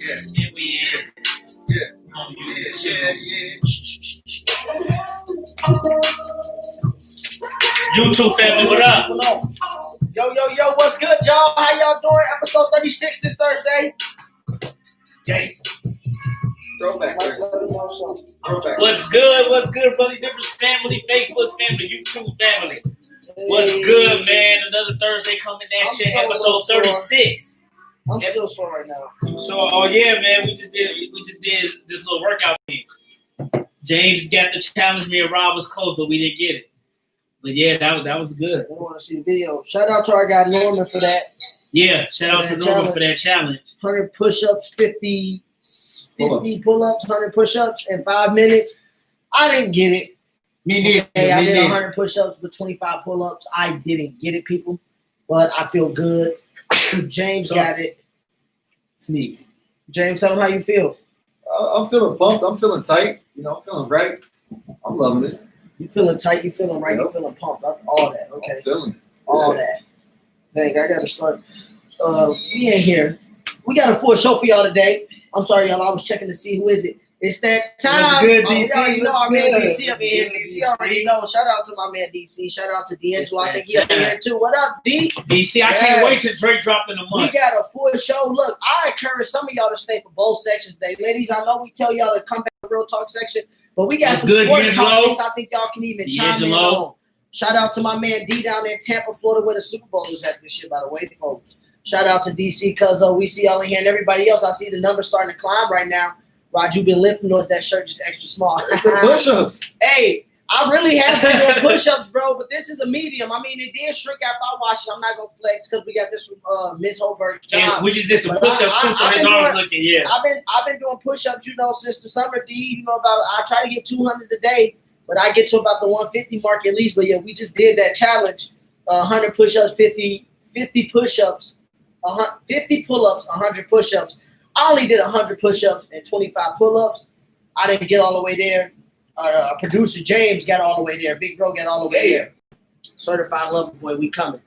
Yeah. And we in. Yeah. On YouTube. YouTube family, what up? Yo, what's good, y'all? How y'all doing? Episode 36 this Thursday. Yay. Throwback. What's good, Buddy Difference family, Facebook family, YouTube family. What's good, man? Another Thursday coming at you, episode 36. I'm still sore right now. So, oh yeah, man, we just did this little workout thing. James got to challenge me and Rob was close, but we didn't get it. But yeah, that was good. I want to see the video. Shout out to our guy Norman for that. Yeah, shout out to Norman for that challenge. 100 push-ups, 50 pull-ups, 100 push-ups in 5 minutes. I didn't get it. Me neither. Hey, I did 100 push-ups with 25 pull-ups. I didn't get it, people. But I feel good. James got it. Sneak. James, tell him how you feel. I'm feeling pumped. I'm feeling tight. I'm feeling right. I'm loving it. You feeling tight, you feeling right, you feeling pumped. All that, okay? I'm feeling it. All that. Dang, I got to start. We in here. We got a full show for y'all today. I'm sorry, y'all. I was checking to see who is it. It's that time. What's good, DC? You already know our man What's DC up in here. DC already know. Shout out to my man DC. Shout out to D'Angelo. I think he up in here too. What up, D? DC, I can't wait till Drake drop in a month. We got a full show. Look, I encourage some of y'all to stay for both sections today. Ladies, I know we tell y'all to come back to the Real Talk section, but we got some sports topics I think y'all can even chime in on. Shout out to my man D down there in Tampa, Florida, where the Super Bowl is at this year, by the way, folks. Shout out to DC, cuz we see y'all in here, and everybody else. I see the numbers starting to climb right now. Rod, you been lifting, or is that shirt just extra small? Push-ups. Hey, I really have been doing push-ups, bro, but this is a medium. I mean, it did shrink after I washed it. I'm not going to flex because we got this from Ms. Holberg's job. Yeah, we just did some push-ups too, so his arms looking, yeah. I've been doing push-ups, since the summer, D. I try to get 200 a day, but I get to about the 150 mark at least. But yeah, we just did that challenge, 100 push-ups, 50 push-ups, 50 pull-ups, 100 push-ups. I only did 100 push-ups and 25 pull-ups. I didn't get all the way there. Producer James got all the way there. Big Bro got all the way there. Certified Lover Boy, we coming.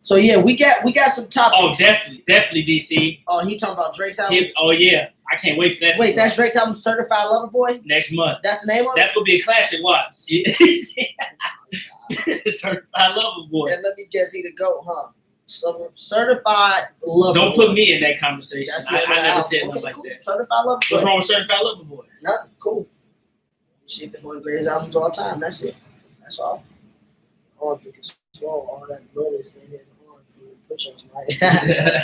So yeah, we got some topics. Oh, definitely, DC. Oh, he talking about Drake's album? Oh yeah, I can't wait for that. Wait, that's Drake's album, Certified Lover Boy? Next month. That's the name of it? That's gonna be a classic. Watch. Certified Lover Boy. And let me guess, he the GOAT, huh? Certified Lover Don't Boy. put me in that conversation. I never said nothing like that. Certified Lover Boy. What's wrong with Certified Lover Boy? Nothing. Cool. See if it's one of the greatest albums of all time. That's it. That's all. Oh, you can swallow all that blood is in his arm for push-ups, right?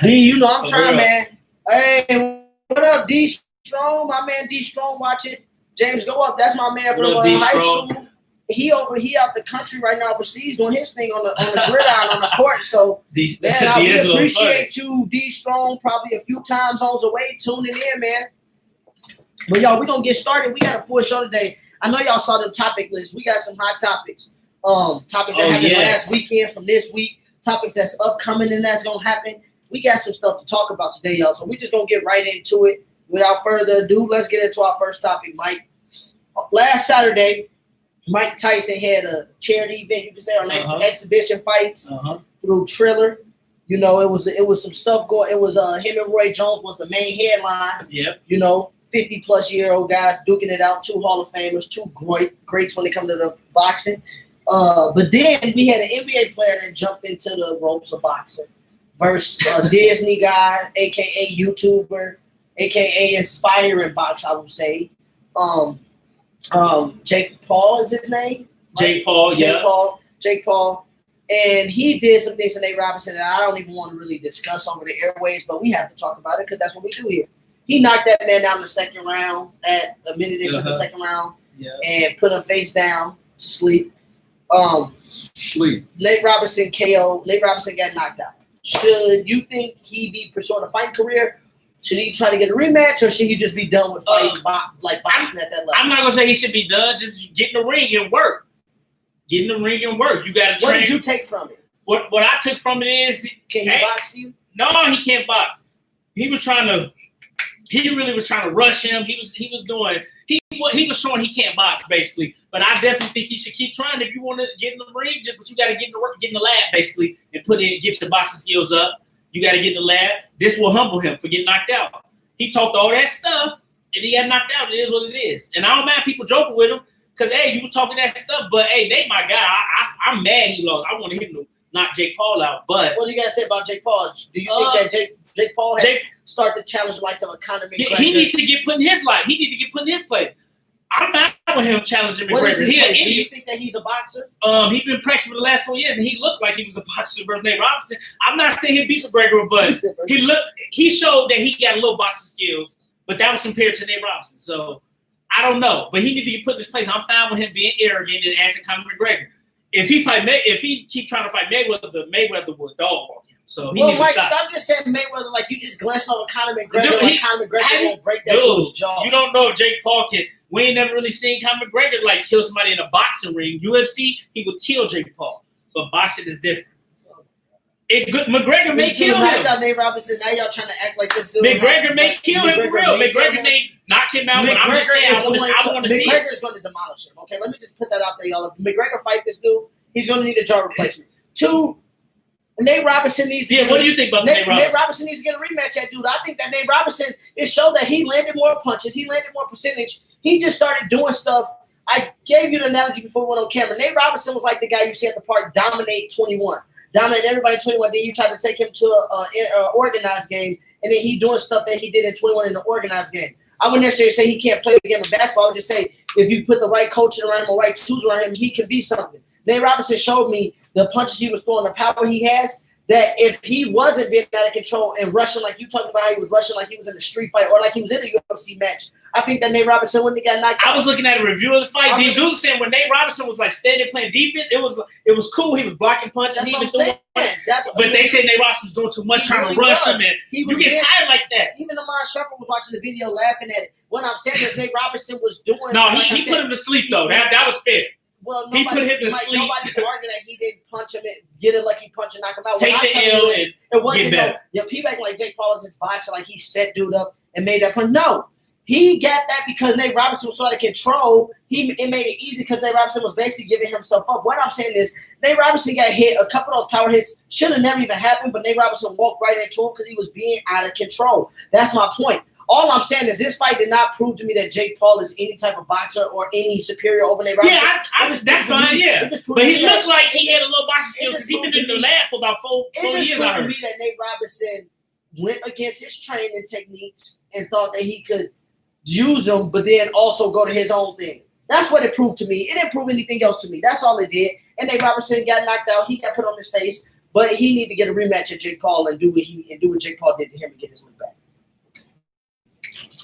D, I'm trying, man. Hey, what up, D Strong? My man D Strong watching. James, go up. That's my man from high school. He out the country right now overseas doing his thing on the gridiron on the court. So, man, I really appreciate you, D Strong, probably a few time zones away, tuning in, man. But, y'all, we're going to get started. We got a full show today. I know y'all saw the topic list. We got some hot topics. Topics that happened last weekend from this week. Topics that's upcoming and that's going to happen. We got some stuff to talk about today, y'all. So, we just going to get right into it. Without further ado, let's get into our first topic, Mike. Last Saturday, Mike Tyson had a charity event, you can say, on exhibition fights through Triller. It was some stuff going. It was him and Roy Jones was the main headline. Yep. 50-plus-year-old guys duking it out. 2 Hall of Famers, 2 greats when it comes to the boxing. But then we had an NBA player that jumped into the ropes of boxing versus a Disney guy, a.k.a. YouTuber, a.k.a. inspiring box, I would say. Jake Paul is his name. Jake Paul. And he did some things to Nate Robinson that I don't even want to really discuss over the airwaves, but we have to talk about it because that's what we do here. He knocked that man down in the second round at a minute into the second round and put him face down to sleep. Nate Robinson KO. Nate Robinson got knocked out. Should you think he be pursuing a fight career? Should he try to get a rematch, or should he just be done with fighting boxing at that level? I'm not gonna say he should be done. Just get in the ring and work. You got to train. What did you take from it? What I took from it is, can he box you? No, he can't box. He really was trying to rush him. He was showing he can't box basically. But I definitely think he should keep trying. If you want to get in the ring, but you got to get in the work, get in the lab basically, and get your boxing skills up. You got to get in the lab. This will humble him for getting knocked out. He talked all that stuff, and he got knocked out. It is what it is. And I don't mind people joking with him because, hey, you was talking that stuff. But, hey, Nate, my guy, I'm mad he lost. I wanted him to knock Jake Paul out. But what do you guys say about Jake Paul? Do you think that Jake Paul has started to challenge the likes of a Conor McGregor? He needs to get put in his life. He needs to get put in his place. I'm fine with him challenging McGregor. What is his place? Do you think that he's a boxer? He's been practicing for the last 4 years, and he looked like he was a boxer versus Nate Robinson. I'm not saying he beat McGregor, but he showed that he got a little boxing skills, but that was compared to Nate Robinson. So I don't know, but he needs to get put in his place. I'm fine with him being arrogant and asking Conor McGregor. If he keep trying to fight Mayweather will dog on him. So he needs to stop just saying Mayweather like you just glanced over Conor McGregor. Dude, Conor McGregor won't break that dude's jaw. You don't know if Jake Paul can. We ain't never really seen Conor McGregor like kill somebody in a boxing ring. UFC, he would kill Jake Paul, but boxing is different. McGregor may kill him. Nate Robinson. Now y'all trying to act like this dude. McGregor may kill him for real. McGregor may knock him out, but I'm just saying I want to see it. McGregor is going to demolish him. Okay, let me just put that out there, y'all. If McGregor fight this dude, he's going to need a jaw replacement. 2, Nate Robinson needs to what do you think about Nate Robinson? Nate Robinson needs to get a rematch at dude. I think that Nate Robinson, it showed that he landed more punches. He landed more percentage. He just started doing stuff. I gave you the analogy before we went on camera. Nate Robinson was like the guy you see at the park dominate 21. Dominate everybody in 21. Then you try to take him to an organized game, and then he doing stuff that he did in 21 in the organized game. I wouldn't necessarily say he can't play the game of basketball. I would just say if you put the right coaching around him or right tools around him, he can be something. Nate Robinson showed me the punches he was throwing, the power he has, that if he wasn't being out of control and rushing like you talked about how he was rushing like he was in a street fight or like he was in a UFC match, I think that Nate Robinson wouldn't have got knocked out. I was looking at a review of the fight. These dudes saying when Nate Robinson was like standing playing defense, it was cool. He was blocking punches. That's He what even I'm saying. But they said Nate Robinson was doing too much, trying to rush him, and you get tired like that. Even Amon Sharper was watching the video laughing at it. What I'm saying is Nate Robinson was doing. No, he put him to sleep though. That was fair. Well, he put him to sleep. Nobody's arguing that he didn't punch him and get it like he punched and knock him out. Take the L and it wasn't get better. People acting like Jake Paul is his boxer, like he set dude up and made that punch. No, he got that because Nate Robinson was so out of control. It made it easy because Nate Robinson was basically giving himself up. What I'm saying is Nate Robinson got hit. A couple of those power hits should have never even happened, but Nate Robinson walked right into him because he was being out of control. That's my point. All I'm saying is this fight did not prove to me that Jake Paul is any type of boxer or any superior over Nate Robinson. Yeah, that's fine, yeah. But he looked like he had a little boxing skills because he's been in the lab for about 4 years, I heard. It just proved to me that Nate Robinson went against his training techniques and thought that he could use them, but then also go to his own thing. That's what it proved to me. It didn't prove anything else to me. That's all it did. And Nate Robinson got knocked out. He got put on his face, but he needed to get a rematch at Jake Paul and do what Jake Paul did to him and get his win back.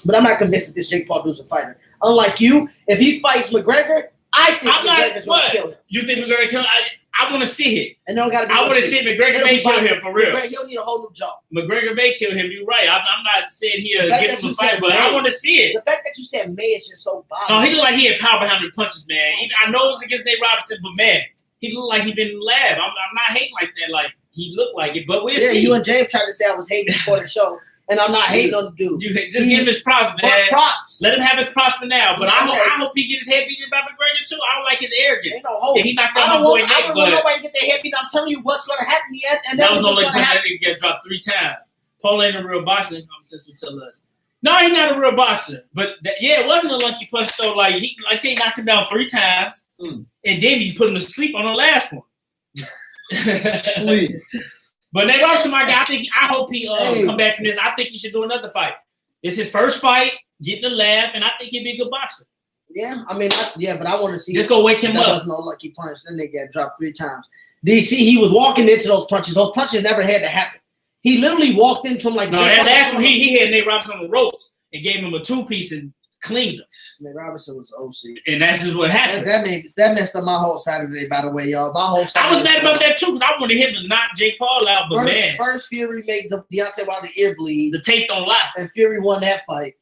But I'm not convinced that this Jake Paul dude's a fighter. Unlike you, if he fights McGregor, I think McGregor's going to kill him. You think McGregor kill him? I want to see it. And don't gotta be I want to see McGregor may kill him for real. He'll need a whole new job. McGregor may kill him. You're right. I'm not saying he'll get him a fight, but I want to see it. The fact that you said May is just so bothersome. No, he looked like he had power behind the punches, man. I know it was against Nate Robinson, but man, he looked like he been in the lab. I'm not hating like that. Like he looked like it, but we'll see. Yeah, you and James tried to say I was hating before the show. And I'm not hating on the dude. Just give him his props, man. Props. Let him have his props for now. But I hope he get his head beaten by McGregor too. I don't like his arrogance. Ain't no hope. Yeah, he knocked out my boy Nate, I don't want nobody to get their head beat. I'm telling you what's going to happen. And that was only because that nigga get dropped 3 times. Paul ain't a real boxer. Since we tell us. No, he's not a real boxer. But it wasn't a lucky punch though. Like he knocked him down 3 times, and then he put him to sleep on the last one. Please. But Nate Robinson, my guy, I hope he come back from this. I think he should do another fight. It's his first fight, get in the lab, and I think he'd be a good boxer. Yeah, I mean, but I want to see. Just go wake him up. That was no lucky punch. Then they got dropped 3 times. DC, he was walking into those punches. Those punches never had to happen. He literally walked into him like. No, that last one, he had Nate Robinson on the ropes and gave him a 2-piece and cleaned him. Nate Robinson was OC. And that's just what happened. That messed up my whole Saturday, by the way, y'all. My whole Saturday. I was mad about that too because I wanted him to knock Jake Paul out, but First Fury made Deontay Wilder ear bleed. The tape don't lie. And Fury won that fight.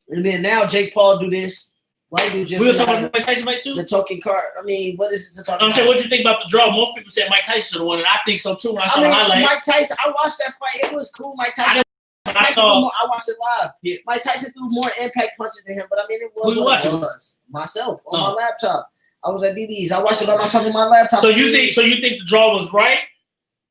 And then now Jake Paul do this. White dude just. We were talking about Mike Tyson fight too? The talking card. I mean, what is this talking I'm saying, what you think about the draw? Most people said Mike Tyson should have won, and I think so too when I saw the highlight. Mike Tyson, I watched that fight. It was cool. Mike Tyson. I watched it live. Yeah. Mike Tyson threw more impact punches than him, but I mean, it was Who you watching? Myself on my laptop. I was at BD's. I watched it by myself on my laptop. So you think the draw was right?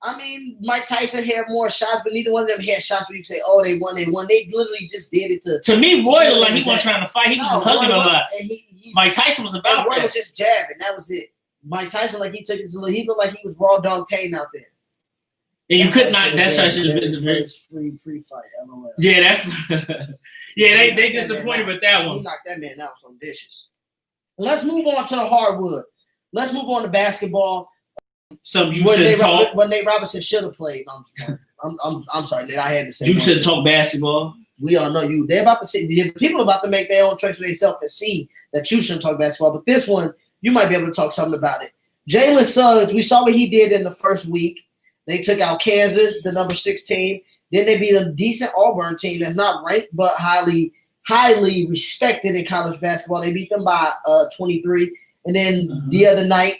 I mean, Mike Tyson had more shots, but neither one of them had shots where you can say, "Oh, they won." They literally just did it to. To me, Roy looked like he wasn't trying to fight. He was just hugging Roy a lot. And Mike Tyson was about Roy that. was just jabbing. That was it. Mike Tyson, like he took it to. He looked like he was raw dog pain out there. And you could not. That shot should have been the first pre-fight. LOL. Yeah, that's. Yeah, they disappointed with that He one. knocked that man out so vicious. Let's move on to the hardwood. Let's move on to basketball. Some you should talk. When Nate Robinson should have played. I'm sorry, Nate. I had to say You should talk basketball. We all know you. They're about to see. The people are about to make their own choice for themselves and see that you shouldn't talk basketball. But this one, you might be able to talk something about it. Jalen Suggs. We saw what he did in the first week. They took out Kansas, the number 6 team. Then they beat a decent Auburn team that's not ranked but highly respected in college basketball. They beat them by 23. And then the other night,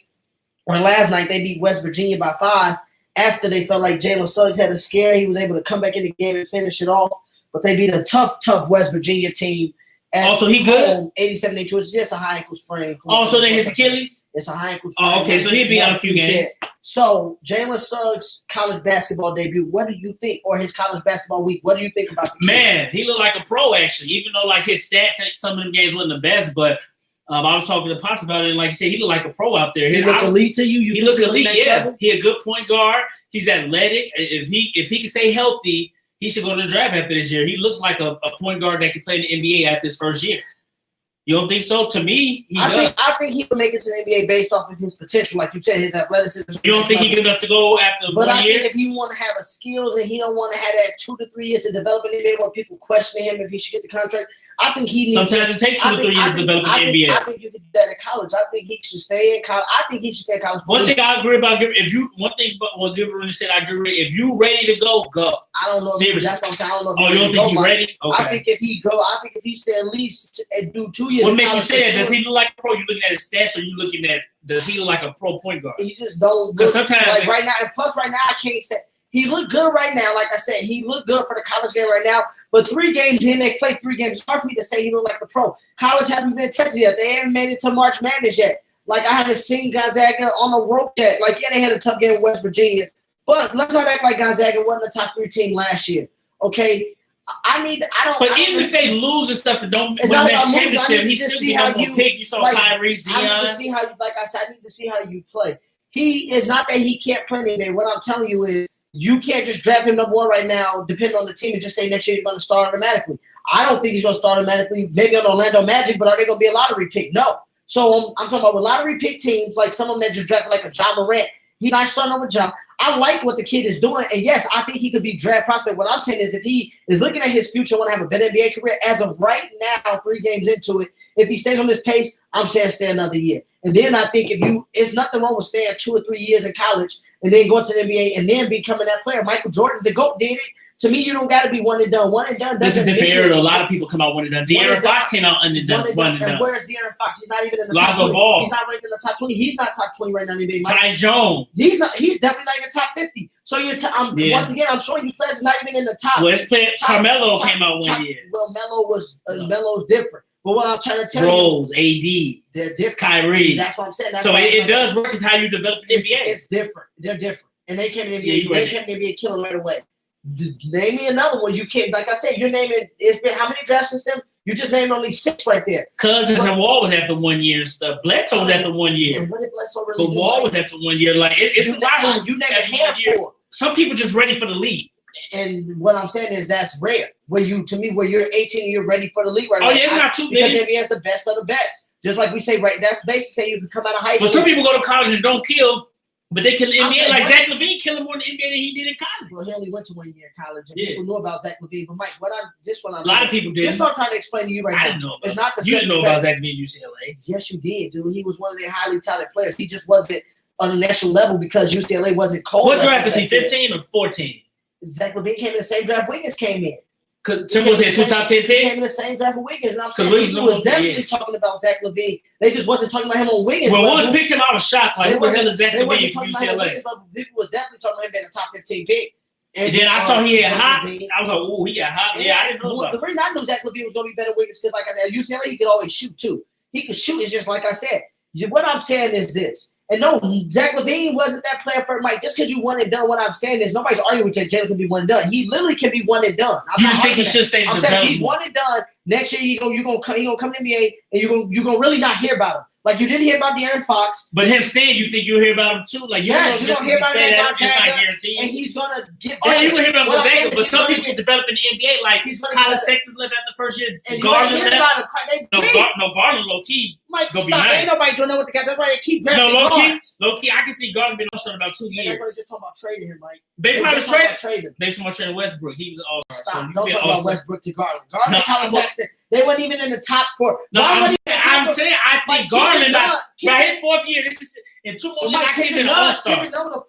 or last night, they beat West Virginia by 5. After they felt like Jalen Suggs had a scare, he was able to come back in the game and finish it off. But they beat a tough West Virginia team. Also, he good? 87-82. It's just a high ankle sprain. Also, then his Achilles? It's a high ankle sprain. Oh, okay. So he'll be out a few games. So, Jalen Suggs' college basketball debut, what do you think? Or his college basketball week, what do you think about the kid? Man, he looked like a pro, actually. Even though, like, his stats in some of them games wasn't the best. But I was talking to Pops about it, and like you said, he looked like a pro out there. He looked elite to you? He looked elite, yeah. He a good point guard. He's athletic. If he can stay healthy, he should go to the draft after this year. He looks like a point guard that can play in the NBA after his first year. You don't think so? To me, I think he will make it to the NBA based off of his potential, like you said, his athleticism. You don't think he's good enough to go after 1 year? But I think if he want to have a skills and he don't want to have that 2 to 3 years to develop in the NBA where people question him if he should get the contract, I think he needs. Sometimes it takes 2 to 3 years to develop in the NBA. I think you can do that in college. I think he should stay in college. I think he should stay in college. One thing I agree about, what Gilbert said, I agree with. If you ready to go, go. I don't know. Seriously. That's what I'm saying. I don't know. Oh, you don't think he's ready? Okay. I think if he stay at least and do 2 years. What makes you say that? Does he look like a pro? You looking at his stats, or you looking at does he look like a pro point guard? He just don't. Because sometimes, like right now, and plus right now, I can't say he looked good right now. Like I said, he looked good for the college game right now. But 3 games in, they played 3 games. It's hard for me to say he looked like a pro. College haven't been tested yet. They haven't made it to March Madness yet. Like I haven't seen Gonzaga on the road yet. Like yeah, they had a tough game in West Virginia, but let's not act like Gonzaga wasn't a top 3 team last year. Okay. But even if they lose and stuff and don't win that championship, he still be number 1 pick. You saw Kyrie, Zion. I need to see how, like I said, I need to see how you play. He is not that he can't play today. What I'm telling you is you can't just draft him number 1 right now, depending on the team, and just say next year he's going to start automatically. I don't think he's going to start automatically. Maybe on Orlando Magic, but are they going to be a lottery pick? No. So I'm talking about with lottery pick teams, like some of them that just drafted like a Ja Morant. He's not starting over Ja. I like what the kid is doing, and yes, I think he could be draft prospect. What I'm saying is if he is looking at his future, want to have a better NBA career, as of right now, 3 games into it, if he stays on this pace, I'm saying stay another year. And then I think it's nothing wrong with staying 2 or 3 years in college and then going to the NBA and then becoming that player. Michael Jordan, the GOAT, did it. To me, you don't got to be one and done. One and done. This is the different area. A lot of people come out one and done. De'Aaron Fox came out one and done. And where's De'Aaron Fox? He's not even in the top 20. Ball. He's not ranked in the top 20. He's not top 20 right now in the NBA. Tyus Jones. He's definitely not even top 50. So once again, I'm showing you players not even in the top. Well, Carmelo came out 1 year. Well, Melo's different. But what I'm trying to tell Rose, AD, they're different. Kyrie. That's what I'm saying. So it does work as how you develop the NBA. It's different. They're different. And they came in the NBA. They came in the NBA killing right away. Name me another one. You can't. Like I said, you're naming. It's been how many drafts since then? You just named only 6 right there. Cousins and Wall was after 1 year and stuff. Bledsoe was after 1 year. And what did Bledsoe really but Wall was after 1 year. Like it's a lot. You named a handful. Some people just ready for the league. And what I'm saying is that's rare. Where you're 18 and you're ready for the league right now. Oh yeah, it's not too big. Because NBA is the best of the best. Just like we say, right? That's basically saying you can come out of high school. But some people go to college and don't kill. But they kill the NBA like Zach LaVine killing more in the NBA than he did in college. Well, he only went to 1 year in college, and people knew about Zach LaVine. But Mike, a lot of people did. That's what I'm trying to explain to you right now. I didn't know. It's not the you didn't know about Zach LaVine UCLA. Yes, you did, dude. He was one of their highly touted players. He just wasn't on a national level because UCLA wasn't cold. What draft is he? 15 or 14? Zach LaVine came in the same draft Wiggins came in. Timberwolves had 2 top 10 picks. Came in the same draft with Wiggins, and I'm saying people was definitely talking about Zach LaVine. They just wasn't talking about him on Wiggins. Well, Woods picked him out of shock. Like, who the hell is Zach LaVine from UCLA? People was definitely talking about him being a top 15 pick. And then I saw he had hops. I was like, "Ooh, he got hot." Yeah, I didn't know about. The reason I knew Zach LaVine was going to be better Wiggins because, like I said, at UCLA he could always shoot too. He could shoot. It's just like I said. What I'm saying is this, And no, Zach LaVine wasn't that player for Mike. Just because you one and done, what I'm saying is nobody's arguing with Jalen can be one and done. He literally can be one and done. You just think he should stay I'm saying he's one and done. Next year, you're gonna come to the NBA, and you're gonna really not hear about him. Like you didn't hear about De'Aaron Fox. But him staying, you think you'll hear about him too? Like, yes, you're gonna hear about him. It's not guaranteed. And he's gonna get Oh, better. you're gonna hear about Gonzaga, but some people get develop in the NBA. Like Colin Sexton left after the first year. and Garland you left. about him. No, Garland low key. Mike, Gonna be stop. nice. Ain't nobody doing that with the guys. That's why they keep drafting No, guards. low key. I can see Garland being also in about 2 And years. that's why they're just talking about trading him, Mike. They probably just talking trade. about trading. They so much trading Westbrook. He was an all-star. Stop. So you Don't be an talk about all-star. Westbrook to Garland. Garland No, and Colin Sexton. They weren't even in the top 4. No, Garland I'm saying I Mike, think Garland, keep by his 4th year, this is in 2 more years, I can't be an Kevin all-star. Love, the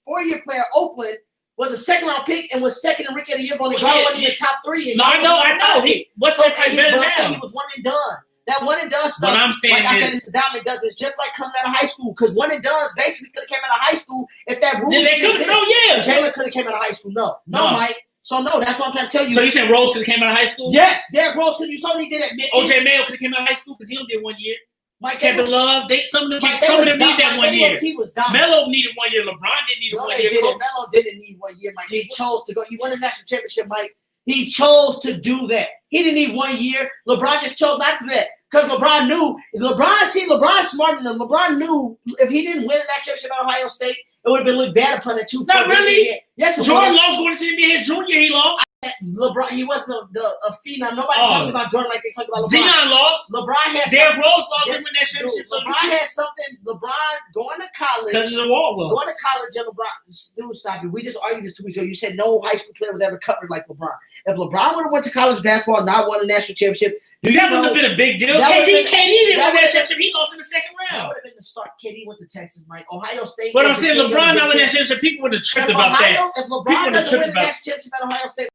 4-year player, Oakland, was a second-round pick and was second in Rookie of the Year. Only Well, Garland yeah, wasn't in the top 3. No, I know. What's that play better He now? was one and done. That one and done stuff. What I'm saying like I is, said, it's diamond does. It's just like coming out of high school because one and done basically could have came out of high school if that rule. then they could no, yeah. Taylor could have came out of high school. No, Mike. So no, that's what I'm trying to tell you. So you saying Rose could have came out of high school? Yes, Derrick Rose could. You saw what he did at Memphis. OJ Mayo could have came out of high school because he only did 1 year. Mike Kevin Love, some of them need that 1 year. He was dominant. Melo needed 1 year. LeBron didn't need a 1 year. Melo didn't need 1 year, Mike. He chose to go. He won the national championship, Mike. He chose to do that. He didn't need 1 year. LeBron just chose not to do that because LeBron knew. LeBron's smarter than him. LeBron knew if he didn't win the national championship at Ohio State, it would have been looked bad upon at 2. Not really. Yes, Jordan lost going to the NBA his junior. He lost. LeBron, he wasn't a phenom. Nobody talked about Jordan like they talked about LeBron. Zion lost. LeBron had Derrick Rose lost him in that championship. LeBron had something. LeBron going to college. Because of the wall was. Going to college and LeBron. Dude, stop it. We just argued this 2 weeks ago. You said no high school player was ever covered like LeBron. If LeBron would have went to college basketball and not won a national championship, that would have been a big deal. KD didn't win that championship. He lost in the second that round. would have been the start. KD went to Texas, Mike. Ohio State. But I'm saying LeBron not winning that championship. People would have tripped about that. If LeBron doesn't win the national championship at Ohio State,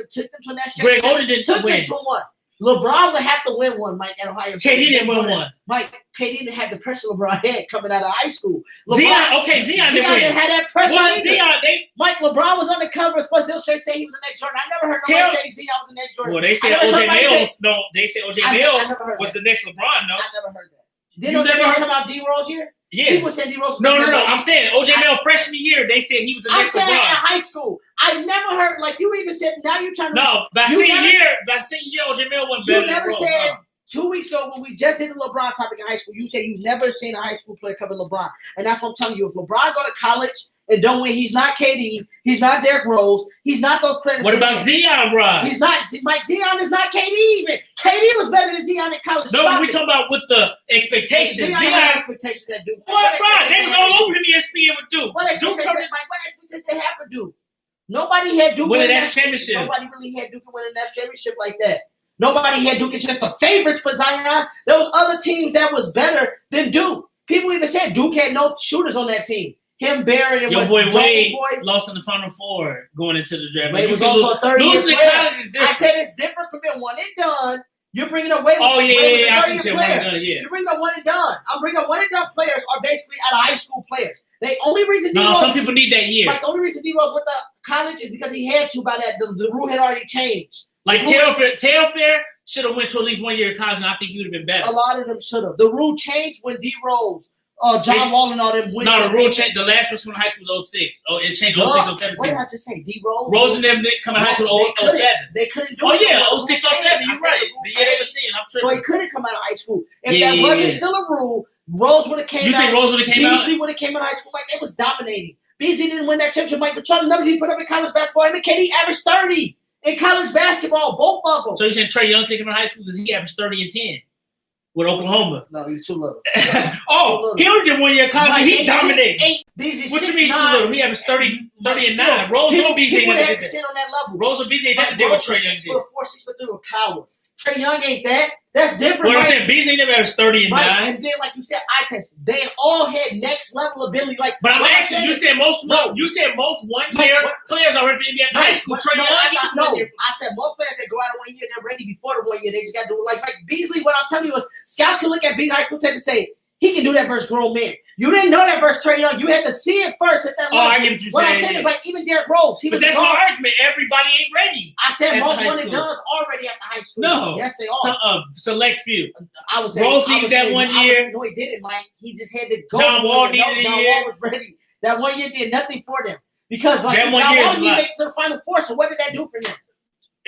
took them to a national Greg championship. Oden didn't win. To one. LeBron would have to win one, Mike, at Ohio State. KD didn't win one. Mike, KD didn't have the pressure LeBron had coming out of high school. Zion didn't win. Didn't have that pressure. Mike, LeBron was on the cover of Sports Illustrated saying he was the next Jordan. I never heard nobody say Zion was the next Jordan. Well, they said OJ Mayo. No, they said OJ Mayo was the next LeBron. No, I never heard that. Didn't OJ Mayo come out D-Rose year? Yeah. People said D-Rose. No. I'm saying OJ Mayo freshman year. They said he was the next LeBron. I'm saying in high school. I never heard like you even said. Now you're trying to. No, by senior year, OJ Mayo wasn't better. You never said 2 weeks ago when we just did the LeBron topic in high school. You said you've never seen a high school player cover LeBron, and that's what I'm telling you. If LeBron go to college and don't win, he's not KD. He's not Derrick Rose. He's not those players. What about Zion, bro? He's not. Mike Zion is not KD even. KD was better than Zion in college. No, we're talking about with the expectations. Zion had expectations that Duke. What, bro? They was all over him. ESPN with Duke. What expectations they have to do? Nobody had Duke winning that championship. Nobody really had Duke winning that championship like that. Nobody had Duke as just the favorites for Zion. There was other teams that was better than Duke. People even said Duke had no shooters on that team. Him, Barrett, and your boy Wade lost in the Final Four going into the draft. Wade was also a 30-year player. College is different. I said it's different from being one and done. You're bringing up Wade. Oh yeah. I see one and done. Yeah. You're bringing up one and done. I'm bringing up one and done players are basically out of high school players. The only reason some people need that year. Like the only reason D-Rose went to college is because he had to. By that, the rule had already changed. Like Taylor should have went to at least 1 year of college, and I think he would have been better. A lot of them should have. The rule changed when D-Rose, John Wall, and all them went. No, the rule changed. The last person in high school was 06. Oh, it changed 06, 07. What did I just say? D-Rose? Rose and them didn't come out of high school 07. They couldn't do it. Oh, yeah, 06, 07. You're right. The year they were seeing. I'm tripping. So he couldn't come out of high school. If that wasn't still a rule, Rose would have came out. You think Rose would have came out? Beasley would have came out of high school. Like, they was dominating. Beasley didn't win that championship. Mike, but try the numbers he put up in college basketball. I mean, KD averaged 30 in college basketball, both of them. So you're saying Trae Young came out of high school because he averaged 30 and 10 with Oklahoma? No, he's too little. He only did 1 year of college. He dominated. What you mean too little? He averaged 30 and 9. Rose or Beasley ain't never did that. On that level. Rose or Beasley ain't never did what Trae Young did. 4'6" with power. Trae Young ain't that. That's different. What I'm saying, Beasley never averaged 30 and 9. And then, like you said, they all had next level ability. Like, but I'm asking, you said most 1 year players are ready for NBA high school. Trae Young, I said most players that go out of 1 year, they're ready before the 1 year. They just got to do it. Like Beasley. What I'm telling you is, scouts can look at big high school tape and say he can do that versus grown men. You didn't know that versus Trae Young. You had to see it first at that Oh, level. I get what you're What I'm saying. saying is like even Derrick Rose. He But was that's gone. my argument. Everybody ain't ready. I said at most the high one and school. done's already at the high school. No. Yes, they are. Some, select few. I was saying, Rose needed that 1 year. No, he didn't, Mike. He just had to go. John Wall needed a John year. Wall was ready. That 1 year did nothing for them because like That John 1 year Wall is a didn't lot. make it to the Final Four. So what did that do for them?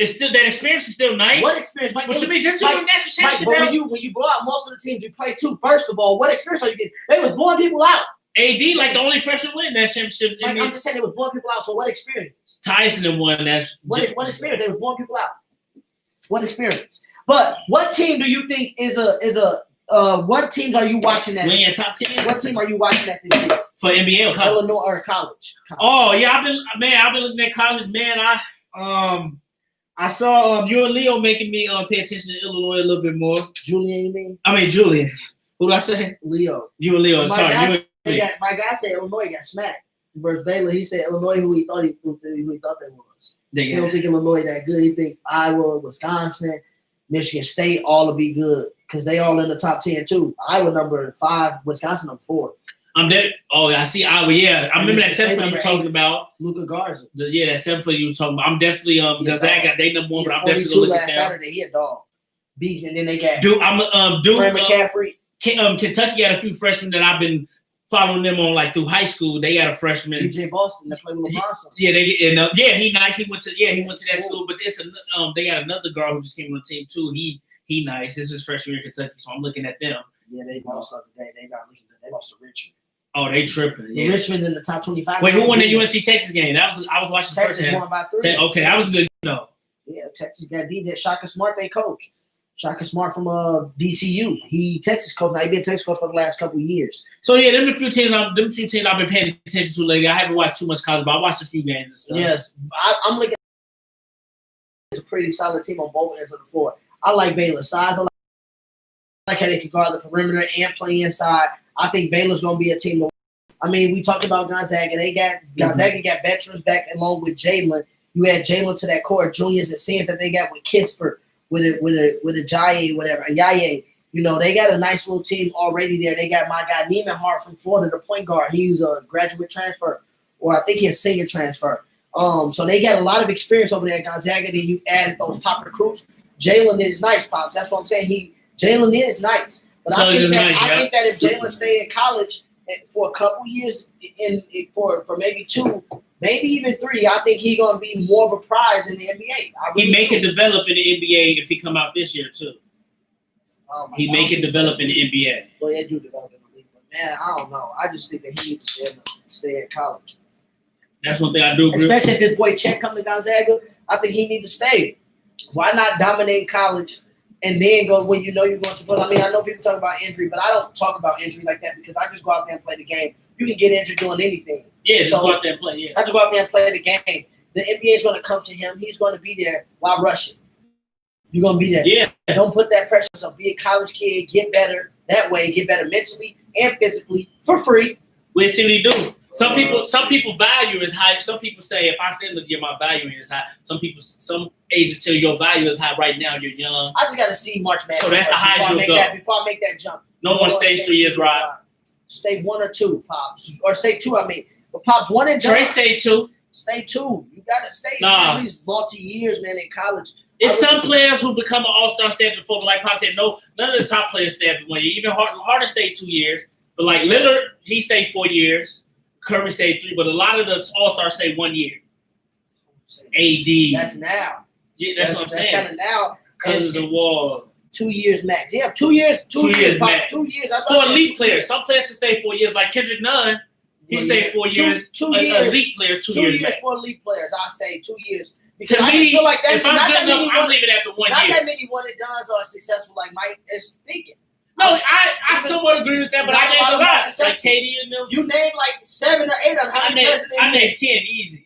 It's still that experience is still nice. What experience, Mike? What you mean? Just Mike, win national Mike, championship. but now. when you blow out most of the teams you play to, first of all, what experience are you getting? They was blowing people out. AD like the only freshman win that championship. Mike, I'm just saying they was blowing people out. So what experience? Tyson and won that. What experience? They was blowing people out. What experience? But what team do you think is a what teams are you watching at? When you're top 10 What team are you watching at this year? for NBA or college? Illinois or college? Oh yeah, I've been looking at college, man. I saw you and Leo making me pay attention to Illinois a little bit more. Julian, you mean? I mean Julian. Who do I say? Leo. You and Leo. My Sorry, guy, you and Leo. my guy said Illinois got smacked versus Baylor. He said Illinois who he thought they was. He don't think Illinois that good. He think Iowa, Wisconsin, Michigan State all will be good because they all in the top 10 too. Iowa number 5, Wisconsin number 4. I'm dead. Oh, I see Iowa. Yeah, I remember that Michigan 7 State foot you was talking about. Luka Garza. That 7 foot you was talking about. I'm definitely Gonzaga got they number 1, He but had I'm definitely 42 gonna look at last them. Saturday. He a dog. Beast, and then they got Dude, Fred McCaffrey. Kentucky had a few freshmen that I've been following them on like through high school. They got a freshman. DJ Boston that played with LeBron. Yeah, he nice. He went to that school, but they got another girl who just came on the team too. He nice. This is freshman year in Kentucky, so I'm looking at them. Yeah, they lost the other day. They lost to Richmond. Oh, they tripping. Yeah. Richmond in the top 25. Wait, who won the UNC Texas game? I was watching the Texas first half. won by 3. Okay, that was good. No, Yeah, Texas got DJ Shaka Smart, they coach. Shaka Smart from VCU. He Texas coach. Now he been Texas coach for the last couple of years. so yeah, them few teams I've been paying attention to lately. I haven't watched too much college, but I watched a few games and stuff. Yes, I'm looking. It's a pretty solid team on both ends of the floor. I like Baylor size. I like how they can guard the perimeter and play inside. I think Baylor's going to be a team. I mean, we talked about Gonzaga. Gonzaga got veterans back along with Jalen. You add Jalen to that core, juniors and seniors that they got with Kispert, with a Jaye, whatever, a Yaye. You know, they got a nice little team already there. They got my guy Neiman Hart from Florida, the point guard. He was a graduate transfer, or I think he's a senior transfer. So they got a lot of experience over there at Gonzaga. Then you add those top recruits. Jalen is nice, Pops. That's what I'm saying. Jalen is nice. But So I think that if yeah. Jalen stay in college for a couple years, for maybe 2, maybe even 3, I think he's gonna be more of a prize in the NBA. He may can develop in the NBA if he come out this year too. He may can develop in the NBA. Well, they do develop in the league, but man, I don't know. I just think that he needs to stay at college. That's one thing I do agree. Especially if his boy Chet come to Gonzaga, I think he need to stay. Why not dominate college and then go when you know you're going to play? I mean, I know people talk about injury, but I don't talk about injury like that because I just go out there and play the game. You can get injured doing anything. Yeah, just So- go out there and play. Yeah. I just go out there and play the game. The NBA is going to come to him. He's going to be there while rushing. You're going to be there. Yeah. Don't put that pressure on. So be a college kid, get better that way, get better mentally and physically for free. We'll see what he do. Some people value is high. Some people say if I say look, yeah, my value is high. Some ages tell your value is high right now. You're young. I just got to see March Madness. So that's the highest you'll go. Before I make that jump. No one stays 3 years, right? Stay 1 or 2, Pops. Or stay 2, I mean. But Pops, 1 and 2. Trey stayed 2. Stay 2. You got to stay Nah. at least multi-years, man, in college. It's some players who become an all-star stay after 4, but like Pop said, no, none of the top players stay after 1 year. Even Harden stayed 2 years. But like Lillard, he stayed 4 years. Curry stayed 3, but a lot of the all-stars stay 1 year. AD. That's now. Yeah, that's what I'm saying. That's kind of now. Because of the wall. 2 years max. Yeah, 2 years. 2 years, Pops. max. 2 years. That's For what I'm elite saying. players. Some players can stay 4 years. Like Kendrick Nunn, he stayed 4 years. 2 years. Elite players, 2 2 years years max. for elite players. I say 2 years. Because To I just me, feel like that. if I'm good enough, I'm leaving after 1 Not year. that many one and dones are successful like Mike is thinking. No, I somewhat agree with that, but I Not a named lot a of lot. successful. Like Katie and them. You named like 7 or 8 of them. How I many named presidents? 10 easy.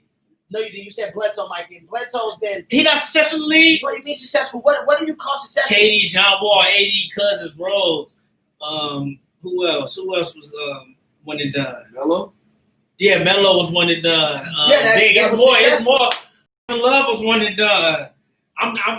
No, you didn't. You said Bledsoe, Mike. And Bledsoe's been. He not successful in the league. What do you mean successful? What do you call successful? Katie, John Wall, AD, Cousins, Rose. Who else? Who else was one and done? Melo? Yeah, Melo was one and done. Yeah, Big. that It's was more. It's successful. more. Kevin Love was one and done.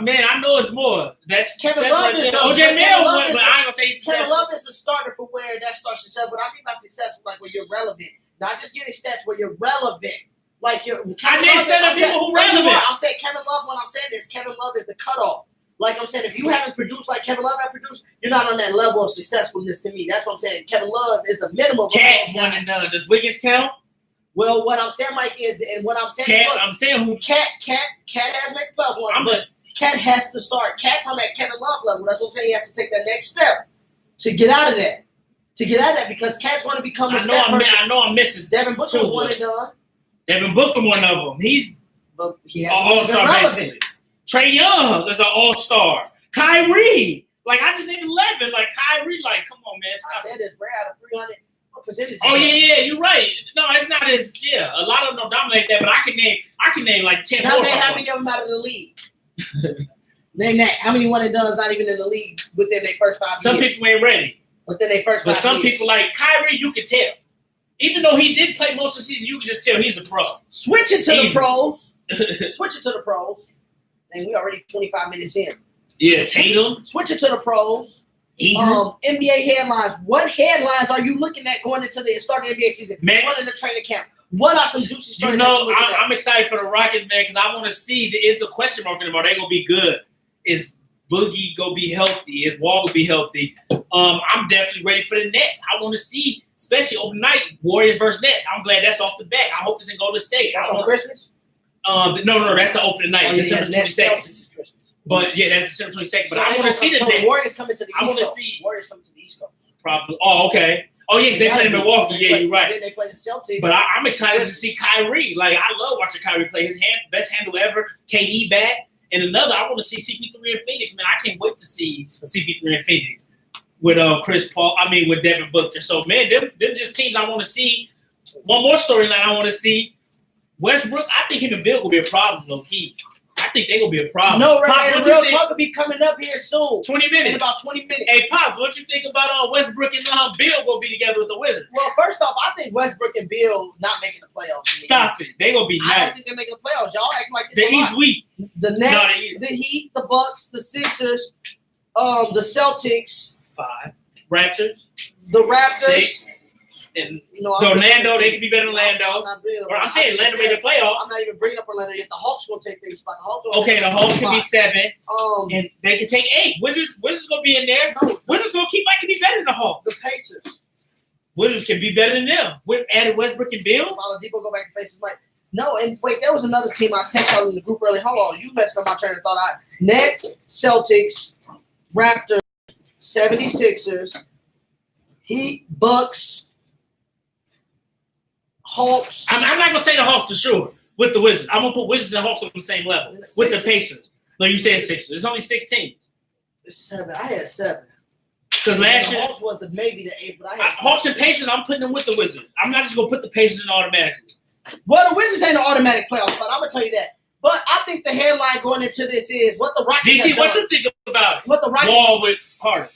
Man, I know it's more. That's Kevin seven Love right is there. the- OJ Kevin Mayo Love won, is but the- I ain't gonna say he's Kevin successful. Love is the starter for where that starts success. What I mean by successful, like where you're relevant, not just getting stats, where you're relevant. Like you're. I named 7 people who relevant. I'm saying Kevin Love. When I'm saying this, Kevin Love is the cutoff. Like I'm saying, if you haven't produced like Kevin Love has produced, you're not on that level of successfulness to me. That's what I'm saying. Kevin Love is the minimum. Cat one and done. Does Wiggins count? Well, what I'm saying, Mike, is, and what I'm saying, Cat. look, I'm saying who? Cat has made the playoffs once, but Cat has to start. Cat's on that Kevin Love level. That's what I'm saying. He has to take that next step to get out of that. Because Cat's want to become a step person. I know I'm missing. Devin Booker was one and done. Devin Booker, one of them. He's he an all-star, basically. Trae Young is an all-star. Kyrie. Like, I just named 11. Like, Kyrie, like, come on, man. I said this. We're out of 300 percentage. Oh, yeah, you're right. No, it's not as, a lot of them don't dominate that, but I can name like 10 now more. Name how many of them out of the league. Name that. How many one and done's not even in the league within their first 5 years? Some people ain't ready. Within their first 5 years. But some people, like Kyrie, you can tell. Even though he did play most of the season, you can just tell he's a pro. Switch it to the pros. Switch it to the pros. And we already 25 minutes in. Yeah, Tatum. Switch it to the pros. NBA headlines. What headlines are you looking at going into the starting NBA season? Man, running the training camp. What are some juicy stories? I'm excited for the Rockets, man, because I want to see. It's a question mark in them. Are they gonna be good? Is Boogie gonna be healthy? Is Wall gonna be healthy? I'm definitely ready for the Nets. I want to see, especially open night, Warriors versus Nets. I'm glad that's off the bat. I hope it's in Golden State. That's on Christmas. No, that's the opening night, December 22nd. But yeah, that's December 22nd. But I want to see the Nets. Warriors coming to the East Coast. I want to see Warriors coming to the East Coast. Probably. Oh, okay. Oh yeah, because they play in Milwaukee. Yeah, you're right. Then they play the Celtics. But I'm excited to see Kyrie. Like, I love watching Kyrie play. His best handle ever. KD back. And another, I want to see CP3 in Phoenix. Man, I can't wait to see CP3 in Phoenix with Chris Paul. With Devin Booker. So man, them just teams I want to see. One more storyline I want to see. Westbrook. I think him and Bill will be a problem, low key. I think they're going to be a problem. No, right, real talk will be coming up here soon. 20 minutes. In about 20 minutes. Hey, Pops, what you think about Westbrook and Bill going to be together with the Wizards? Well, first off, I think Westbrook and Bill not making the playoffs. Stop it. They're going to be nice. I don't think they're making the playoffs. Y'all acting like this the East weak. The Nets, the Heat, the Bucks, the Sixers, the Celtics. 5. Raptors. The Raptors. 6. And Orlando, they can be better than Orlando. I'm saying Orlando made the playoffs. I'm not even bringing up Orlando yet. The Hawks gonna take their spot. The Hawks can be 7. And they can take 8. Wizards gonna be in there. No, Wizards might be better than the Hawks. The Pacers. Wizards can be better than them. With added Westbrook and Bill. Oladipo go back to Pacers. No, and wait, there was another team I texted out in the group early. Hold on, you messed up my train of thought. Nets, Celtics, Raptors, 76ers, Heat, Bucks, Hawks. I'm not going to say the Hawks for sure with the Wizards. I'm going to put Wizards and Hawks on the same level with the Pacers. No, you said 6. It's only 16. 7. I had 7. Because last year. Hawks was maybe the 8, but I had Hawks and Pacers, I'm putting them with the Wizards. I'm not just going to put the Pacers in automatically. Well, the Wizards ain't an automatic playoff spot. I'm going to tell you that. But I think the headline going into this is what the Rockets DC, what you think about it? What the Rockets Wall with Harden.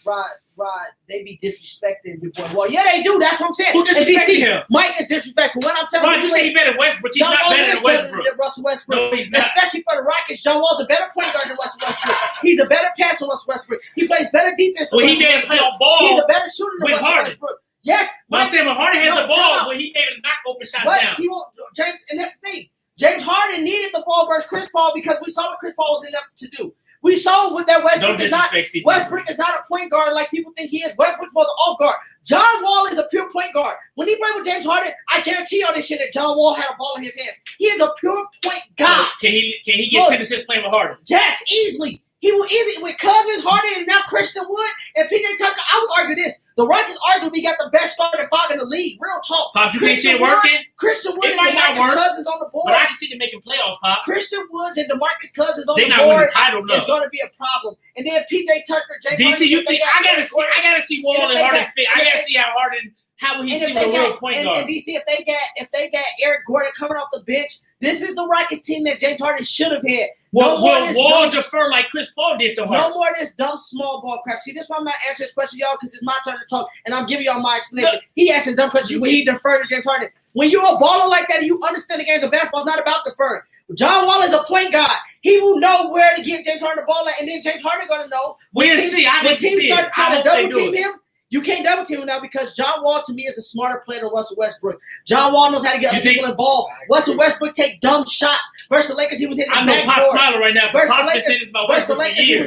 Right. They be disrespecting your boy. Well, yeah, they do. That's what I'm saying. Who disrespecting him? Mike is disrespectful. What I'm telling you say he better than Westbrook. He's not better than Westbrook. Russell Westbrook. No, he's not. Especially for the Rockets, John Wall's a better point guard than Russell Westbrook. He's a better passer than Russell Westbrook. He plays better defense than Russell Westbrook. He doesn't play ball. He's a better shooter than Russell Westbrook. Yes. But I'm saying when Harden has the ball, when he able to knock open shots down. He won't, James, and that's the thing. James Harden needed the ball versus Chris Paul because we saw what Chris Paul was in up to do. We saw what that Westbrook is not. Westbrook is not a point guard like people think he is. Westbrook was an off guard. John Wall is a pure point guard. When he played with James Harden, I guarantee all this shit that John Wall had a ball in his hands. He is a pure point guy. So can he get 10 assists playing with Harden? Yes, easily. He will easily with Cousins, Harden, and now Christian Wood and PJ Tucker. I would argue this: the Rockets arguably got the best starting 5 in the league. Real talk. Pop, you can't see it working. Christian Wood and DeMarcus Cousins on the board. But I can see them making playoffs, Pop. Christian Woods and DeMarcus Cousins on the board. They're not winning the title, no. It's going to be a problem. And then PJ Tucker, James DC, Harden, you think I gotta see Wall and Harden fit. I gotta see how will he see with a real point guard. And DC, if they got Eric Gordon coming off the bench, this is the Rockets team that James Harden should have had. Will Wall defer like Chris Paul did to Harden? No more of this dumb small ball crap. See, this is why I'm not answering this question, y'all, because it's my turn to talk, and I'm giving y'all my explanation. He asking dumb questions when he deferred to James Harden. When you're a baller like that and you understand the games of basketball, it's not about deferring. John Wall is a point guard. He will know where to give James Harden the ball at, and then James Harden going to know. We'll see. I when teams start trying to double team him, You can't double team him now because John Wall to me is a smarter player than Russell Westbrook. John Wall knows how to get other people involved. Russell Westbrook take dumb shots. Versus the Lakers, he was hitting the backboard. I know Pop smiling right now. Versus Pop the been saying Lakers, this about versus the Westbrook for Lakers, he years.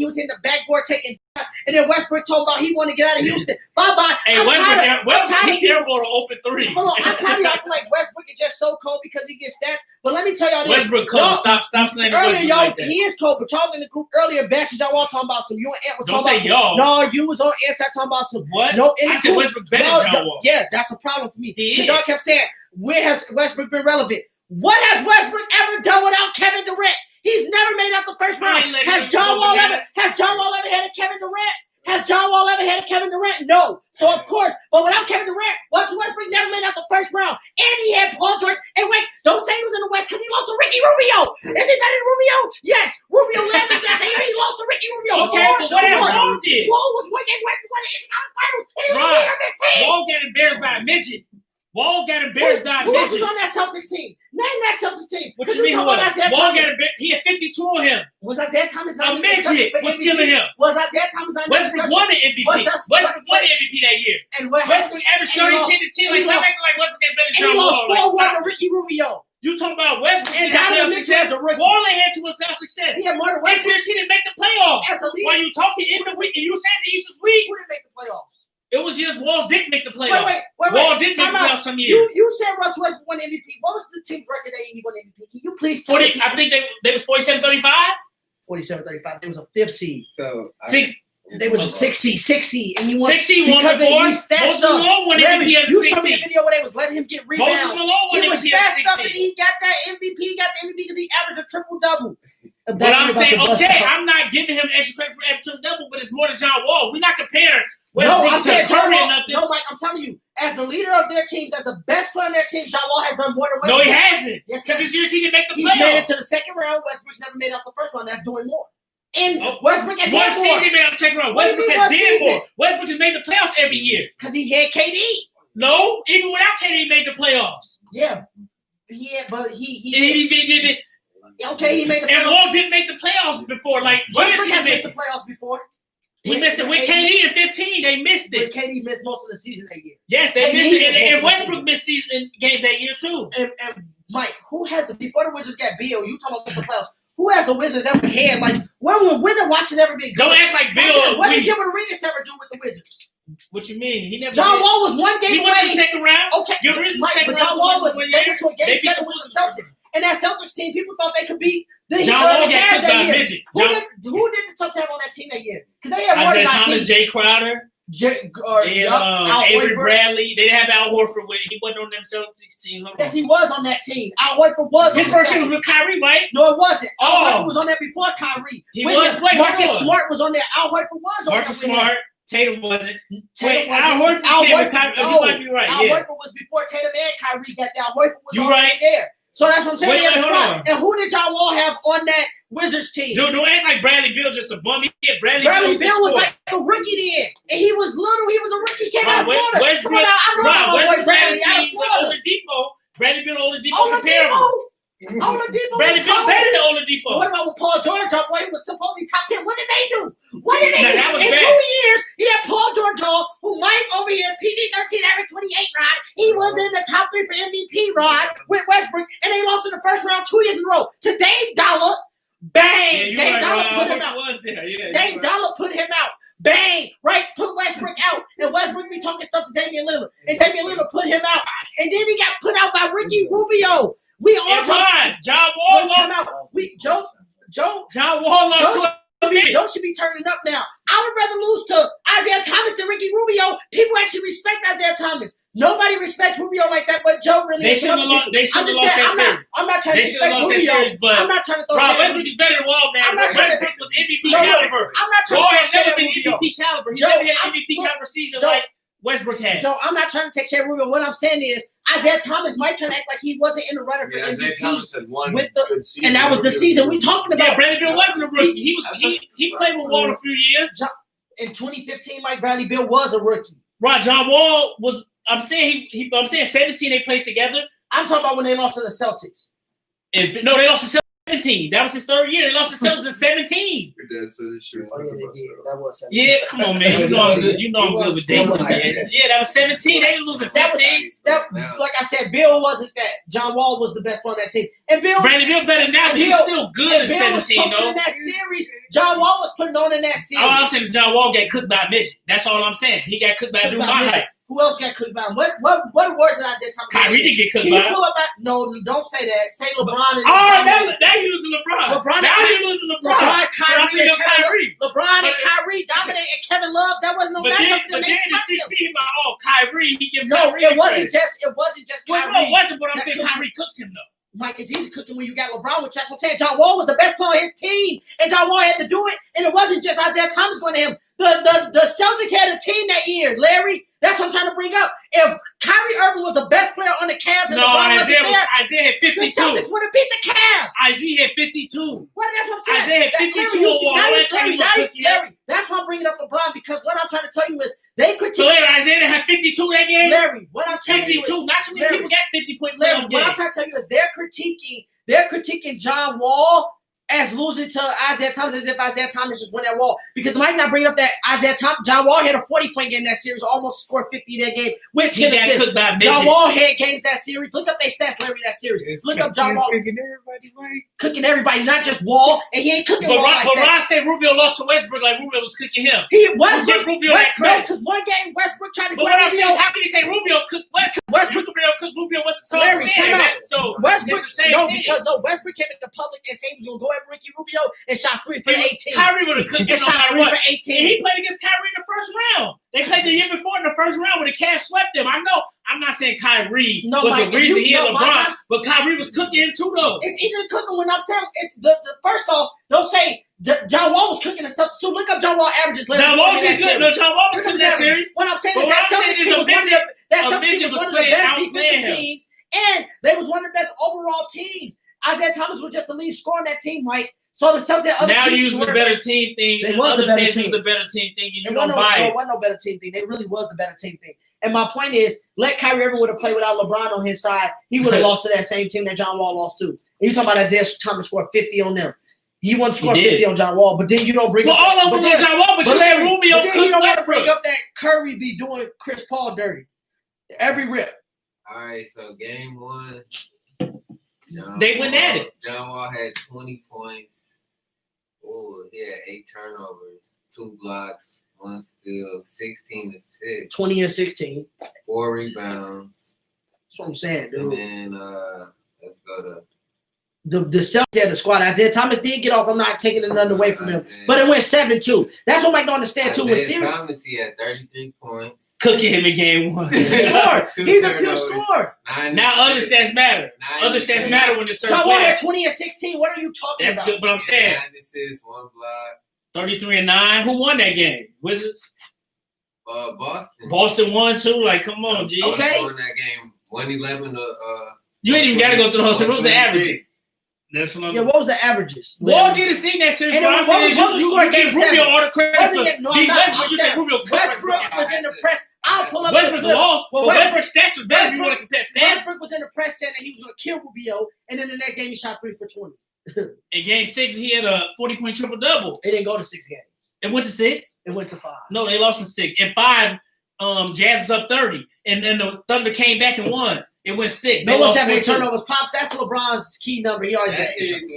was hitting the backboard, taking shots. And then Westbrook told about he wanted to get out of Houston. Bye-bye. Hey, Westbrook, he airballed an open three. Hold on, I'm tired of acting like Westbrook is just so cold because he gets stats. But let me tell y'all this. Westbrook cold. Stop saying earlier, Westbrook y'all, like that. he is cold, but y'all was in the group earlier bashing y'all all talking about some. You and Ant was Don't talking say about y'all. No, you was on inside talking about some. What? No, in I the said group, Westbrook better than John Wall. Yeah, that's a problem for me. He Because is. y'all kept saying, where has Westbrook been relevant? What has Westbrook ever done without Kevin Durant? He's never made out the first round. Has John Wall ever had a Kevin Durant? Has John Wall ever had a Kevin Durant? No. So of course, but without Kevin Durant, Westbrook never made out the first round. And he had Paul George. And wait, don't say he was in the West because he lost to Ricky Rubio. Is he better than Rubio? Yes. Rubio led the Jazz. He lost to Ricky Rubio. Okay, but what has Wall did? Wall was winning the finals. He was the Right. leader of his team. Wall got embarrassed by a midget. Wall got embarrassed by a Who else was midget. on that Celtics team? Name that Celtics team. What you mean? Who was? Isaiah Wall Thomas. got embarrassed. He had 52 on him. Was Isaiah Thomas not A in the discussion midget for was MVP? killing him. Was Isaiah Thomas not in the Westbrook discussion? won the MVP. Westbrook won the MVP that year. And what Westbrook averaged 30, 10 to 10. Like, stop acting like Westbrook ain't better than And he John lost Wall. 4-1 to Ricky Rubio. You talking about Westbrook And and got Donovan playoff Mitchell success. as a rookie. Wall ain't had too much playoff success. He had more than This Westbrook year he didn't make the playoffs. as a leader. While you talking in the week, and you said the East was weak, Who didn't make the playoffs? it was just Walls didn't make the Wait. playoffs. Wall did make Time the out. playoffs some years. You said Russell Westbrook won MVP. What was the team's record that he won MVP? Can you please tell me? I think they was 47-35. 47-35. There was a fifth seed. So Six. There was a six seed, and you won 6 won because before. he stat Moses stuff. Malone won Larry, MVP as a you 6 showed me the seed. video where they was letting him get rebounds. Moses Malone won He was MVP as stat a 6 stuff, and seed. he got that MVP. He got the MVP because he averaged a triple-double. But I'm saying, okay, I'm not giving him extra credit for extra double, but it's more than John Wall. We're not comparing No, Westbrook I'm saying to John Curry Wall. or nothing. No, Mike, I'm telling you, as the leader of their teams, as the best player on their team, John Wall has done more than No, Westbrook. he hasn't. Yes, Because this year he didn't make the He's made it playoffs. to the second round. Westbrook's never made out the first round. That's doing more. And Oh, Westbrook has One had more season he made out the second round. What do you Westbrook mean has one did season? more. Westbrook has made the playoffs every year. because he had KD. No, even without KD, he made the playoffs. Yeah, but he He did it. okay. He made the And playoffs. Wall didn't make the playoffs before. Like, years Westbrook he has missed missed. the playoffs before. He missed it with KD in 15. They missed But it. KD missed most of the season that year. Yes, they KD missed it. missed most And of the Westbrook season. missed season games that year too. And Mike, who has before the Wizards got Bill? You talking about missing playoffs? Who has the Wizards ever had? Like when the Washington ever been good? Don't act like Bill. What did We- Gilbert Arenas ever do with the Wizards? What you mean? He never. John did. Wall was one He game went to the away. second round. Okay, Gilbert Arenas was Mike, second but John round Wall with was the Wizards they one went to a They game beat 7 the with the Wizards. Celtics, and that Celtics team, people thought they could beat the John Wall got Cavs killed by that a year. midget. Who did the Celtics have on that team that year? Because they had more Isaiah than that Thomas, team. Jay Crowder, and Avery Bradley. They didn't have Al Horford with. He wasn't on them Celtics team. Hold on. Yes, he was on that team. Al Horford was. His on first the year was with Kyrie, right? No, it wasn't. Oh. Al Horford was on there before Kyrie. He Wait, was way Marcus before. Smart was on there. Al Horford was on Marcus there. Smart, Tatum wasn't. Tatum Wait, Al Horford came with Kyrie. no. You might be right. Al Yeah. Horford was before Tatum and Kyrie got there. Al Horford was You on right. there. So that's what I'm saying. Wait, He had a hold spot. on. And who did John Wall have on that Wizards team? Dude, don't act like Bradley Beal just a bum. Yeah, Bradley Beal was like a rookie then. And he was little. He was a rookie. He came out of Florida. Westbrook. Come on now. I know about my boy Westbrook Bradley had a out of team with Florida. Oladipo. Bradley Beal and Oladipo comparable. Oladipo. Oladipo. Bradley Beal better than Oladipo. What about with Paul George? Our boy was supposedly top 10. What did they do? What did they Now, do? that was In bad. 2 years, he had Paul George, who Mike over here, PG-13, average 28, Rod. He was in the top 3 for MVP, Rod, with Westbrook, and they lost in the first round 2 years in a row. To Dame Dollar, bang! Yeah, you Dame right, Dollar Ron. put him Horford out. was there. Yeah, Dame you right. Dollar put him out. Bang! Right? Put Westbrook out. And Westbrook be talking stuff to Damian Lillard. And Damian Lillard put him out. And then he got put out by Ricky Rubio. We all And talk. Ron, John Wall Wait, time lost. out. Joe John Wall lost to a bitch. Joe should be turning up now. I would rather lose to Isaiah Thomas than Ricky Rubio. People actually respect Isaiah Thomas. Nobody respects Rubio like that, but Joe really. They shouldn't have lost. They I'm shouldn't have just lost saying, that series. I'm not trying They to should have respect lost that Rubio. series, but I'm not trying to throw Rob shade. Westbrook is better than Wall, man. I'm not trying to- Westbrook was MVP No, look, caliber. I'm not trying Wall to has throw shade never at been Rubio. MVP caliber. He Joe, never had I'm- MVP look, caliber season Joe, like Westbrook had. Joe, I'm not trying to take shade of Rubio. What I'm saying is Isaiah Thomas might try to act like he wasn't in the runner for Yeah, Isaiah MVP. Thomas had one with the- good season. And that was the season we talking Yeah, about. Bradley Beal wasn't a rookie. He played with Wall a few years. In 2015, Mike Bradley Beal was a rookie. Right, John Wall was. I'm saying I'm saying 17 they played together. I'm talking about when they lost to the Celtics. No, they lost to 17. That was his third year. They lost the Celtics in 17. Your dad said his shit was Oh yeah, talking they about did. stuff. That was 17. Yeah, come on, man. You know I'm good with dates. Yeah, that was 17. They didn't lose at 15. Like I said, Bill wasn't that. John Wall was the best player on that team. And Bill, Brandon Bill better now, but he's still good at Bill was 17, talking though. in that series. John Wall was putting on in that series. All I'm saying is John Wall got cooked by a midget. That's all I'm saying. He got cooked by a dude my height. Who else got cooked by him? What words did Isaiah Thomas? Kyrie didn't get cooked Can by you him. pull up that? No, don't say that. Say LeBron. And Now you losing LeBron. LeBron Now and you losing LeBron. Kyrie, and Kyrie. LeBron and Kyrie dominated Kevin Love. That wasn't no But matchup. then They in smacked him. 16, Kyrie, he gave No, Kyrie it the wasn't credit. just Well, Kyrie. no, it wasn't, but I'm That saying cooked Kyrie cooked him, though. Mike, it's easy cooking when you got LeBron with chest. I'm saying John Wall was the best player on his team, and John Wall had to do it, and it wasn't just Isaiah Thomas going to him. The Celtics had a team that year, Larry. That's what I'm trying to bring up. If Kyrie Irving was the best player on the Cavs and No, LeBron wasn't there, Isaiah had 52. the Celtics would have beat the Cavs. Isaiah had 52. What? That's what I'm saying. Isaiah had 52 Larry, that's why I'm bringing up LeBron, because what I'm trying to tell you is they critique. So Larry, Isaiah had 52 that game? Larry, what I'm telling you 52. is, Not too many Larry, people got 50-point Larry, playoff what I'm games. trying to tell you is they're critiquing John Wall as losing to Isaiah Thomas as if Isaiah Thomas just won that wall. Because Mike not bringing up that John Wall had a 40-point game that series, almost scored 50 that game with 10 assists. John Wall had games that series. Look up their stats, Larry, that series. Look up John Wall. Cooking everybody, Mike. Cooking everybody, not just Wall. And he ain't cooking Wall like But that. Ron said Rubio lost to Westbrook like Rubio was cooking him. Westbrook, Rubio that no, credit. because one game Westbrook tried to But play what I'm saying Rubio. is, how can you say Rubio cooked Westbrook? Rubio cooked Rubio wasn't so Larry, time out. So Westbrook, it's the same thing. Westbrook came into public and said he was going to go at Ricky Rubio and shot 3 for 18. Kyrie would have cooked him And no shot matter 3 what. for And 18. he played against Kyrie in the first round. They played the year before in the first round where the Cavs swept them. I know. I'm not saying Kyrie No, was Mike, the reason he had no, LeBron, Mike, but Kyrie was cooking him too, though. It's easy to cook him when I'm saying it's the first off, don't say John Wall was cooking the Celtics too. Look up John Wall averages. John Wall did good. No, John Wall was cooking that series. What I'm saying But is that what I'm saying Celtics is team a was one of midget- the that a Celtics team midget was was one of the playing best outplaying defensive him. teams, and they was one of the best overall teams. Isaiah Thomas was just the lead scorer on that team, Mike. So the Celtics other Now pieces using the were- better team thing. They was other the better fans team. use the better team thing, and you It don't wasn't buy it. wasn't no better team thing. They really was the better team thing. And my point is, let Kyrie Irving would have played without LeBron on his side. He would have lost to that same team that John Wall lost to. And you talking about Isaiah Thomas scored 50 on them. He wouldn't score He did. 50 on John Wall, but then you don't bring Well, up all of them on John Wall, but you said Larry, Rubio but then you cooked don't want to bring Westbrook. up that Curry be doing Chris Paul dirty. Every rip. All right, so game one. They went at it. John Wall had 20 points. Oh, he had 8 turnovers, 2 blocks, 1 steal, 16 assists, 20 and 16. 4 rebounds. That's what I'm saying, And dude. then let's go to The Celtics had the squad. Isaiah Thomas did get off. I'm not taking nothing away from him. But it went 7-2. That's what Mike don't understand, too. When Isaiah series Thomas, he had 33 points. Cooking him in game one. score. Two He's a pure turnovers, scorer. 9 Now other assists, stats matter. 9 Other stats assists. matter when it's certain John Wall players. had 20 and 16. What are you talking That's about? good, but I'm saying 9 assists, 1 block. 33-9. Who won that game? Wizards. Boston. Boston won too. Like, come on, G. Okay. Won that game. 111 to You ain't even got to go through the whole series. What was the 123. average? That's what I'm. Yeah, what was the averages? Wall did his thing that series. And But then I'm saying what was you score give game Rubio 7? all the credit. Wasn't for it? No, beat I'm not. Westbrook. I'm You said saying Rubio cooked Westbrook was in the press. I'll pull up Westbrook the clip. lost. Well, But Westbrook's stats was better if you want to compare stats. Westbrook was in the press saying that he was going to kill Rubio, and then the next game he shot 3 for 20. In game 6, he had a 40-point triple-double. It didn't go to 6 games. It went to 6. It went to 5. No, they lost in 6. In 5, Jazz was up 30. And then the Thunder came back and won. It went 6. No They one's lost having 4-2. turnovers. Pops, that's LeBron's key number. He always That gets series turnovers.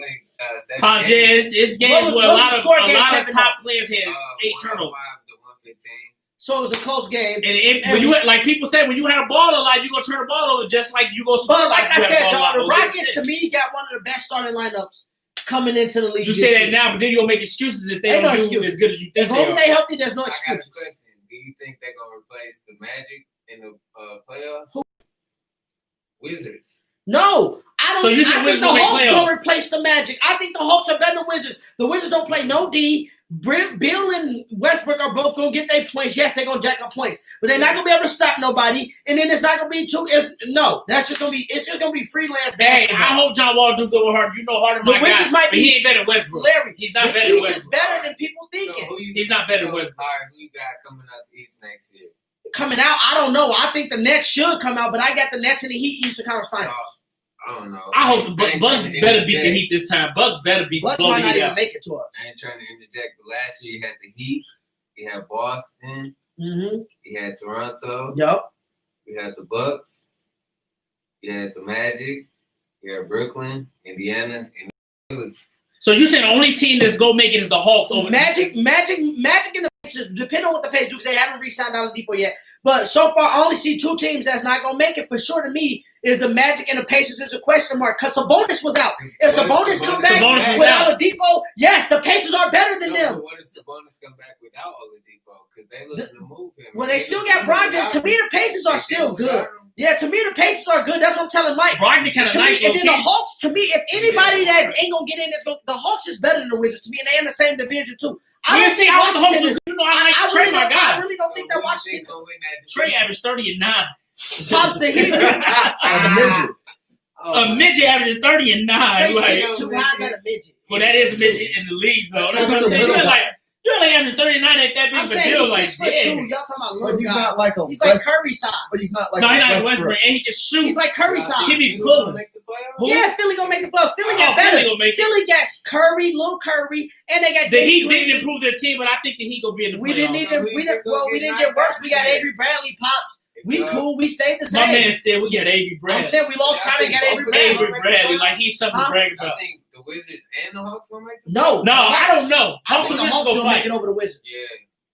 went Pop 7 Jazz, it's games What was- where what a was lot the of score game 7 top players had 8 105 turnovers. to 115. So it was a close game. And when you had, like people say, when you had a ball a lot, you're going to turn the ball over just like you go score. But like I you had said, a ball a lot. y'all, the Those are Rockets shit. to me got one of the best starting lineups coming into the league. You this say that year. now, but then you'll make excuses if they Ain't don't no do excuses. as good as you think As long as they are. they healthy, there's no I got a excuses. question. Do you think they're going to replace the Magic in the playoffs? Who? Wizards. No, I don't. So you think I think Wizards the gonna make Hawks playoffs? gonna replace the Magic. I think the Hawks are better than Wizards. The Wizards don't play no D. Bill and Westbrook are both gonna get their points. Yes, they're gonna jack up points, but they're not gonna be able to stop nobody. And then it's not gonna be too. That's just gonna be. It's just gonna be freelance Hey, basketball. I hope John Wall do good with Harden. You know Harden, The my Wizards guy, might but be- he ain't better than Westbrook. Larry, He's not the better than East is Westbrook. better than people So thinking. who you, He's not better so, than Westbrook. all right, who you got coming out the East next year? Coming out, I don't know. I think the Nets should come out, but I got the Nets in the Heat Eastern Conference Finals. I don't know. I hope the I ain't Bucks trying to better beat the interject. Heat this time. Bucks better beat Bucks blow might the not Heat even out. make it to us. I ain't trying to interject, but last year you had the Heat, you had Boston, Mm-hmm. you had Toronto, Yup. you had the Bucks, you had the Magic, you had Brooklyn, Indiana, and Philly. So you saying the only team that's gonna make it is the Hawks over Magic, and the Pacers, depending on what the Pacers do, because they haven't re-signed Oladipo yet. But so far, I only see two teams that's not gonna make it for sure. To me, is the Magic and the Pacers is a question mark because Sabonis was out. If Sabonis come back Sabonis was with out. Oladipo, yes, the Pacers are better than No, them. but what if Sabonis come back without Oladipo? Because they looking to move him. Well, they still got Brogdon. To me, the Pacers are still good. Yeah, to me, the Pacers are good. That's what I'm telling Mike. Brogdon kind of To me, nice. and then the low-key. Hawks, to me, if anybody that ain't gonna get in, the Hawks is better than the Wizards to me, and they in the same division too. I Yeah, don't see, think I was Washington hoping is. you know I like Trey, my guy. I really don't think that Washington is. Trey averaged 30 and 9. Pops the Heat. Like a midget. A midget averaging 30 and 9. Trey Like, 6'2", how's that a midget? well, that is a midget in the league, though. That's what I'm He's a saying. middle You're guy. like, you're like averaging 39 at that big I'm of a saying deal. he's Like, 6'2". yeah. Y'all talking about But little he's guy. not like a He's like West, Curry size. but he's not like No, a he's not Westbrook. Westbrook. And he can shoot. He's like Curry size. He be pulling. Yeah, Philly gonna make the playoffs. Philly Oh, got better. Philly gonna make it. Philly got Curry, Lil Curry, and they got The Dave Heat Green. didn't improve their team, but I think the Heat gonna be in the playoffs. We didn't even. We didn't get worse. We got Avery Bradley pops. We cool. We stayed the My same. man said we got Avery I'm Bradley. saying we lost Crowder and got Avery Bradley. Avery Bradley, like he's something to Huh? brag I about. think the Wizards and the Hawks will make the No, No, I don't know. I Hawks think and the Hawks Wizards will gonna make fight. it over the Wizards. Yeah.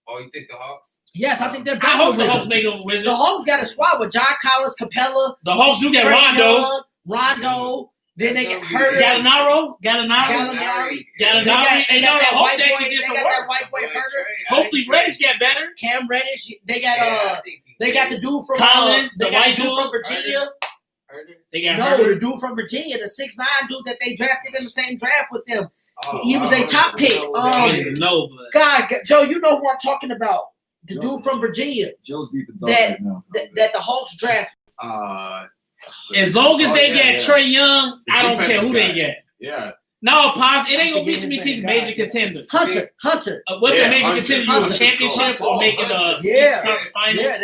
Oh, you think the Hawks? Yes, I think they're I better hope than the the Hawks Wizards. make it over the Wizards. The Hawks got a squad with John Collins, Capella, The Hawks do got Trae Rondo, Young, Rondo. Then they get Herder, Gallinari. Gallinari. Gallinari. They And got the that Hawks white boy. actually They did some got that work. white boy Herder. Hopefully Reddish got better. Cam Reddish. They got They got the dude from Collins, They the got white the dude from dude. Virginia. They got No, Herder. the dude from Virginia, the 6'9" dude that they drafted in the same draft with them. He was their top pick. I don't even know, but God, Joe, you know who I'm talking about. The dude from Virginia Joe's deep in thought That- right now. that the Hawks draft. as long as they yeah, get Trey Young, The I don't care defensive who they guy. get. Yeah. No, Pops, it I ain't gonna be forget too many his teams name, major God. contenders. Hunter. What's Yeah, a major Hunter. contender? You Hunter. a championship or making a Yeah. conference finals? Yeah,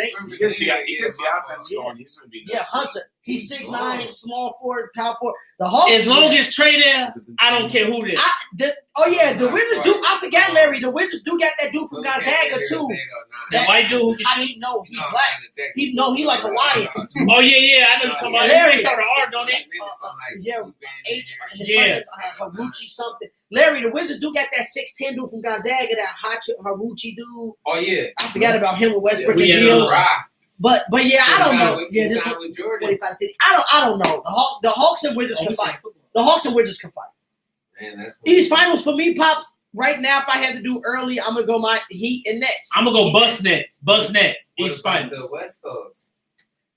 He gets the offense going. He's going to be Yeah, nice. Hunter. He's 6'9", small forward, power forward. The Hawks. As long as Trey there, I don't care who there. The Wizards do. I forgot Larry. The Wizards do got that dude from Gonzaga too. That white dude who can How shoot. you know he black? He like Hawaiian. Oh yeah, I know you're talking about. Larry. They started art, don't they? Yeah, His Yeah. name is Haruchi something. Larry, the Wizards do got that 6'10" dude from Gonzaga, that Haruchi dude. Oh yeah. I forgot about him with Westbrook Yeah, and we Hills. Rock. But yeah, I don't know. Yeah, Yeah, this signed one with Jordan. 45 to 50. I don't know. The Hawks and Wizards can fight. The Hawks and Wizards can fight. Man, that's These finals for me, Pops. Right now, if I had to do early, I'm gonna go my Heat and Nets. I'm gonna go Bucks next. Bucks next. What East about finals. the West Coast.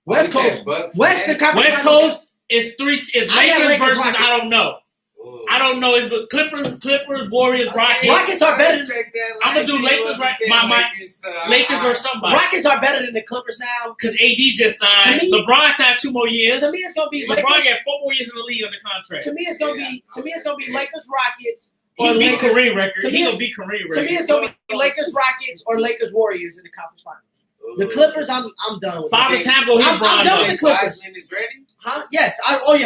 West You said Coast. Bucks, Western Nets? Conference West Finals. Coast is It's I got Lakers Lakers, versus Rockets. I don't know. Ooh. I don't know. It's but Clippers, Warriors, Rockets. Rockets are better than I'ma do Lakers right- my- Lakers versus somebody. Rockets are better than the Clippers now. Because AD just signed. To me- LeBron signed 2 more years. To me, it's gonna be LeBron Lakers. got 4 more years in the league under contract. To me, it's gonna be Lakers, Rockets, or He beat Lakers. Kareem record. to me He it's- gonna beat Kareem To me, record. it's gonna be Lakers, Rockets, or Lakers, Warriors in the conference finals. The Clippers, I'm done with. 5 time go hit I'm LeBron. done though. with the Clippers. Wiseman is ready. Huh? Yes.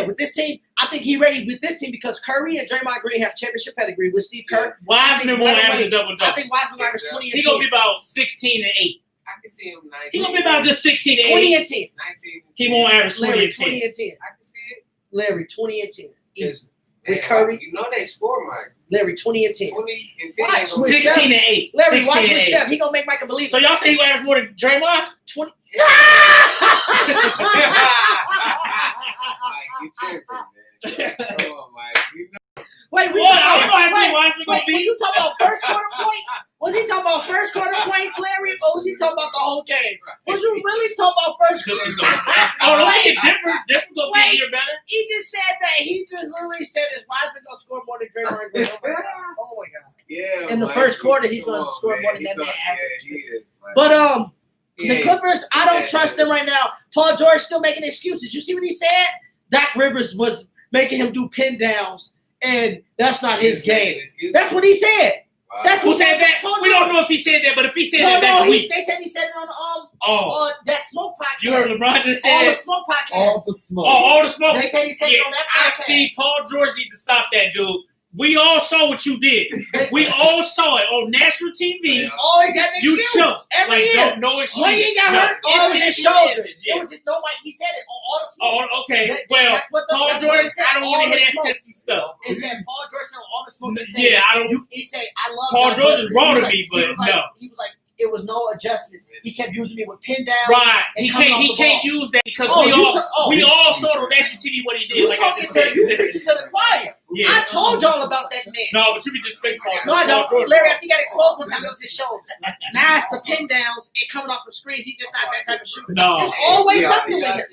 With this team, I think he ready with this team because Curry and Draymond Green have championship pedigree with Steve Kerr. Wiseman won't average a double I double. think Wiseman average 20 and He 10. gonna be about 16 and 8. I can see him 19. He gonna be about just 16 and 20 8. and 10. 19. He won't average 20 Larry, and 10. 20 and 10. I can see it. Larry, 20 and 10. Just, With man, Curry. You know they score, Mike. Larry, 20 and 10. 20 and 10. Watch, ain't gonna with be- 16 and 8. Larry, 16 watch and with 8. Chef. He gonna make Mike a believer. So y'all say he gonna average more than Draymond? 20. Like, you tripping, man. Come on, Mike. You know Wait, we What? I don't know talking how many about, Wiseman gonna wait, be. you talking about first quarter points? Was he talking about first quarter points, Larry, or was he talking about the whole game? Was you really talking about first quarter? Oh, the league is different. Different gonna be a Wait. year better. He just said that. He just literally said is Wiseman gonna score more than Draymond Green. Oh my god! Yeah. In the Mike, first quarter, he's come gonna on, score more than He that man gonna- average. Yeah, he is. Mike. But He the ain't- Clippers, I don't Yeah. trust them right now. Paul George still making excuses. You see what he said? Doc Rivers was making him do pin downs, and that's not his He's making game. excuses. That's what he said. Wow. That's Who what said that? Paul We don't George. know if he said that, but if he said No, that, that's no, weak. they said he said it on Oh, on that Smoke podcast. you heard LeBron just all said. the Smoke podcast. All the smoke. All the smoke. They say he said Yeah, it on that I podcast. see. Paul George need to stop that, dude. We all saw what you did. We all saw it on national TV. Always got an You excuse. choked. Every Like, year. no excuse. When he got No, hurt, it was his shoulder. Yeah. It was his no Mike. He said it on all the Smoke. Oh, okay. That- Well, that's what the, Paul that's what George, he said, I don't all want to the hear that smoke. system stuff. It said Paul George said all the smoke. They said, Yeah, I don't. he said I love Paul that, George but is raw he to was me, like- but he was like, no. He was like, it was no adjustments. He kept using me with pin down. Right. and He coming can't. off He the can't ball. use that because Oh, we you all saw on national TV what he did. You Like I talking just to said. you preaching to the choir. Yeah. I told y'all about that man. No, but you be disrespectful. No, I don't. Larry, after he got exposed one time, it was his shoulder. Now it's the pin downs and coming off the screens. He just not that type of shooter. No. There's always Do something y'all in it.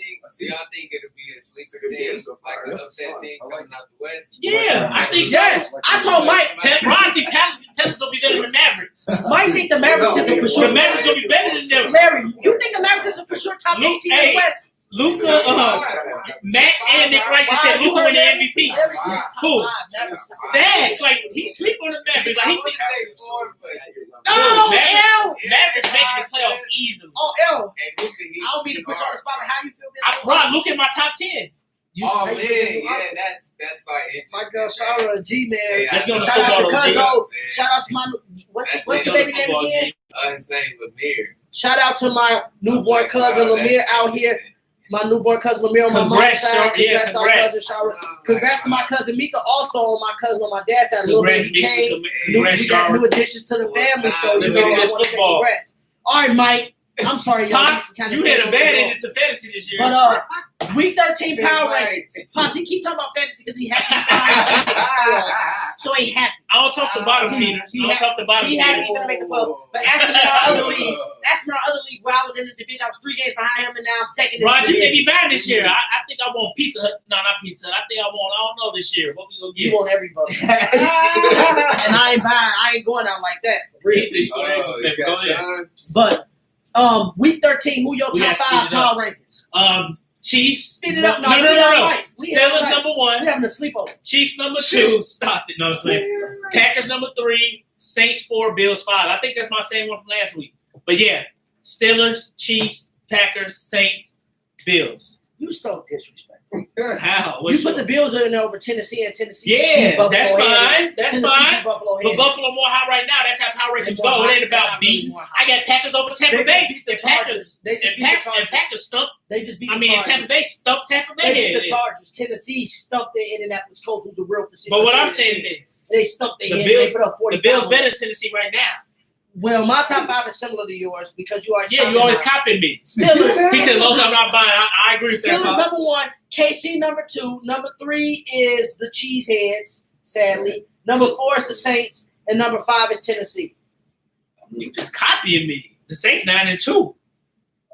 think it'll be a sleeper It's a good team, game so far. like an That's upset fun. team I like coming out the West? Yeah, I think so. Yes, I told Mike. Ron think Pelicans will be better than the Mavericks. Mike think the Mavericks is a for The sure. Mavericks gonna be better than them. Larry, you think the Mavericks is a for sure top 8 seed in Hey. the West? Luca, Max, and Nick Wright just said Wow, you Luca heard win the that? MVP. Larry said top Who? 5. Mavericks is top Dags, five. like he sleep on the Mavericks. Like he thinks No, Mavericks- L. Mavericks making the playoffs easily. Oh, L. I don't mean to put you on the spot, but how you feel? Ron, look at my top 10. Oh how man, you feel? yeah, that's quite interesting. My girl Shara G man. Let's go to Shout out to football, G. Cuzzo. Shout out to my what's That's the it. baby name Football, again? G. His name Lemire. Shout out to my newborn cousin Lemire out here. My newborn cousin Lemire on my mom's Congrats, side. Shara. Yeah, Congrats to our congrats. cousin Shara. Congrats to my cousin Mika, also on my cousin on my dad's side. Little Congrats, baby Kane. Congrats, We got new Shara. additions to the family, so you Let's know get to I this want to say football. congrats. All right, Mike. I'm sorry, y'all. Pops, Kinda you had stayed a bad on the end into fantasy this year. But week 13 power Right. rankings. Pops, he keep talking about fantasy because he happy. So he happy. I don't talk to bottom feeders. I don't talk to bottom He happy feeders. he's gonna make the playoffs. But ask him in our other league. Ask him in our other league where I was in the division. I was 3 games behind him, and now I'm second in Ron, the you may division. be bad this year. I think I want Pizza Hut. No, not Pizza Hut. I think I want, I don't know this year. What we gonna You get? want everybody. And I ain't buying. I ain't going out like that. For real. Pizza, go ahead. Go ahead. But week 13, who your We top gotta 5 speed it up. power rankings? Chiefs. Speed it up. No. we got right. We got Steelers right. number We 1. having a sleepover. Chiefs number 2. Stop it. No, I'm saying. Packers number 3. Saints 4. Bills 5. I think that's my same one from last week. But yeah, Steelers, Chiefs, Packers, Saints, Bills. You so disrespectful. How? You What's put the Bills in there over Tennessee, and Tennessee. yeah, beat Buffalo that's handily. fine. That's Tennessee fine. beat Buffalo But handily. Buffalo more high right now. That's how power rankings They're more go. It high. ain't about They're not really beating. more high. I got Packers over Tampa They Bay. just beat the And Packers. Chargers. They just And beat the Packers Chargers. stumped. They just beat I the mean, Chargers. Tampa Bay stumped Tampa They beat Bay. the Chargers. Tennessee stumped the Indianapolis Colts, who's a real position. But what I'm saying is, they stumped the the They Bills- put up 40 the Bills pounds. better than Tennessee right now. Well, my top 5 is similar to yours because you always Yeah, you always copying me. Steelers. He said, "Look, I'm not buying." I agree with that. Steelers Pop. number 1, KC number 2, number 3 is the Cheeseheads, sadly. Number 4 is the Saints, and number 5 is Tennessee. You just copying me. The Saints 9-2.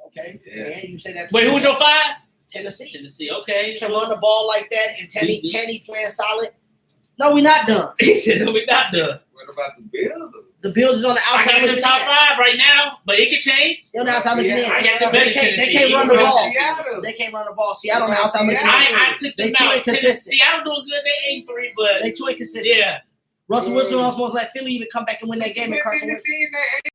Okay, Yeah. and you say that. Wait, who was your 5? Tennessee? Tennessee. Okay. Can run the ball like that, and Tenny playing solid. No, we're not done. He said, "No, we're not done." What about the Bills? The Bills is on the I outside got them looking top in. 5 right now, but it can change. They're on the outside looking in. I got them better They can't, Tennessee. they can't run the Even ball. Seattle. They can't run the ball. Seattle on the outside looking in. I took them They too out. inconsistent. Seattle doing good. They 8-3, but They too inconsistent. yeah, Russell Wilson also wants to let Philly even come back and win that game. And Carson Wentz. Tennessee in that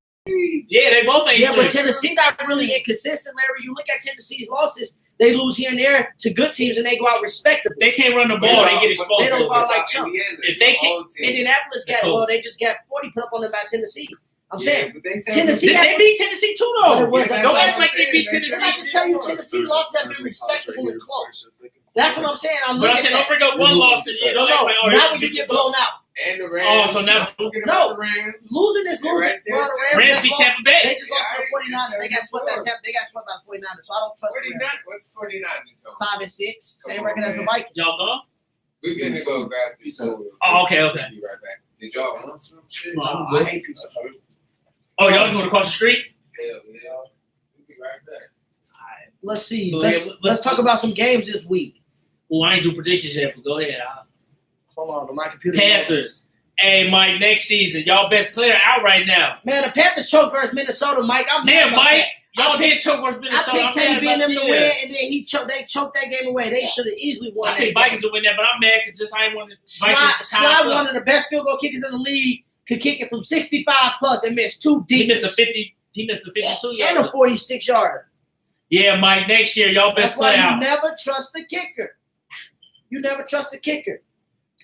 yeah, they both 8-3. Yeah, but Tennessee's not really inconsistent, Larry. You look at Tennessee's losses; they lose here and there to good teams, and they go out respectable. They can't run the ball. They get exposed. They don't a little go out bit. like chumps. If they can't- Indianapolis got Cool. well, they just got 40 put up on them by Tennessee. I'm saying but they said Tennessee Did they beat Tennessee too, though? But it was- Don't act like they beat I Tennessee. just tell you, Tennessee losses have been respectable and close. That's what I'm saying. I'm But I looking said, at don't that. bring up one loss in here. No, Don't act no. like, oh, Now they when you beat get the blown out, And the Rams. Oh, so now- Don't forget No. about the Rams. losing is They're losing. right there. Well, the Rams just beat lost- Tampa Bay. They just lost to the 49ers. They got swept by Tampa. They got swept by the 49ers. So I don't trust the 49. Rams. What's 49? 5-6, same Come record on, as the man. Vikings. Y'all gone? We finna go grab this. Oh, okay. Be right back. Did y'all want some shit? I hate pizza. Oh, y'all just want to cross the street? Hell yeah. We'll be right back. Let's see. Well, Let's yeah, let's talk about some games this week. Oh, I ain't do predictions yet, but go ahead. Hold on, my computer. Panthers. Hey, Mike, next season, y'all best player out right now. Man, the Panthers choked versus Minnesota, Mike. I'm mad Yeah, about Mike. that. Y'all I did choke versus I Minnesota. picked I'm Teddy mad being about them to that. win, and then they choked that game away. They should have easily won I that think game. Vikings will win that, but I'm mad because just I ain't want to. Slide, one of the best field goal kickers in the league, could kick it from 65 plus and miss 2 He deep. missed a 50. He missed the 52 and a yard. 46-yarder. Yeah, Mike. Next year, y'all best That's why play you out. never trust the kicker. You never trust the kicker.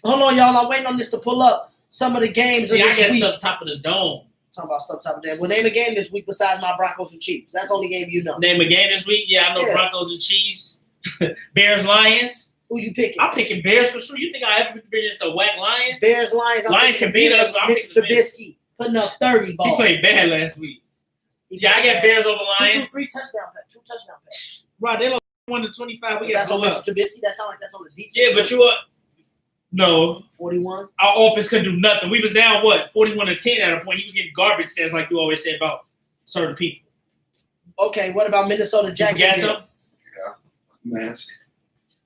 Hold on, y'all. I'm waiting on this to pull up some of the games See, of I this get week. stuff top of the dome. Talking about stuff top of that. Well, name a game this week besides my Broncos and Chiefs. That's the only game you know. Name a game this week. Yeah, I know Yeah. Broncos and Chiefs. Bears, Lions. Who you picking? I'm picking Bears for sure. You think I ever pick against the whack Lions? Bears, Lions. I'm Lions picking can beat Bears. us, so I'm Mitch picking the Bears. Trubisky putting up 30 balls. He played bad last week. Yeah, I got Bears over He threw Lions. 2 touchdown passes. Right, they lost 1-25. We got That's to on go Mitch up. Trubisky. That sounds like that's on the defense. Yeah, but you are. No, 41. our offense couldn't do nothing. We was down 41-10 at a point. He was getting garbage stats like you always say about certain people. Okay, what about Minnesota, You got Jacksonville? some? Mask.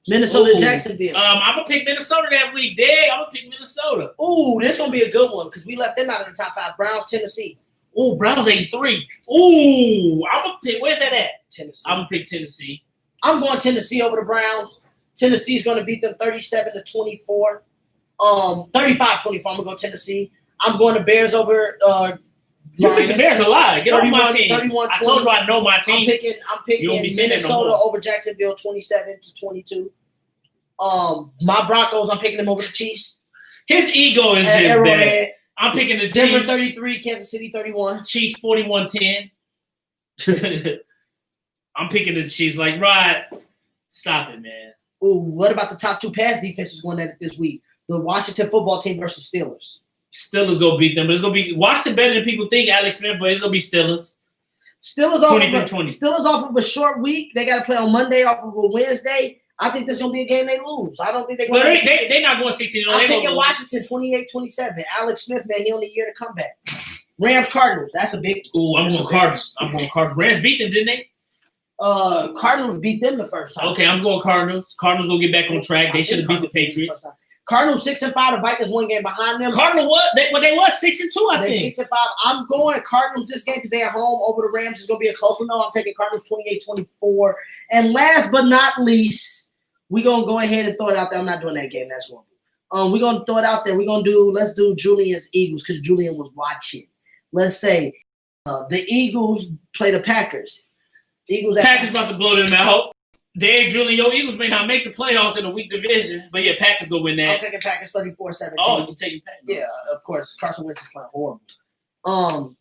Minnesota, Ooh. Jacksonville. I'm gonna pick Minnesota that week. Dang, I'm gonna pick Minnesota. Ooh, this gonna be a good one because we left them out of the top 5. Browns, Tennessee. Ooh, Browns 8-3. Ooh, I'm gonna pick. Where's that at? Tennessee. I'm gonna pick Tennessee. I'm going Tennessee over the Browns. Tennessee's going to beat them 37-24. 35-24. I'm going to go Tennessee. I'm going to Bears over You pick the Lions. Bears a lot. Get on my team. 31-20. I told you I know my I'm team. picking You won't be saying that no Minnesota more. over Jacksonville 27-22. My Broncos, I'm picking them over the Chiefs. His ego is At just bad. Arrowhead. I'm picking the Denver Chiefs. 33, Kansas City 31. Chiefs 41-10. I'm picking the Chiefs. Like, Rod, stop it, man. Ooh, what about the top 2 pass defenses going at it this week? The Washington football team versus Steelers. Steelers gonna beat them, but it's gonna be Washington better than people think. Alex Smith, but it's gonna be Steelers. Steelers off, 23-20. Steelers off of a short week. They got to play on Monday off of a Wednesday. I think this is going to be a game they lose. I don't think they're Well, going to they're not going 16. I'm They picking gonna Washington 28-27. Alex Smith, man, he on the year to come back. Rams, Cardinals. That's a big Ooh, I'm that's going a big- Cardinals. I'm going Cardinals. Rams beat them, didn't they? Cardinals beat them the first time. Okay, I'm going Cardinals. Cardinals gonna get back on track. They I should have think beat the Cardinals beat them Patriots. first time. Cardinals 6-5. The Vikings 1 game behind them. Cardinal what? They was 6-2, I They think. 6-5. I'm going Cardinals this game because they're at home over the Rams. It's going to be a close one. No, I'm taking Cardinals 28-24. And last but not least, we're going to go ahead and throw it out there. I'm not doing that game. That's one. We're going to throw it out there. Let's do Julian's Eagles because Julian was watching. Let's say the Eagles play the Packers. Eagles at Packers about to blow them out. Dave Julian, your Eagles may not make the playoffs in a weak division, but yeah, Packers go win I'm that. taking Packers 34-17. Oh, you taking Packers? Yeah, of course. Carson Wentz is playing horrible.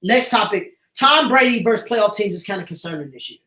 Next topic. Tom Brady versus playoff teams is kind of concerning this year.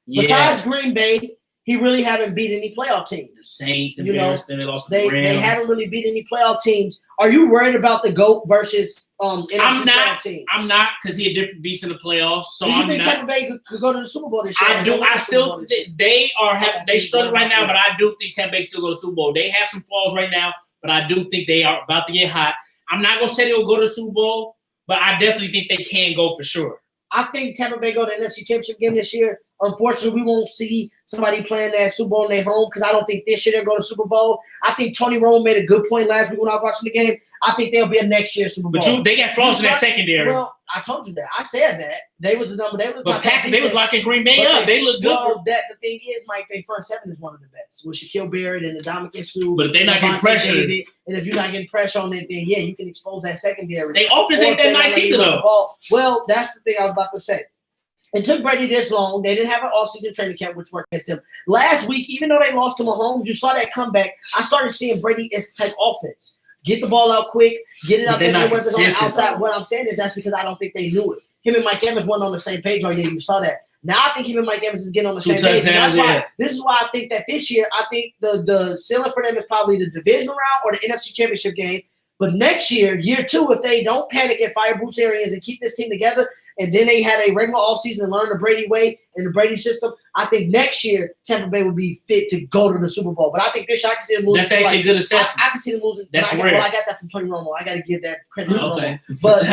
Yeah. Besides Green Bay, he really haven't beat any playoff teams. The Saints You know, embarrassed them. They lost to They the Rams. they haven't really beat any playoff teams. Are you worried about the GOAT versus NFC I'm playoff not. teams? I'm not because he a different beast in the playoffs. So Do you I'm think not. Tampa Bay could go to the Super Bowl this year? I do. I still. They are having. They struggling right now, but I do think Tampa Bay still go to the Super Bowl. They have some flaws right now, but I do think they are about to get hot. I'm not gonna say they'll go to the Super Bowl, but I definitely think they can go for sure. I think Tampa Bay go to the NFC Championship game this year. Unfortunately, we won't see somebody playing that Super Bowl in their home because I don't think this year they'll go to Super Bowl. I think Tony Romo made a good point last week when I was watching the game. I think they'll be a next year Super Bowl. But they got flaws in that secondary. Well, I told you that. I said that. They was the number. They was the But top Packers, they was defense. locking Green Bay But up. They look good. Well, the thing is, Mike, their front seven is one of the best with Shaquille Barrett and Ndamukong Suh. But if they not getting Devontae pressure, David, and if you're not getting pressure on it, then yeah, you can expose that secondary. they offense Or ain't if that they're not nice letting either you run the though. ball. Well, that's the thing I was about to say. It took Brady this long. They didn't have an all-season training camp, which worked against them. Last week, even though they lost to Mahomes, you saw that comeback. I started seeing Brady-esque type offense. Get the ball out quick, get it But out they're there, not whether it's on the consistent, outside. though. What I'm saying is that's because I don't think they knew it. Him and Mike Evans weren't on the same page all year. You saw that. Now I think him and Mike Evans is getting on the Two same page. And touchdowns, that's why yeah. this is why I think that this year, I think the ceiling for them is probably the divisional round or the NFC Championship game. But next year, year 2, if they don't panic and fire Bruce Arians and keep this team together, and then they had a regular offseason and learn the Brady way and the Brady system, I think next year Tampa Bay would be fit to go to the Super Bowl. But I think this year I can see them losing. That's actually a good assessment. I can see them losing. That's but rare. I got that from Tony Romo. I got to give that credit to Romo. Okay. But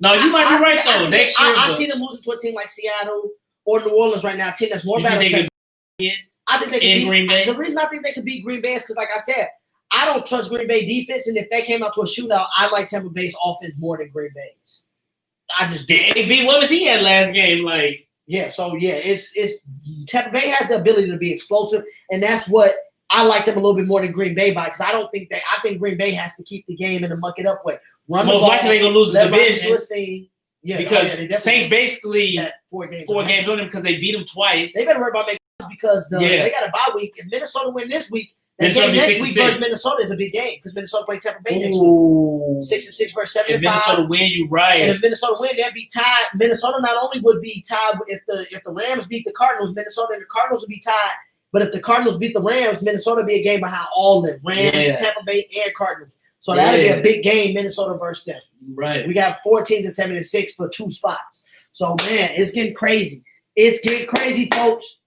No, you might be right I though. think Next year, I but see them losing to a team like Seattle or New Orleans right now, a team that's more you think battle they could tested. win I think they can in beat Green Bay? The reason I think they could beat Green Bay is because, like I said, I don't trust Green Bay defense, and if they came out to a shootout, I like Tampa Bay's offense more than Green Bay's. I just do. Dang, B, what was he at last game? Like, Yeah, so yeah, it's Tampa Bay has the ability to be explosive, and that's what I like them a little bit more than Green Bay by because I think Green Bay has to keep the game in the muck it up way. Run the most ball, likely they're gonna lose the let Rodgers division. do his thing. Yeah, because they definitely Saints basically had 4 games. on them because they beat them twice. They better worry about making because Yeah. they got a bye week. If Minnesota win this week, that Minnesota game be next 6-6. week versus Minnesota is a big game because Minnesota play Tampa Bay next week. Ooh. 6-6 versus If 75. Minnesota win, you right. And if Minnesota win, they'd be tied. Minnesota not only would be tied if the Rams beat the Cardinals, Minnesota and the Cardinals would be tied. But if the Cardinals beat the Rams, Minnesota would be a game behind all of them. Rams, Yeah. Tampa Bay, and Cardinals. So that'd be a big game, Minnesota versus them. Right. We got 14-7-6 for 2 spots. So, man, it's getting crazy. It's getting crazy, folks.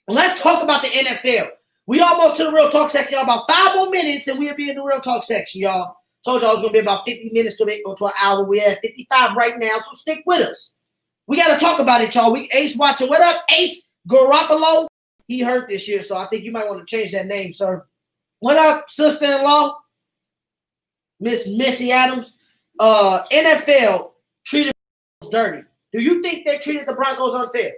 And let's talk about the NFL. We almost to the Real Talk section, y'all. About 5 more minutes, and we'll be in the Real Talk section, y'all. Told y'all it was going to be about 50 minutes to make go to an hour. We're at 55 right now, so stick with us. We got to talk about it, y'all. Ace watching. What up, Ace Garoppolo? He hurt this year, so I think you might want to change that name, sir. What up, sister-in-law? Miss Missy Adams. NFL treated dirty. Do you think they treated the Broncos unfair?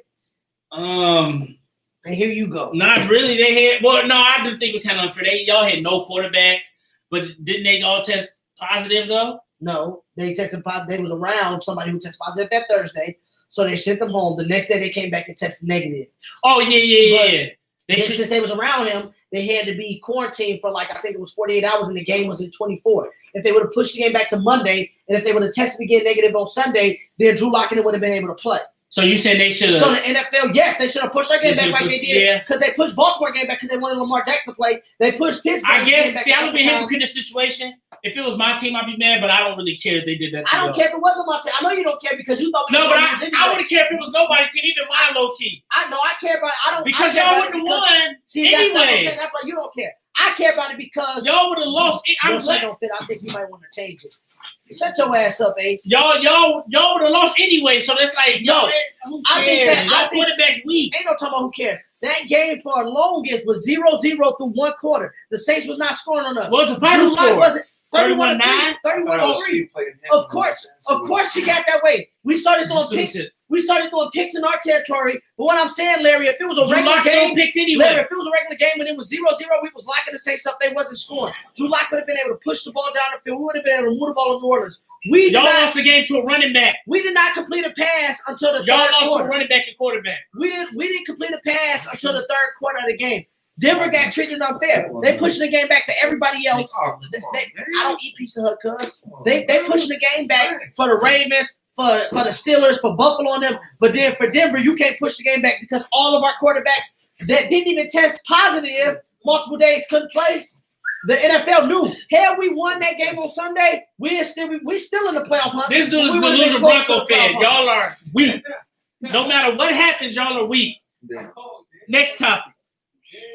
And here you go. Not really. They had no. I do think it was kind of unfair. Y'all had no quarterbacks, but didn't they all test positive though? No, they tested positive. They was around somebody who tested positive that Thursday, so they sent them home. The next day they came back and tested negative. Oh yeah. Since they was around him, they had to be quarantined for I think it was 48 hours, and the game was in 24. If they would have pushed the game back to Monday, and if they would have tested again negative on Sunday, then Drew Lock would have been able to play. So you said they should have. So the NFL, yes, they should have pushed their game back like they did. Because they pushed Baltimore game back because they wanted Lamar Jackson to play. They pushed Pittsburgh. I guess. Game back See, I would be time. hypocrite in this situation. If it was my team, I'd be mad, but I don't really care if they did that. I don't care if it wasn't my team. I know you don't care because you thought we No, but I anyway. wouldn't care if it was nobody's team, even mine, low key. I know I care about it. I don't Because I care y'all about wouldn't it have because- won See, that's what I'm anyway. saying. That's why you don't care. I care about it because Y'all would have lost. I'm your shit glad. don't fit. I think you might want to change it. Shut your ass up, Ace. Y'all would have lost anyway. So that's like, No, who I think cares? that- Y'all I think- quarterback's weak. Ain't no talking about who cares. That game for the longest was 0-0 through 1 quarter. The Saints was not scoring on us. What was the final Drew Lock score? wasn't 31-9. 31-3. 31-3. Of course, she got that way. We started throwing picks. We started throwing picks in our territory. But what I'm saying, Larry, if it was a Drew regular Lock game, throwing picks anyway. Larry, if it was a regular game and it was 0-0, we was liking to say something. They wasn't scoring. Drew Lock would have been able to push the ball down the field. We would have been able to move the ball in New Orleans. Y'all lost the game to a running back. We did not complete a pass until the Y'all third lost to quarter. a running back and quarterback. We didn't complete a pass until the third quarter of the game. Denver got treated unfair. They pushing the game back for everybody else. I don't eat Pizza Hut, cuz. They pushing the game back for the Ravens, for the Steelers, for Buffalo and them. But then for Denver, you can't push the game back because all of our quarterbacks that didn't even test positive multiple days couldn't play. The NFL knew. Had we won that game on Sunday, we still in the playoff hunt. This dude is We the would've loser been close to Bronco the fan. playoff hunt. Y'all are weak. No matter what happens, y'all are weak. Next topic.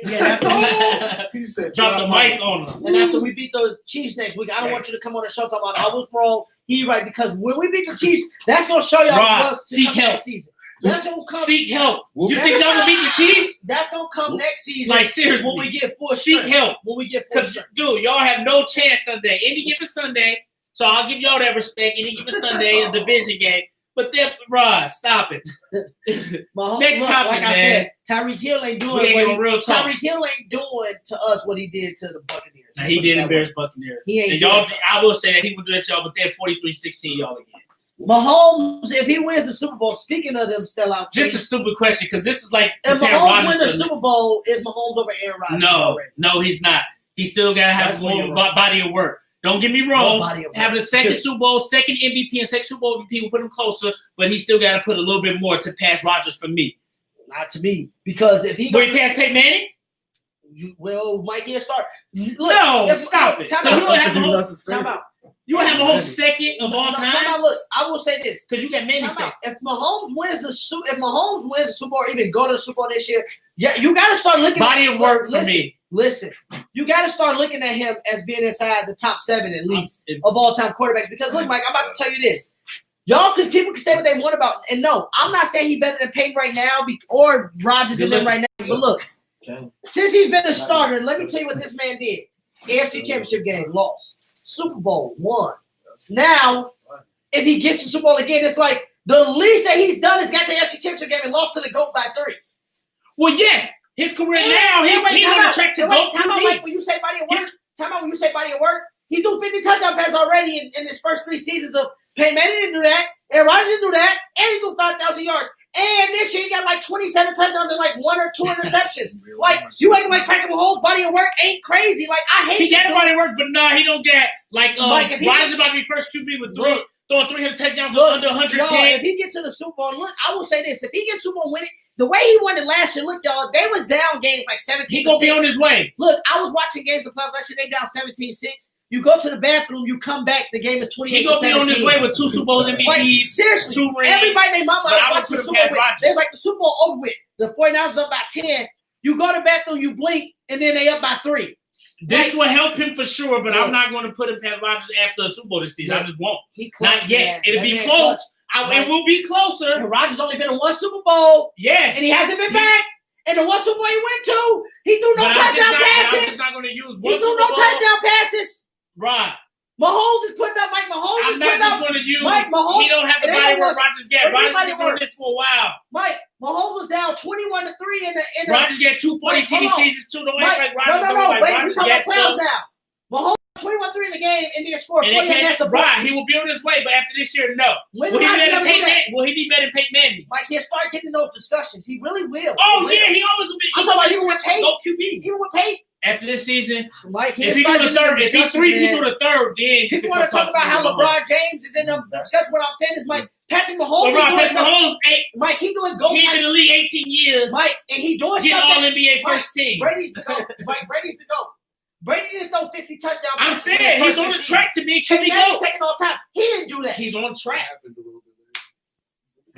Yeah, after He said, Drop the mic on him. And after we beat the Chiefs next week, I don't want you to come on the show talking about I was wrong. He right because when we beat the Chiefs, that's gonna show y'all Rob, what's to seek come help. next season. That's gonna come. Seek help. You think y'all gonna beat the Chiefs? That's gonna come next season. Like, seriously. when we get full Seek strength. help. When we get full Because, strength. dude, y'all have no chance Sunday. Any given Sunday. So I'll give y'all that respect. Any given Sunday, a division game. But then, Rod, stop it. Mahomes, Next topic, like I man. said, Tyreek Hill ain't We doing ain't what gonna real talk. Tyreek Hill ain't doing to us what he did to the Buccaneers. Now, he did embarrass Buccaneers. He ain't And y'all, doing I will say that he would do that, y'all, but they're 43-16, y'all again. Mahomes, if he wins the Super Bowl, speaking of them sellout, Just a stupid question, because this is like if comparing Mahomes Rodgers wins the to- Super Bowl, is Mahomes over Aaron Rodgers? No, already? no, he's not. He still gotta have That's where you're more wrong. body of work. Don't get me No wrong. body of work. Having a second Good. Super Bowl, second MVP, and second Super Bowl MVP will put him closer, but he still gotta put a little bit more to pass Rodgers for me. Not to me, because if he Will he pass Peyton Manning? might get a start. Look, No, if- stop look, it. Time So out. you don't have Because he to lost his Time favorite. out. You don't have a whole second of all Time time out. Look, I will say this. because you got many Time seconds. out. If Mahomes wins the Super Bowl, or even go to the Super Bowl this year, yeah, you got to start looking. Body at of work for listen, me. Listen, you got to start looking at him as being inside the top 7 at least If- of all time quarterbacks. Because look, Mike, I'm about to tell you this. Y'all, because people can say what they want about, and no, I'm not saying he's better than Peyton right now or Rodgers and them right now. But look, since he's been a starter, let me tell you what this man did. AFC Championship game, lost. Super Bowl, won. Now, if he gets to Super Bowl again, it's like the least that he's done is got to the AFC Championship game and lost to the GOAT by 3. Well, yes, his career And- now, and he's wait, on time the out. track to And go wait, time out, Mike, when you say body of work, time out when you say body of work, he threw 50 touchdown passes already in his first 3 seasons of Peyton Manning didn't do that. Aaron Rodgers didn't do that. And he threw 5,000 yards. And this year he got like 27 touchdowns and like 1 or 2 interceptions. Like, you acting like Patrick Mahomes' body of work ain't crazy. Like, I hate He got nobody work, but no, he don't get like Mike, if he- Rodgers about to be first QB with throwing 300 touchdowns Look, under 100 y'all, games. if he gets to the Super Bowl, look, I will say this. If he gets Super Bowl winning, the way he won it last year, look, y'all, they was down games like 17-6. He gonna be on his way. Look, I was watching games of playoffs last year. They down 17-6. You go to the bathroom, you come back, the game is 28-17. He gonna be on his way with 2 Super Bowl MVPs. Like, seriously, 2 rings. everybody named mama But I was would watching put the him Super Bowl past with. Rodgers. There's like the Super Bowl over with. The 49ers up by 10. You go to the bathroom, you blink, and then they up by 3. This will help him for sure, but Yeah. I'm not going to put him past Rodgers after the Super Bowl this season. Yeah. I just won't. He clutch, Not yet. man. It'll That be man close. clutch. It will be closer. And Rodgers only been in 1 Super Bowl, Yes. and he hasn't been back. And the 1 Super Bowl he went to, he threw no But I'm touchdown just passes. not going to use He one threw Super no Bowl. touchdown passes. Right. Mahomes is putting up. Mike Mahomes is I'm not putting just up. going to use. Mike Mahomes- He don't have the it body ain't work was- Rodgers got. it Rodgers ain't been doing work. this for a while. Mike Mahomes was down 21-3 in the. Rodgers got 240 Mike, hold TD on. seasons too. Don't Mike, act like no, Rodgers. no, don't no. like Wait, we Rodgers talking got about playoffs stuff. now. Mahomes 21-3 in the game, and then scored And 40 they against the can't. Browns. Right. He will be on his way, but after this year, no. When Will he, Rodgers be better gonna than do Peyton that? Will he be better than Peyton Manning? Mike, he'll start getting in those discussions. He really will. Oh, He yeah. will. He always will be. I'm talking about even with Peyton. Go QB. Even with Peyton, After this season, Mike, he'll if he start do the getting in third, those if he discussions, 3 man. people the third, then People want to talk about how LeBron James is in the discussion. What I'm saying is, Mike, Patrick Mahomes. LeBron, is Patrick doing stuff. Mahomes ain't. Mike, he doing goal. He been in the league 18 years. Mike, and he doing Get stuff all that NBA Mike, first team. Brady's the GOAT. Mike, Brady's the GOAT. Brady didn't throw 50 touchdowns. I'm saying he's on the track to be Peyton QB Manning's GOAT. second all time. He didn't do that. He's on track,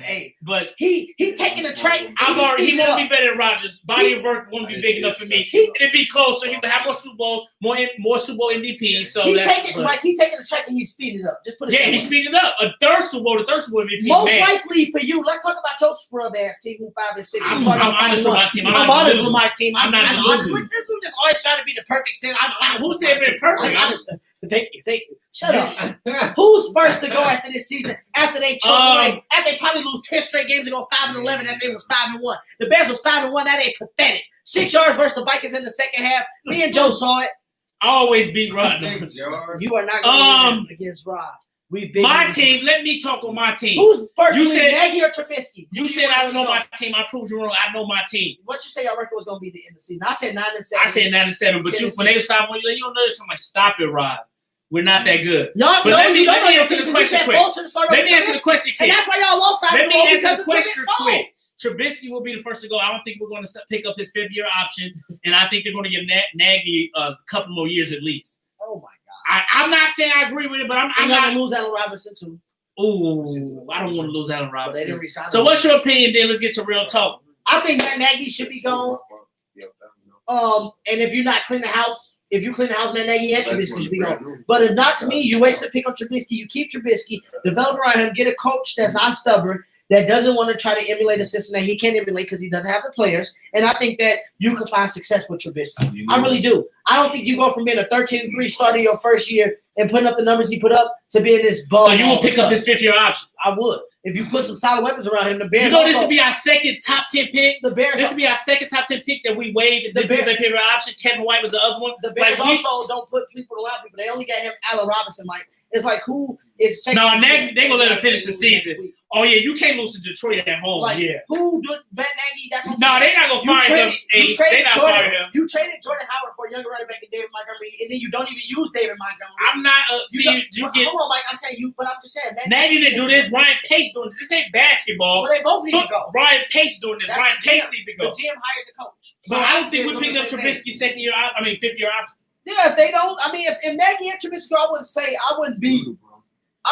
Hey, but he taking the track. I've already. He speeding won't up. be better than Rodgers. Body of work won't be big enough for me. It'd be closer. He would have more Super Bowl, more Super Bowl MVPs. So He that's taking Mike. He taking the track and he's speeding up. Just put it. yeah. that He's way. speeding up. The third Super Bowl MVP. Most man. likely for you. Let's talk about your scrub ass team who 5 and 6. I'm You started honest off with 5-1. my team. I'm I'm not honest losing. with my team. I'm not honest losing. with this. Dude just always trying to be the perfect sin. I'm honest. Who with said my been team. perfect? I'm honest. Thank you. Shut up. Who's first to go after this season? After they choke away, after they probably lose 10 straight games and go 5-11, after they was 5-1. The Bears was 5-1. That ain't pathetic. 6 yards versus the Vikings in the second half. Me and Joe saw it. I always beat Rodgers. You are not going to win against Rob. We've been My team. Let me talk on my team. Who's first? You You said- Nagy or Trubisky? You said I don't know my team. I proved you wrong. I know my team. What you say your record was going to be the end of the season? I said 9-7. I said 9-7, but you when they stop on you, don't know this. I'm like, stop it, Rob. We're not that good. Y'all But let me you don't know your answer the team. question You said quick. Foles should've started Let over me answer the Trubisky. question And quick. that's why y'all lost 5 Let me because answer the of question quick. Foles. Trubisky will be the first to go. I don't think we're going to pick up his 5th-year option, and I think they're going to give Nagy a couple more years at least. Oh my God. I'm not saying I agree with it, but I'm I'm not. going to lose Allen Robinson too. Ooh, I don't want to lose Allen But they Robinson. didn't resign So him. what's your opinion then? Let's get to real talk. I think Matt Nagy should be gone. And if you're not clean the house, if you clean the house, Matt Nagy and Trubisky should be gone. But if not, to me, you waste a pick on Trubisky. You keep Trubisky, develop around him, get a coach that's not stubborn, that doesn't want to try to emulate a system that he can't emulate because he doesn't have the players. And I think that you can find success with Trubisky. I really do. I don't think you go from being a 13-3 starter your first year and putting up the numbers he put up to being this bum. So you will pick up his 5th-year option. I would. If you put some solid weapons around him, the Bears. You know this also- will be our second top 10 pick. the Bears. This will be our second top 10 pick that we waived and The didn't pick Bears- their 5th-year option. Kevin White was the other one. The Bears Like, we- also don't put people around people. They only got him, Allen Robinson, Mike. It's like who is taking? No, Nagy, they gonna let him finish the season. Oh yeah, you can't lose to Detroit at home. Like yeah. who do Matt Nagy? That's what I'm No, saying. they not gonna fire him. They not fire him. You traded Jordan Howard for a younger running back in David Montgomery, and then you don't even use David Montgomery. I'm not. You get Hold on, Mike. I'm saying you, but I'm just saying. Nagy didn't do this. Ryan Pace doing this. This ain't basketball. But they both need to go. Ryan Pace doing this. That's Ryan the Pace GM. need to The go. GM hired the coach. So I don't I'm think we saying picked up we're on the same Trubisky 5th-year option. Yeah, if they don't, I mean, if Nagy and Trubisky, I wouldn't say I wouldn't be.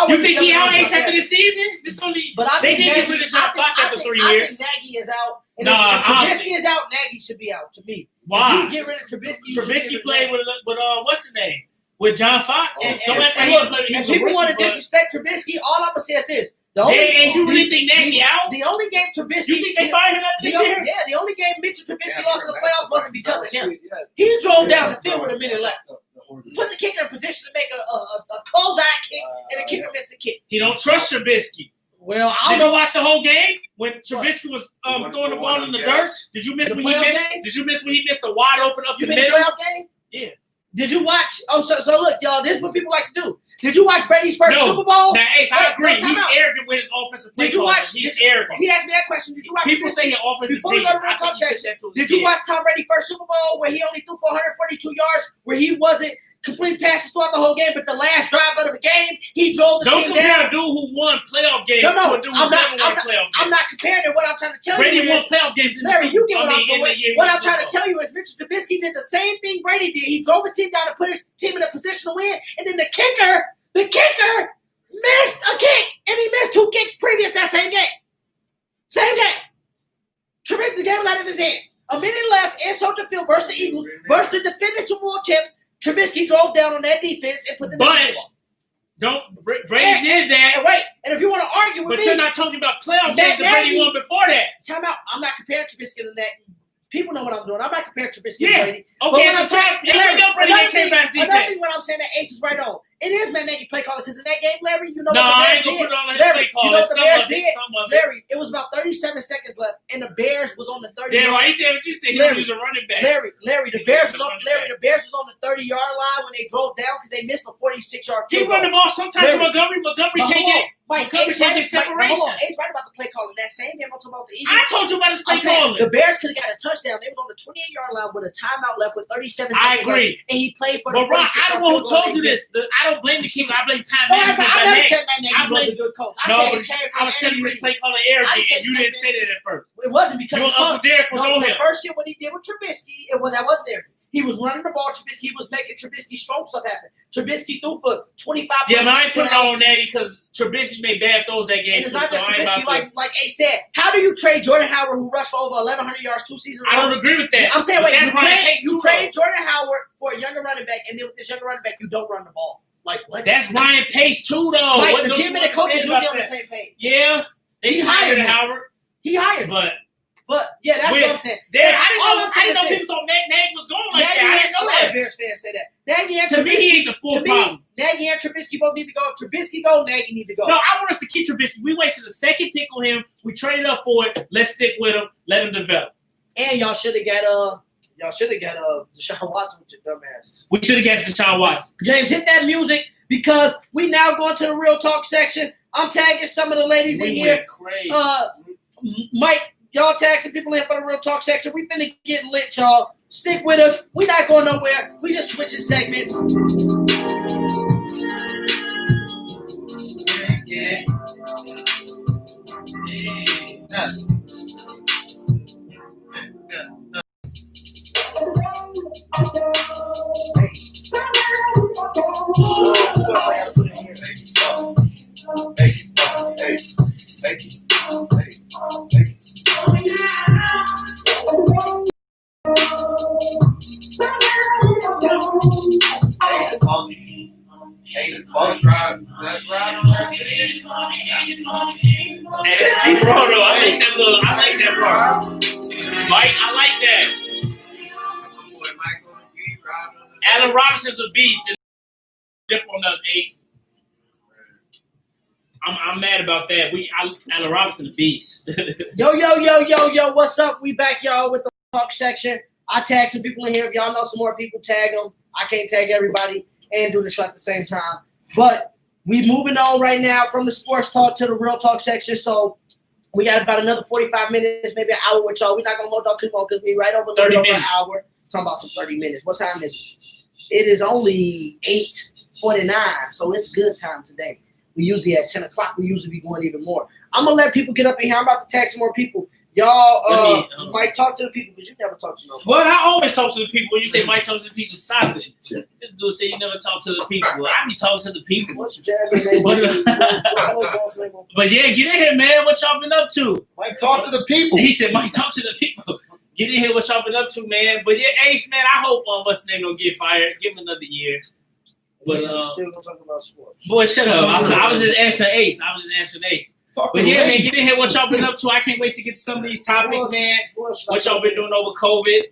You think he out Ace after this season? This only. But I They think did get rid of John Fox after 3 years. I think Nagy is out. And Nah, if I don't Trubisky is out, Nagy should be out to me. Why? If you get rid of Trubisky, you should get Trubisky rid of played Nagy. with what's his name? With John Fox. And Don't act like look, he and was a people want to rookie, but- disrespect Trubisky. All I'm gonna say is this: the Ain't you really think Nagy out? The only game Trubisky. You think they fired him after this year? Yeah, the only game Mitchell Trubisky lost in the playoffs wasn't because of him. He drove down the field with a minute left. Put the kicker in a position to make a close-eye kick, and the kicker missed the kick. He don't trust Trubisky. Well, I Did don't you know. watch the whole game when Trubisky was throwing the ball in the dirt? Did you miss The when he playoff missed? game? Did you miss when he missed the wide open up You the mean the middle? playoff game? Yeah. Did you watch? Oh, so look, y'all. This is what people like to do. Did you watch Brady's first Super Bowl? Now, Ace, I agree. Wait, no, time He's out. arrogant with his offensive play. Did you watch? He's arrogant. He asked me that question. Did you watch? People say he's offensive Before we go to genius. the talk section, Did did you watch Tom Brady's first Super Bowl where he only threw for 142 yards, where he wasn't complete passes throughout the whole game, but the last drive of the game, he drove the team down? Don't compare a dude who won playoff games to a dude who never won a playoff game. I'm not comparing it. What I'm trying to tell Brady you won is, playoff games in the Larry, Super you get what I mean, I'm in the year. What I'm trying to tell you is Mitchell Trubisky did the same thing Brady did. He drove his team down to put his team in a position to win, and then the kicker missed a kick, and he missed 2 kicks previous that same game. Trubisky, the game was out of his hands. A minute left in Soldier Field versus the Eagles, versus the defending Super Bowl champs. Trubisky drove down on that defense and put them in position. Brady did that. And wait, and if you want to argue with But me, you're not talking about playoff games that Brady won before that. time out. I'm not comparing Trubisky to that. People know what I'm doing. I'm not comparing Trubisky to Yeah. Brady. Okay, But at the time, Brady came back Another defense. thing, what I'm saying, that Ace is right on. It is Matt Nagy play calling because in that game, Larry, you know No, what the I Bears ain't gonna did. put it on his Larry, play call. you know what the Some Bears of it, did? some of it. Larry, it was about 37 seconds left, and the Bears was on the 30. Yeah, why you said what you said? He Larry, was a running back. Larry, the He Bears was was a on running back. the Bears was on the 30-yard line when they drove down because they missed a 46-yard He field run the goal. ball sometimes to Larry. Montgomery. Montgomery But can't hold on. get. Mike, Montgomery Ace can't right, get separation. hold on. Ace right about the play calling. That same game I'm talking about the Eagles. I told you about his play I'm saying calling. the Bears could have got a touchdown. They was on the 28-yard line with a timeout left with 37 seconds I agree. left, and he played for the But Ron, 46-yard I don't know who field goal told you they this. I don't blame the king. I blame time No, management. I by never Nagy. said Matt Nagy I was blame- a good coach. I No, said but it came from I was telling you his Andy play calling I arrogant, said and you didn't say that at first. Reid. It wasn't because Your Uncle Derek was on the him. first year what he did with Trubisky, that wasn't there. He was running the ball. Trubisky was making Trubisky stroke stuff happen. Trubisky threw for 25. Yeah, but I ain't putting it all on Natty because Trubisky made bad throws that game And it's too. not So just I ain't Trubisky, about to. like Ace said. How do you trade Jordan Howard, who rushed for over 1,100 yards 2 seasons in a I row? don't agree with that. I'm saying, But wait, that's Ryan Pace you too, trade Jordan Howard for a younger running back, and then with this younger running back, you don't run the ball. Like, what? That's Ryan Pace too, though. Mike, What the don't GM you and the coach is understand usually about on the that? same page. Yeah, they He hired hired him. Howard, He hired him. but Yeah, that's Wait, what I'm saying. I All I'm didn't saying know is people thought Nagy was going like Nagy that. I and didn't a know lot of that. Bears fans say that. Nagy and To me, Trubisky, he ain't the full problem. Nagy and Trubisky both need to go. If Trubisky go, Nagy need to go. No, I want us to keep Trubisky. We wasted a second pick on him. We traded up for it. Let's stick with him. Let him develop. And y'all should have got Deshaun Watson with your dumb asses. We should have got Deshaun Watson. James, hit that music because we now going to the real talk section. I'm tagging some of the ladies in We here. went crazy. Mike, y'all tag some people in for the real talk section. We finna get lit, y'all. Stick with us. We not going nowhere. We just switching segments. Yeah. Let's ride on that shit. Hey, that's Big Bro, though. I like that part. Mike, I like that. Boy, Michael and Pete riding on the Allen Robinson's a beast. And dip on us, Ace. I'm mad about that. Allen Robinson a beast. Yo, what's up? We back, y'all, with the talk section. I tag some people in here. If y'all know some more people, tag them. I can't tag everybody and do the show at the same time. But we moving on right now from the sports talk to the real talk section. So we got about another 45 minutes, maybe an hour with y'all. We're not going to hold y'all too long because we right over 30 an minutes. hour. Talking about some 30 minutes. What time is it? It is only 8:49, so it's good time today. We usually at 10 o'clock. We usually be going even more. I'm going to let people get up in here. I'm about to tag some more people. Y'all might talk to the people because you never talk to nobody. But I always talk to the people. When you say Mike talks to the people, stop it. This dude say you never talk to the people. I be talking to the people. What's Jasmine name? What's little boss name? But yeah, get in here, man. What y'all been up to? Mike, talk to the people. He said, Mike, talk to the people. Get in here, what y'all been up to, man. But yeah, Ace, man, I hope what's the name don't get fired. Give him another year. But We're still gonna talk about sports. boy, shut up. I was just answering Ace. Talk to But the yeah, man, ladies. get in here. What y'all been up to? I can't wait to get to some of these topics, man. What What y'all been doing over COVID?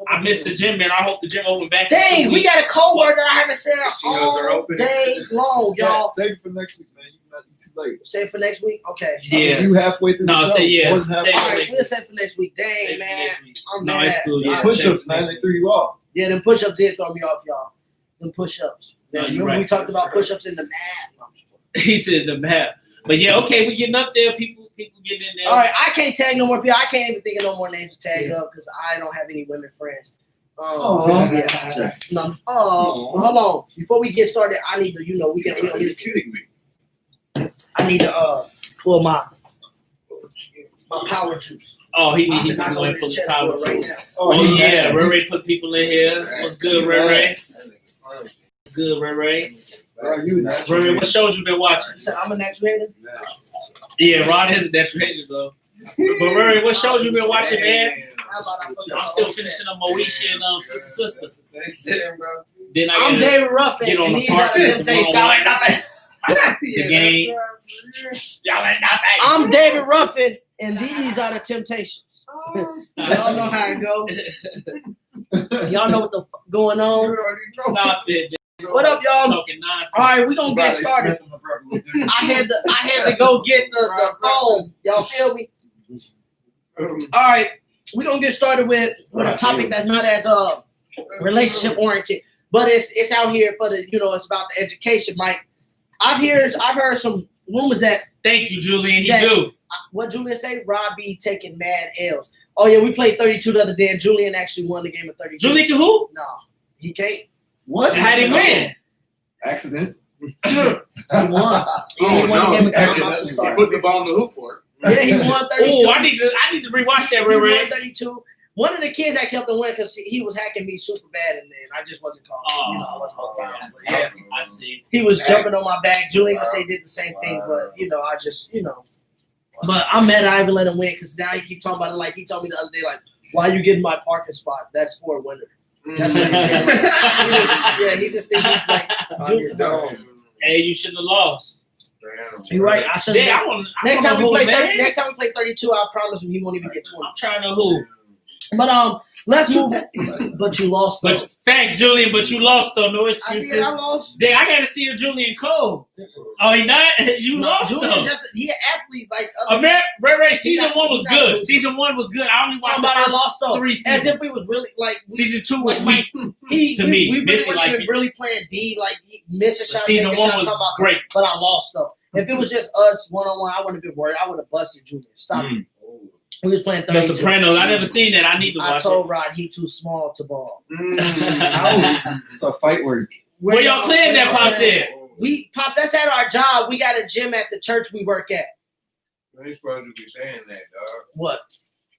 I missed the gym, man. I hope the gym open back. in 2 Dang, we weeks. got a cold word that I haven't said Casinos are all open. day long, Yeah, y'all. save it for next week, man. You're not too late. Say it for next week? Okay. I mean, Yeah. you halfway through No, the show. say yeah. More than halfway. Say All it. right, we'll say it for next week. Dang, Save it for man. next week. I'm No, mad. it's cool. Yeah, Push-ups, save it for man. next They week. threw you off. Yeah, them push-ups did throw me off, y'all. them push-ups. No, Yeah, you're remember we right. talked about push-ups in the mat. He said the map. But yeah, okay, we getting up there. People getting in there. All right, I can't tag no more people. I can't even think of no more names to tag up because I don't have any women friends. Aw. No, hold on. Before we get started, I need to, we get You're kidding me. I need to pull my power juice. Oh, he I needs should to knock go on and put this the chest power. board right now. Oh yeah, Ray Ray put people in here. What's good, Ray Ray? Good, Ray Ray. Where are you now? Ray Ray, what shows you been watching? You said I'm a natural hater? Yeah, Rod is a natural hater though. But Ray Ray, what shows you been watching, man? How about I fuck I'm up still all finishing that? up Moesha and Sister. Then I I'm gotta David Ruffin, get on and the these park are the and some Temptations. more wine. The game. Y'all ain't nothing. I'm David Ruffin, and these are the Temptations. Y'all know how it go. Y'all know what the fuck going on. Stop it. What up, y'all? Talking nonsense. All right, we gonna get started. I had to go get the phone. Y'all feel me? All right, we gonna get started with a topic that's not as relationship oriented, but it's out here for the it's about the education, Mike. I've heard some rumors that Thank you, Julian. He That- do. what Julian say? Rob B taking mad L's. Oh yeah, we played 32 the other day, and Julian actually won the game of 32. Julian can who? No, he can't. What? How'd he win? Accident. He won. Yeah, he Oh, won the no. game. I'm about to Accidentally. start. Put the ball in the hoop court. Yeah, he won 32. Oh, I need to rewatch that, He Ray won Ray. 32. One of the kids actually helped him win because he was hacking me super bad, and then I just wasn't calling. I wasn't calling. But yeah, I see. he was jumping on my back. Julian gonna say he did the same thing, but I just But I'm mad I even let him win because now he keep talking about it like he told me the other day, like, why you getting my parking spot? That's for a winner. That's what he said. Like, he just thinks he's like, Julian. Hey, you shouldn't have lost. You're right. I should. Yeah, Next time we who, play, man. next time we play 32, I promise him he won't even get 20. I'm trying to who. But let's move. But you lost. Though. But thanks, Julian. But you lost though. No I excuses. did. I lost. Dang, I gotta see a Julian Cole. Oh, he not? You No, lost Julian though. he an athlete like other Ray Ray, season not- 1 was he's not good. losing. Season 1 was good. I only watched talking the about I first lost though. 3 As seasons. if we was really like Season 2 was like, weak. To me, we Missy really like wasn't it. really playing D like missing But shots. season making 1 shots, was talking about great. but I lost though. If it was just us one-on-one, I wouldn't have been worried. I would have busted Julian. Stop it. We was playing The 32. Sopranos. I never seen that. I need to I watch told it. Rod he too small to ball. So fight words. Where y'all playing that, Pop said? We Pops, that's at our job. We got a gym at the church we work at. They supposed to be saying that, dog. What?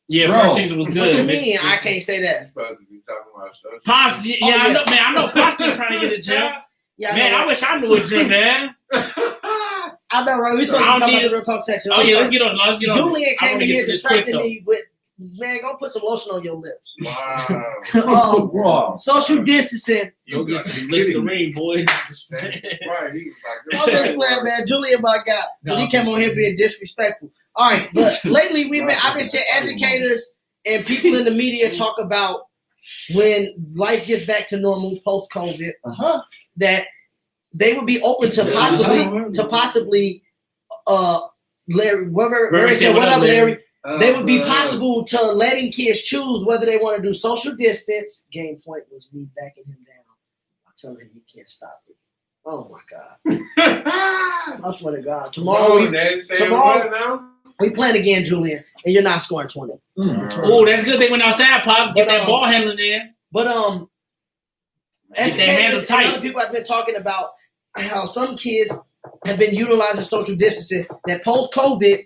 Yeah, Bro, first season was good. What you Miss- mean? I Miss- can't say They that. supposed to be talking about social. Pops, yeah, Oh, yeah. I know, man. I know Pops still trying to get a gym. Yeah, Man, I wish I knew a gym, man. I know, right? We supposed to I be don't talking about need- the real talk section. Oh yeah, let's get on. Let's get on. Julian I came wanna in get here to this quick, distracting though. me with, man, go put some lotion on your lips. Wow. Whoa. Social distancing. Go get gotta some be kidding Listerine, boy. Right, he was like, I'm just playing, man. Julian, my guy. But he came on here being disrespectful. All right, but lately I've been seeing educators and people in the media talk about when life gets back to normal post COVID, that they would be open to possibly Larry, Larry said, what up, Larry? They would be possible to letting kids choose whether they want to do social distance. Game point was me backing him down. I tell him he can't stop it. Oh my God. I swear to God. Tomorrow we playing again, Julian, and you're not scoring 20. Oh, that's good. They went outside, Pops. Get that ball handling there. But Get that handle educators and tight. other people have been talking about how some kids have been utilizing social distancing. That post COVID,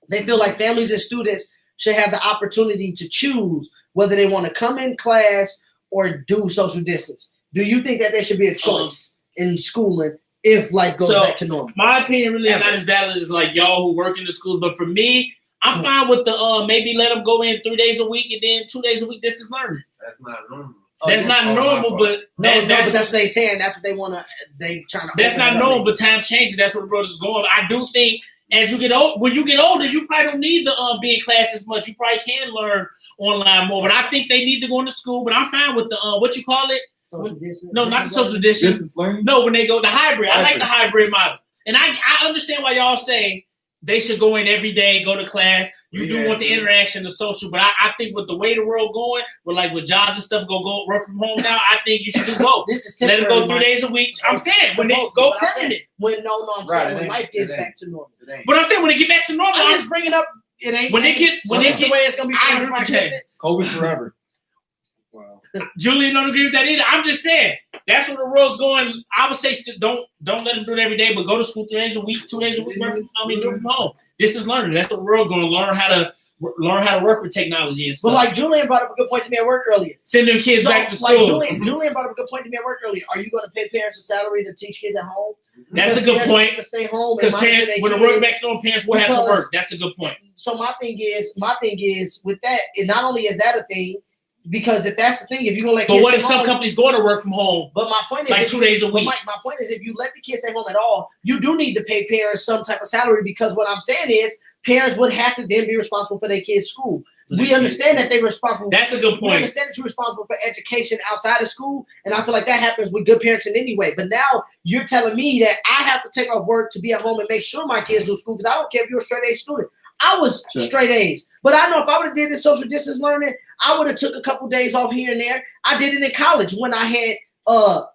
they feel like families and students should have the opportunity to choose whether they want to come in class or do social distance. Do you think that there should be a choice in schooling if life goes back to normal? My opinion really is not as valid as like y'all who work in the schools, but for me, I'm fine with the maybe let them go in 3 days a week and then 2 days a week distance learning. That's not normal. That's not normal, but But that's what they saying. That's what they want to. They trying to. That's not normal, but time's changing. That's where the world is going. I do think as you get old, when you get older, you probably don't need the be in class as much. You probably can learn online more. But I think they need to go into school. But I'm fine with the what you call it? Social distance. No, not the social distance. Distance learning? No, when they go the hybrid. I like the hybrid model, and I understand why y'all say they should go in every day, go to class. You do want the interaction, the social, but I think with the way the world going, with jobs and stuff, go work from home now. I think you should do both. This is Let temporary. them go 3 days a week. I'm saying when they go permanent. When I'm saying when life gets back to normal. But I'm saying when they get back to normal, I'm just bringing up. It ain't when they get the way it's gonna be I for agree with existence. COVID forever. Wow. Julian don't agree with that either. I'm just saying that's where the world's going. I would say don't let them do it every day, but go to school 3 days a week, 2 days a week. Do it from home. This is learning. That's what the world going to learn how to work with technology and stuff. But like Julian brought up a good point to me at work earlier. Send them kids back to school. Julian brought up a good point to me at work earlier. Are you going to pay parents a salary to teach kids at home? That's a good point. To stay home because when the work back to home, parents will have to work. That's a good point. So my thing is with that. And not only is that a thing, because if that's the thing, if you're gonna let kids but what if some home, companies going to work from home? But my point is like 2 days a week. My point is, if you let the kids stay home at all, you do need to pay parents some type of salary, because what I'm saying is parents would have to then be responsible for their kids' school. We understand that they're responsible. That's a good point. We understand that you're responsible for education outside of school, and I feel like that happens with good parenting anyway. But now you're telling me that I have to take off work to be at home and make sure my kids do school, because I don't care if you're a straight A student. I was straight A's, but I know if I would have did this social distance learning, I would have took a couple days off here and there. I did it in college when I had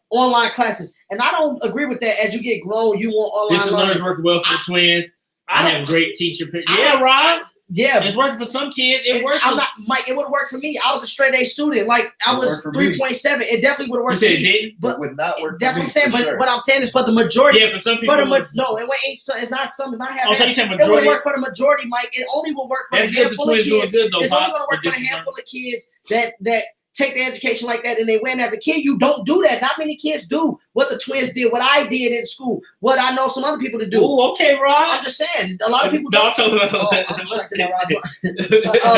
online classes, and I don't agree with that. As you get grown, you want online Distance learning is working well for the twins. I have great teacher. Yeah, Rob. Yeah, it's working for some kids. It works. Mike, it would have worked for me. I was a straight A student. Like I was 3.7. It definitely would have worked for me. You said it didn't, but would not work. That's for what me, I'm saying. But sure. what I'm saying is for the majority. Yeah, for some people. No, it ain't. It's not some. It's not half. Oh, so you saying It majority? will work for the majority, Mike. It only will work for That's a good. The handful of twins doing kids. good though. It's only Bob, going to work for a handful of kids that take the education like that and they win. As a kid, you don't do that. Not many kids do what the twins did, what I did in school, what I know some other people to do. Ooh, okay, Rob. I'm just saying, a lot of people don't. A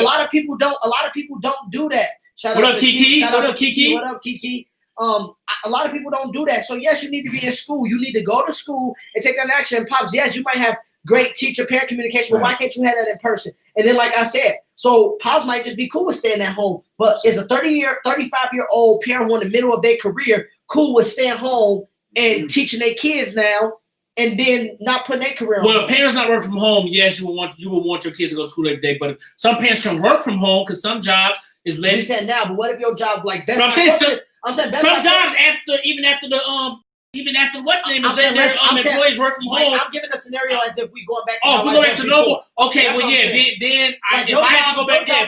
lot of people don't. A lot of people don't do that. What up, Kiki? What up, Kiki? What up, Kiki? A lot of people don't do that. So yes, you need to be in school. You need to go to school and take that action. Pops, yes, you might have great teacher-parent communication, but why can't you have that in person? And then, like I said, so Pops might just be cool with staying at home, but is a 35-year-old parent who in the middle of their career cool with staying home and teaching their kids now, and then not putting their career on? Well, if parents not working from home, yes, you would want your kids to go to school every day. But some parents can work from home because some job is You said now, but what if your job like Best I'm Buy saying corporate- I'm saying Best some Buy jobs even after what's name is saying, there, I'm saying, employees work from home. I'm giving a scenario as if we going back to Oh, if we go back to normal. Okay, That's well, what I'm yeah. saying. Then Like, if I have to go back there,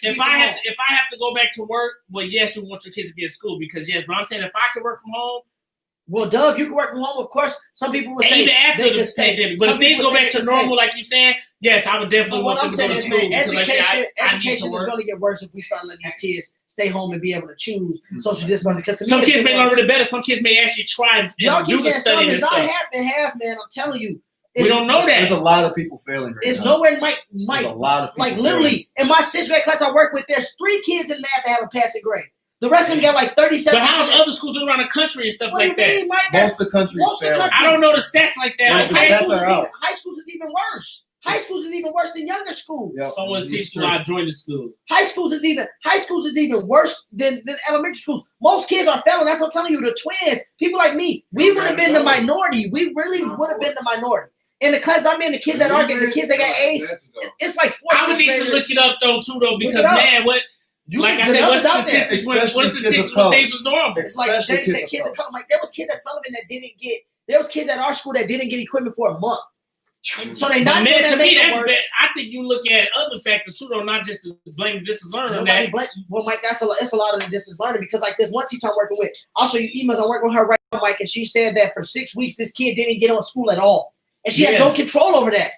if I have to go back to work, well, yes, you want your kids to be in school because yes. But I'm saying if I could work from home. Well, if you can work from home, of course, some people would say even after they the can stay. pandemic. But if things go back to normal, like you're saying, yes, I would definitely want them to go to school. Education is work. going to get worse if we start letting these kids stay home and be able to choose social distancing. Because some kids may learn a little better. Some kids may actually try and do the studying and stuff. It's not half and half, man. I'm telling you. We don't know that. There's a lot of people failing right now. It's nowhere, Mike. There's a lot of people like literally in my 6th grade class I work with, there's 3 kids in math that have a passing grade. The rest of them got like 37. But how's other schools around the country and stuff like that? Most of the country is failing. I don't know the stats like that. High schools is even worse. High schools is even worse than younger schools. Yep. Someone teach you how to join the school. High schools is even worse than elementary schools. Most kids are failing. That's what I'm telling you. The twins, people like me, we would have been the minority. We really would have been the minority. In the class I'm in, the kids that are getting, the kids that got A's, it's like 4. I would need to look it up though because man, what? Like I said, what's statistics when things was normal? It's like they said kids of color. Like there was kids at Sullivan that didn't get. There was kids at our school that didn't get equipment for a month. And so they not. Man, to me, that's bad. I think you look at other factors too, though, not just to blame distance learning on that. Well, Mike, it's a lot of the distance learning because like this one teacher I'm working with, I'll show you emails. I'm working with her right now, Mike, and she said that for 6 weeks this kid didn't get on school at all, and she has no control over that.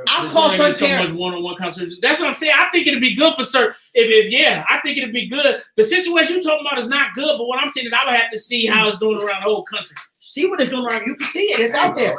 I've called certain parents. So much one-on-one conversation. That's what I'm saying. I think it'd be good for certain. I think it'd be good. The situation you're talking about is not good, but what I'm saying is I would have to see how it's doing around the whole country. See what it's doing around. You can see it. It's out there.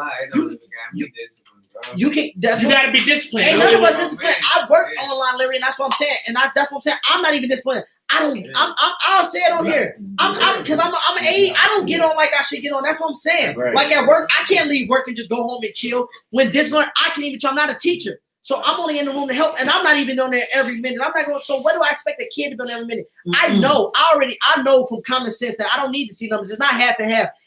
You can. You got to be disciplined. Ain't none of us disciplined. I work online, Larry, and that's what I'm saying. And that's what I'm saying. I'm not even disciplined. I'll say it on here. Because I'm an A. I don't get on like I should get on. That's what I'm saying. Right. Like at work, I can't leave work and just go home and chill. When this learn, I can even. I'm not a teacher, so I'm only in the room to help, and I'm not even on there every minute. I'm not going. So what do I expect a kid to be on every minute? I know. I know from common sense that I don't need to see numbers. It's not half and half.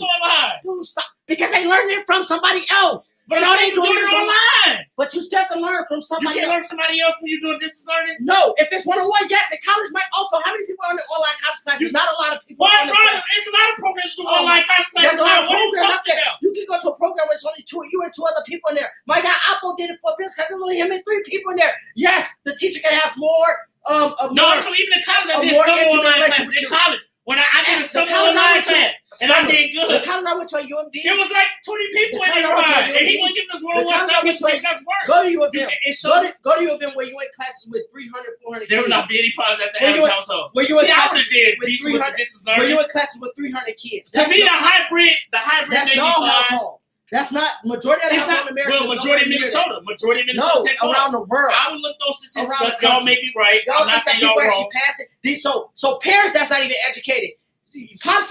storyline. Dude, stop Because they learned it from somebody else. But And all all they they doing doing it is online. But you still have to learn from You somebody can't else. learn from somebody else when you're doing distance learning. No, if it's one-on-one, yes. And college might also. How many people are in the online college classes? Not a lot of people. Why, are in the bro? class. It's a lot of programs doing Oh, online college There's classes a lot now. of What are you programs out talking there. about? You can go to a program where it's only you and two other people in there. My guy Apple did it for business because there's only him and 3 people in there. Yes, the teacher can have more. No, so even in college, I a did more some intimate online relationship classes. with In you. college, when I did a The summer college I online went to, class, and I summer. did The good. college I went to at UMD. It was like 20 people The in there college I went to crying, and he UMD. wasn't giving us The one-on-one college I stuff. He went to- was making us work. Go to U of M. It shows Go to U of M where you in classes with 300, 400 there kids. will not be any problems at the Where you Adams at? household. Where you in We also classes did with decent with 300 the distance Where learning. you in classes with 300 kids. To me, the hybrid that's may be y'all fine. household. That's not majority of the It's household not, in America. well, is majority of nowhere near that. Minnesota. Majority of No, Minnesota said no. around the world. I would look those statistics Around up. the Y'all country. may be right. Y'all I'm not think that saying y'all people actually wrong. pass it. So parents that's not even educated. Pop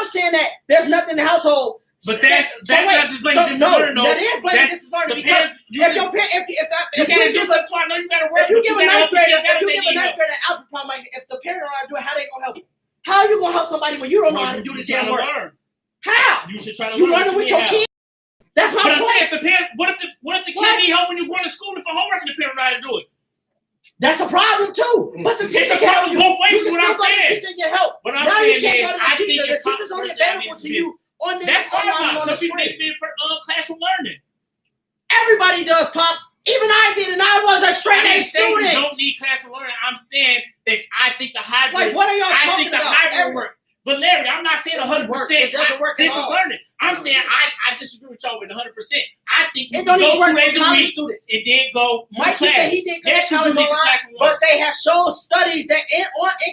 saying that there's nothing in the household. But that's not just blaming distance learning, though. That is blaming That's distance learning the because parents- if your parent, You if gotta you do give a something too. I know you gotta work, if you but give you a gotta ninth help the grader, kids out if you if give they a need ninth help. grader an algebra problem, like if the parent don't know how to do it, how they gonna help you? How are you gonna help somebody when you don't know how to do the You trying damn to work? learn. How? You should try to You learn. learning what with you your need help. kids? That's my But I'm saying, point. if the parent, what if the What? kid need help when you're going to school and for homework and the parent know how to do it? That's a problem too. But the It's teacher a can help problem you. both ways, You is can what still I'm go to the saying. teacher and get help. What I'm Now you saying can't is, go to the I think teacher. The it's teacher's only possible available to you on this That's online fine. on So the people screen. need classroom learning. Everybody does, Pops. Even I did, and I was a straight I A didn't say you student. don't need classroom learning. I'm saying that I think the hybrid. Like, what are y'all I talking think the about? hybrid work. But Larry, I'm not saying It doesn't 100%. work. It doesn't work at This is all. learning. I'm saying I disagree with y'all with 100%. I think you It don't go even work 2 days for a college week students. and then go to Mikey class. said he did good Yes, in you college do need the online, classroom but learning. they have shown studies that in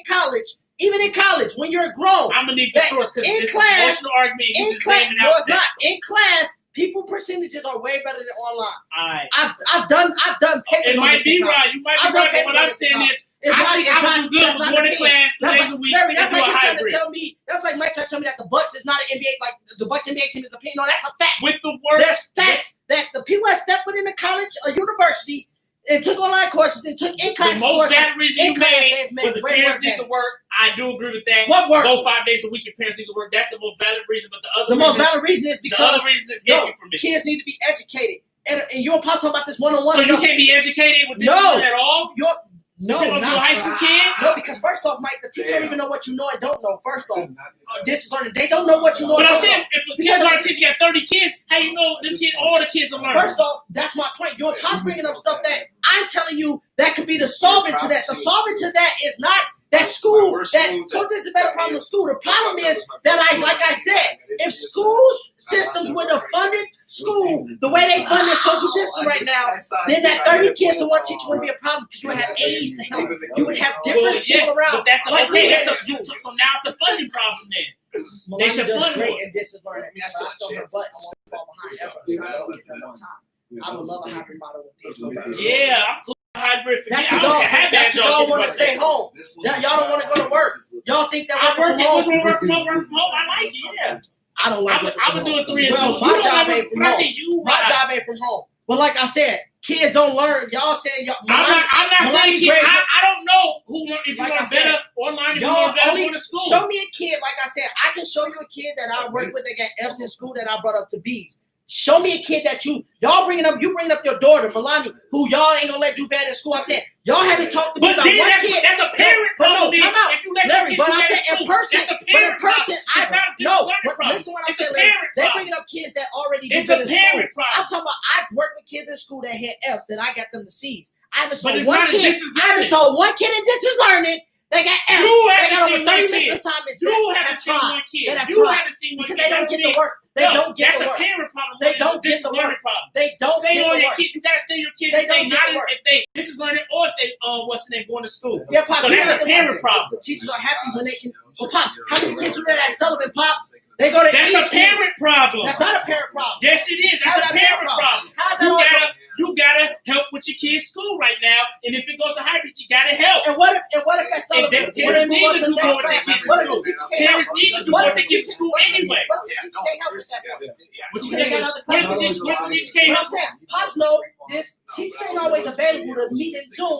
college, even in college, when you're grown, I'm gonna need the that source because in this class- is emotional argument. You in just class, laying it no, out. it's not. In class, people percentages are way better than online. Alright. I've done papers It on might this in be college. right. You might I've be done right. But what papers on I'm this in saying college. is, It's I not. think It's I not. would do good That's with not going the to thing. class 2 That's days like a week Larry. and That's do like a you trying to hybrid. tell me. That's like Mike trying to tell me that the Bucks is not an NBA. Like the Bucks NBA team is a opinion. No, that's a fact. With the work. There's facts that the people that stepped foot into college or university and took online courses and took in The class most courses. valid reason you in class, made they've made was the way parents more need to gains. work. I do agree with that. What work? Go 5 days a week and parents need to work. That's the most valid reason. But the other The most reason, valid reason is the because other reason is no, iffy for me. kids need to be educated. And you and Pop talking about this one-on-one So you stuff. can't be educated with this No. at all? No, Depending on if you're a not high school kid? No, because first off, Mike, the teacher don't Damn. even know what you know and don't know. First off, this is learning. They don't know what you know. But and I'm don't saying, know. if a Because- kindergarten teacher got 30 kids, how you know them kids, all the kids are learning? First off, that's my point. Your Pop's bringing up stuff that I'm telling you that could be the solvent to that. The solvent to that is not that school. So this is a better problem in school. The problem is that like I said, if school systems would have funded school the way they funded social distancing right now, then that 30 kids to one teacher wouldn't be a problem because you would have aides to help. You would have different Well, yes, people around. but that's Like okay. we had So now it's a funding problem then. Melania should does fund great more. in distance learning. I still her butt. I want to fall behind ever. So I don't get that on time. I would love a hybrid model with this. Yeah, I'm cool with hybrid for me. That's I because don't y'all, care how that's bad 'cause y'all get want to about stay that. home. Y'all don't want to go to work. Y'all think that I work from it. What's home. wrong with work from home? I like it, yeah. I don't like I would do it 3 and 2. Well, my job ain't from When I home. say you, My job ain't from home. But like I said, kids don't learn. Y'all saying y'all. I'm not saying Melania kids. Graves- I don't know who if you Like I learn said, better online, if you Y'all learn better only going to school. show me a kid. Like I said, I can show you a kid that I work with that got F's in school that I brought up to B's. Show me a kid that you bringing up your daughter, Melania, who y'all ain't gonna let do bad in school. I'm saying y'all haven't talked to me But about then one that's, kid. that's a parent But no, problem. then. time out. If you let Larry, your but kids I'm do saying that in school, person, that's a but in parent person, problem. It's not just a learning problem. listen what I'm It's a saying, Larry. parent They problem. bringing up kids that already do It's good a in school. parent problem. I'm talking about I've worked with kids in school that had F's that I got them to C's. I haven't saw But it's one not a kid. distance I haven't learning. saw one kid in distance learning. They got F's. You They haven't got over seen 30 one missing kid. assignments. You that haven't have seen tried. one kid. That have You tried. haven't seen one Because kid. they don't get the work. They don't get that's the work. a parent problem. They don't This get is the a learning work. problem. They don't Stay get on the your work. kid. You gotta stay on your kids They if they don't get not the work. if they this is learning or if they what's the name going to school. Yeah, Pops. So you that's know a the- parent problem. The teachers are happy when they can. Well, Pops, how many kids do that at Sullivan, Pops? They go to That's East a parent problem. That's not a parent problem. Yes, it is. How's That's a that parent problem. How's that all- You gotta help with your kids' school right now, and if it goes to hybrid, you gotta help. And what if at Sullivan, them when they parents move need on to to do the more next with their class, kids' what if school. the teacher can't Parents help? need to do What more if with their kids' school anyway. What if the teacher can't help us at that point? What you They mean? got other What if classes. the teacher But can't I'm help? saying, Pops know this teacher ain't always available to meet in Zoom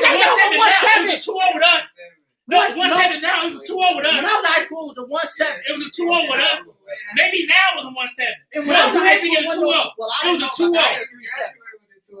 It's a say that 1-7 was now. 1-7. It was a 2-0 with us. No, it's 1-7 now. It was a 2-0 with us. When I was in high school, it was a 1-7. It was a 2-0 with us. Maybe now it was a 1-7. And when I was No, in you high had to school, get a it 2-0. well, I It was don't a know if I 2-0. got a 3-7.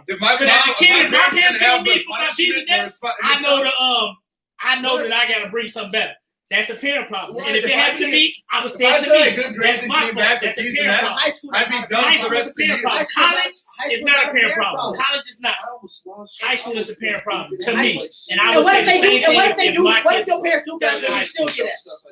problem. If my Because as a mom, kid, if my my parents parents didn't have told me the for my punishment, Jesus the I know that I gotta bring something better. That's a parent problem. What? And if it If I happened to can't- me, I would if say I it to still me. had good grades That's and my came fault. back with That's a T's and parent F's, problem. High school, I'd be that's done High for the school is rest a of the parent year. problem. College is not a parent problem. College is not. High school is a parent problem to me. And I And would what say if the they same do? And what thing if they if do? my What if kids your parents do fell better in and high you still school. get F's?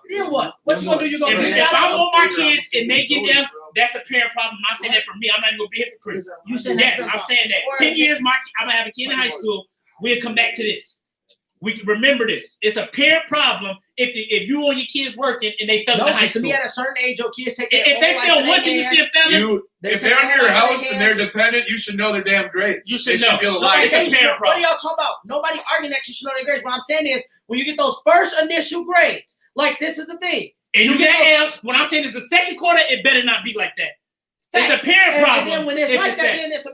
Then what? What you gonna do? You gonna be If I out? want my kids and they get F's, that's a parent problem. I'm saying that for me. I'm not even gonna be a hypocrite. You said Yes, that's I'm saying that. 10 years, I'm gonna have a kid in high school. We'll come back to this. We can remember this. It's a parent problem if you and your kids working and they fell in high To school. me, at a certain age, your kids take their If they own fell life in once their and you hands. see a felon, If they're in your house and they're dependent, you should know their damn grades. You should They know. be able to Nobody lie. said- What parent problem. are y'all talking about? Nobody arguing that you should know their grades. What I'm saying is, when you get those first initial grades, like this is the thing. and you You get get L's, what I'm saying is the second quarter, it better not be like that. It's a Facts. parent problem. And then when it's if like it's that, that. then it's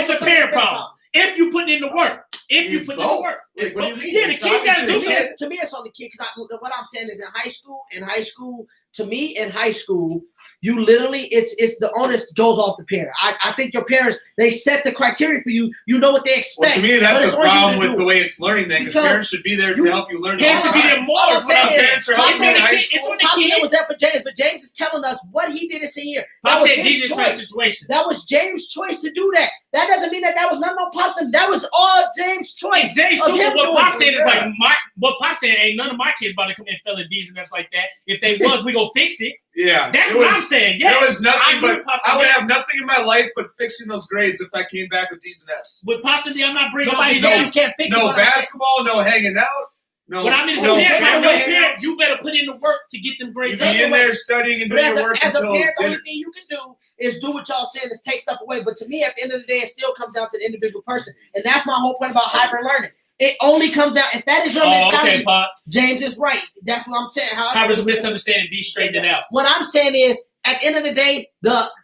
It's a parent problem. If you put in the work. If you It's put in the both. work. It's What do you both. mean? Yeah, the It's kids gotta do obviously- something. To me, it's on the kid because what I'm saying is in high school, to me, in high school, you literally it's the onus goes off the parent. I think your parents, they set the criteria for you. You know what they Well, expect. to me, but that's it's a on you to problem do with it. the way it's learning then, because Because parents should be there you- to help you learn. Parents all should the be time. there more. All I'm That's what I'm saying saying. Parents are I'm helping saying you in high the school. kid- It's on the Popsicle kids. was there for James, but James is telling us what he did his senior year. That Pop was said his Jesus Christ choice. situation. That was James' choice to do that. That doesn't mean that was none of Popsicle. That was all James' choice. It's James of too, him but what doing Pop it. said is Yeah. like what Pop said ain't none of my kids about to come in felling D's and F's like that. If they was, we gonna fix it. Yeah, That's it what I'm was. saying. Yeah. There was nothing I agree but with Pop I would said. have nothing in my life but fixing those grades if I came back with D's and F's. With possibly, I'm not bringing up Nobody these said F's. you can't fix it. No What I'm saying- basketball, no hanging out, no. What I mean is, no parent, take it no away. parent, you better put in the work to get them grades Be up. in there studying and But doing as your a, work as a until parent, the dinner. only thing you can do is do what y'all saying is take stuff away. But to me, at the end of the day, it still comes down to the individual person. And that's my whole point about hybrid learning. It only comes down, if that is your Oh, mentality, okay, Pop. James is right. That's what I'm saying. Pop is misunderstanding. D straighten it out. What I'm saying is, at the end of the day,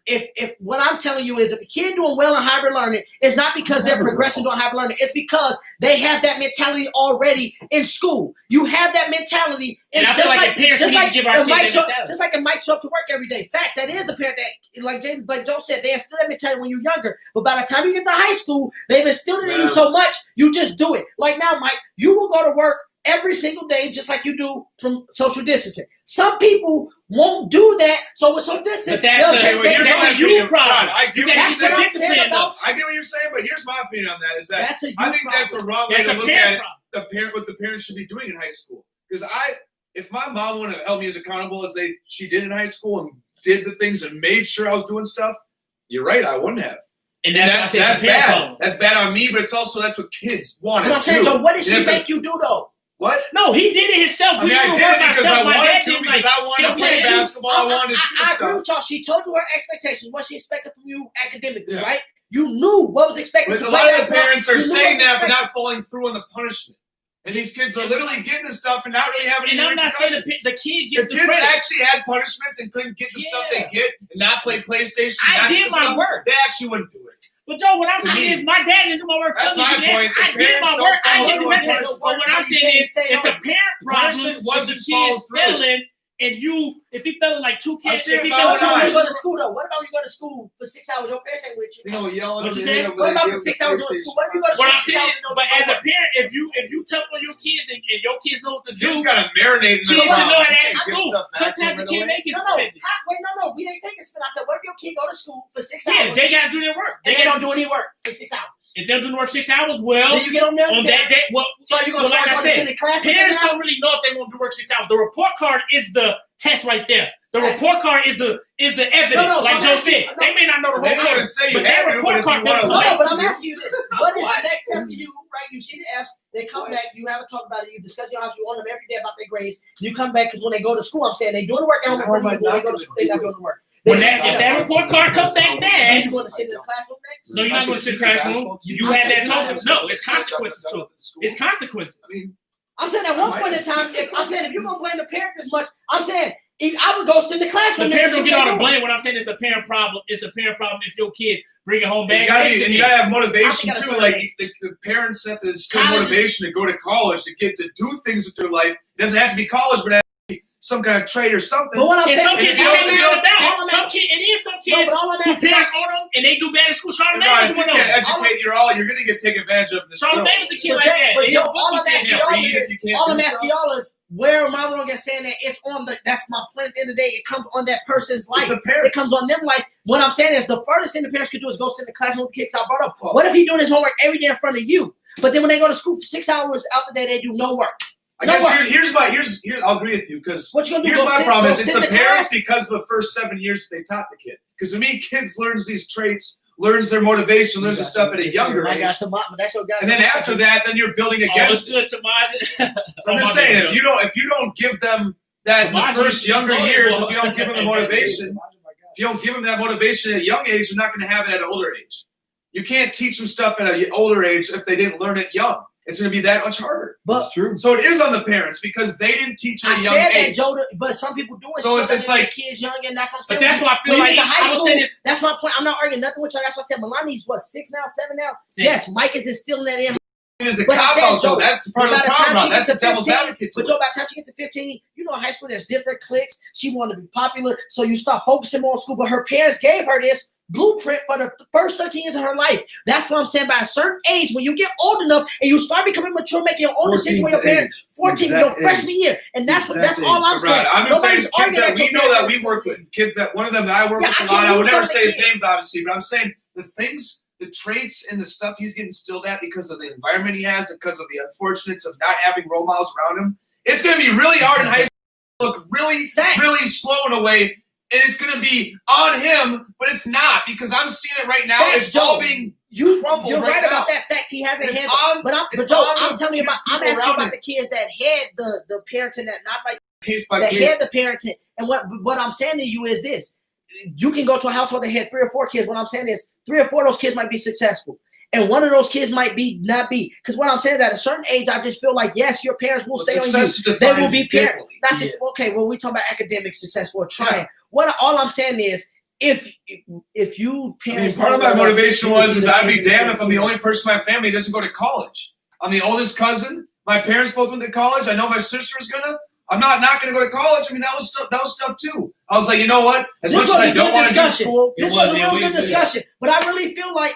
if what I'm telling you is if a kid doing well in hybrid learning, it's not because they're progressing doing hybrid learning. It's because they have that mentality already in school. You have that mentality, And I feel like the parents need to give our if Mike kids show, that mentality. just like if Mike show up to work every day. Facts, that is the parent that, like James, but Joe said, they instill that mentality when you're younger. But by the time you get to high school, they've instilled it in you so much, you just do it. Like now, Mike, you will go to work every single day, just like you do from social distancing. Some people won't do that, so with social distancing, But that's they'll a- take Well, their here's that's my a day. you opinion. problem. Ron, I get You what gotta you're That's what get I'm saying. saying disciplined about. though. I get what you're saying, but here's my opinion on that: is that That's a you I think that's a problem. wrong way That's to a look parent at it. problem. What the parents should be doing in high school. Because if my mom wouldn't have held me as accountable as she did in high school and did the things and made sure I was doing stuff, you're right, I wouldn't have. And And that's that's a parent bad. problem. That's bad on me, but it's also that's what kids want. But I'm saying, Joe, what did she And if it- make you do though? What? No, he did it himself. I mean, We I do did work it because ourselves. I My wanted dad to, did, because like, I wanted to I'm play saying, basketball. I wanted to do I agree stuff. with y'all. She told you her expectations, what she expected from you academically, Yeah. right? You knew what was expected. But to a lot play of the basketball. parents are You knew what saying was that, but expected. not following through on the punishment. And these kids are literally getting the stuff and not really having And any I'm not saying repercussions. the kid If gets the kids credit. actually had punishments and couldn't get the stuff they get and not play PlayStation, I not did do the my stuff, work. they actually wouldn't do it. But Joe, what I'm To saying me, is my dad didn't do my work. that's for me. my Yes, point. The I did parents my don't work. I follow did the through on record. punishment. But what I'm saying is, it's a parent problem Punishment if the wasn't kid's followed through. failing, and if he failing like two I kids, see if it he about What failing two about when you times. go kids, to school though? What about when you go to school for 6 hours? Your parents ain't with you. You know, yelling What over you their said? head, but What they about give the them 6 hours doing PlayStation. school? What if you go to what school I'm 6 saying hours is, and don't but do as a homework? parent, if you tough on your kids and your kids know what to do, Kids gotta marinate in kids their should know how to mouths. act in Get school. stuff back Sometimes to the them kid right may get No, suspended. no. We didn't say this, but I said, what if your kid go to school for 6 Yeah, hours they gotta do their work. and they don't do any work for 6 hours? If they're doing work 6 hours, well, Then you get on there. on that day, well, So you gonna like I start going to said, the class? with parents them now? don't really know if they want to do work 6 hours. The report card is the test right there. The report card is the evidence. No, Like so Joe I'm asking- said, they may not know the They whole know code, to say you but that have to, report but if card you wanna doesn't No, work- come but back. I'm asking you this. What is the next step for you, right? You see the Fs, they come back, you have a talk about it, you discuss your house, you on them every day about their grades. You come back because when they go to school, I'm saying they doing the work at home, when they go to school, they not doing the work. If that report card comes back Then bad, you going to sit in the classroom next? no, you're not going to sit in the classroom. You had that talk. No, it's consequences to it. It's consequences. I'm saying at one point in time, if you're gonna blame the parent as much, I'm saying I would go sit in the The classroom. parents don't and get all the see what blame. When I'm saying it's a parent problem, it's a parent problem if your kids bring it home You back. gotta, next to and me. you gotta have I motivation think at a too. certain Like age. the parents have to instill College- motivation to go to college to get to do things with their life. It doesn't have to be college, but it has to be some kind of trade or something. But what I'm And saying, some kids you you don't- can't you be on don't- about. Some kids, it is some no, kids but all I'm whose asking, parents own them and they do bad in school. Charlotte You know, Davis if is you one of can't them. educate, you're gonna get taken advantage of in this Charlotte world. Davis is a kid But like Joe- that. but His Joe, book all he I'm said asking him. y'all read if is, you can't all do I'm asking stuff. y'all is, where am I wrong in saying that it's on the? That's my point. At the end of the day, it comes on that person's life. It's the It parents. comes on them life. What I'm saying is, the furthest thing the parents could do is go sit in the classroom with the kids I brought up. What if he doing his homework every day in front of you? But then when they go to school for 6 hours out the day, they do no work. I No, guess what- here's I'll agree with you because What you gonna do? here's Go my sit- problem go is it's sit in the the parents class? because of the first 7 years they taught the kid. Because to me, kids learns these traits, learns their motivation, learns this stuff at a younger I age. got some, but that's your guy. And then after that, then you're building Oh, it's against it. good, Tamaja. So I'm just saying, if you don't give them that in the Tamaja first used to be younger good, years, boy. if you don't give them the motivation, if you don't give them that motivation at a young age, they're not going to have it at an older age. You can't teach them stuff at an older age if they didn't learn it young. It's going to be that much harder. But That's true. So it is on the parents because they didn't teach at I a young said that, age. Joe, but some people do it. So it's just like- kids young, and that's what I'm saying. But that's why I feel When like you get to high I was school, saying this. that's my point. I'm not arguing nothing with you. That's what I said. Melani's what, 6 now, 7 now? Six. Yes, Mike is instilling that in. It is a But I cop said, out, Joe, though. That's part of by the the time problem. she That's gets the to devil's 15, advocate. But Joe, by the time she gets to 15, you know, in high school there's different cliques. She wanted to be popular, so you start focusing more on school. But her parents gave her this blueprint for the first 13 years of her life. That's what I'm saying. By a certain age, when you get old enough and you start becoming mature, making your own decisions with your parents, 14, your Exact freshman year, and that's all I'm saying. Right. I'm just saying Nobody's kids arguing that we your know that parents we work are with, kids that one of them that I work Yeah, with I a can't lot. I would use never some say of his the names, obviously, but I'm saying the things, the traits, and the stuff he's getting instilled at because of the environment he has, because of the unfortunates of not having role models around him. It's going to be really hard in high school. Look really, Thanks. really slow in a way, and it's going to be on him, but it's not because I'm seeing it right now. Thanks, It's all Joe. being You're crumbled right right now. about that. Facts. He hasn't It's had. on- But it's Joe, on I'm the telling you kids, about. I'm people asking you around about the kids that had the parenting that not like case by that case. had the parenting. And what I'm saying to you is this: you can go to a household that had 3 or 4 kids. What I'm saying is 3 or 4 of those kids might be successful, and one of those kids might be not be. Because what I'm saying is at a certain age, I just feel like yes, your parents will Well, stay on you. success is They defined will be parents. differently. That's okay. Well, we talk about academic success or trying. What all I'm saying is, if you I mean, parents, part of my motivation you will was see is the I'd be change in damned if I'm the parenting. only person in my family who doesn't go to college. I'm the oldest cousin. My parents both went to college. I know my sister's gonna. I'm not gonna go to college. I mean, that was stuff too. I was like, you know what? As This much as was I a don't good want to do discussion. school, It This was, was a yeah, real we good did. discussion, but I really feel like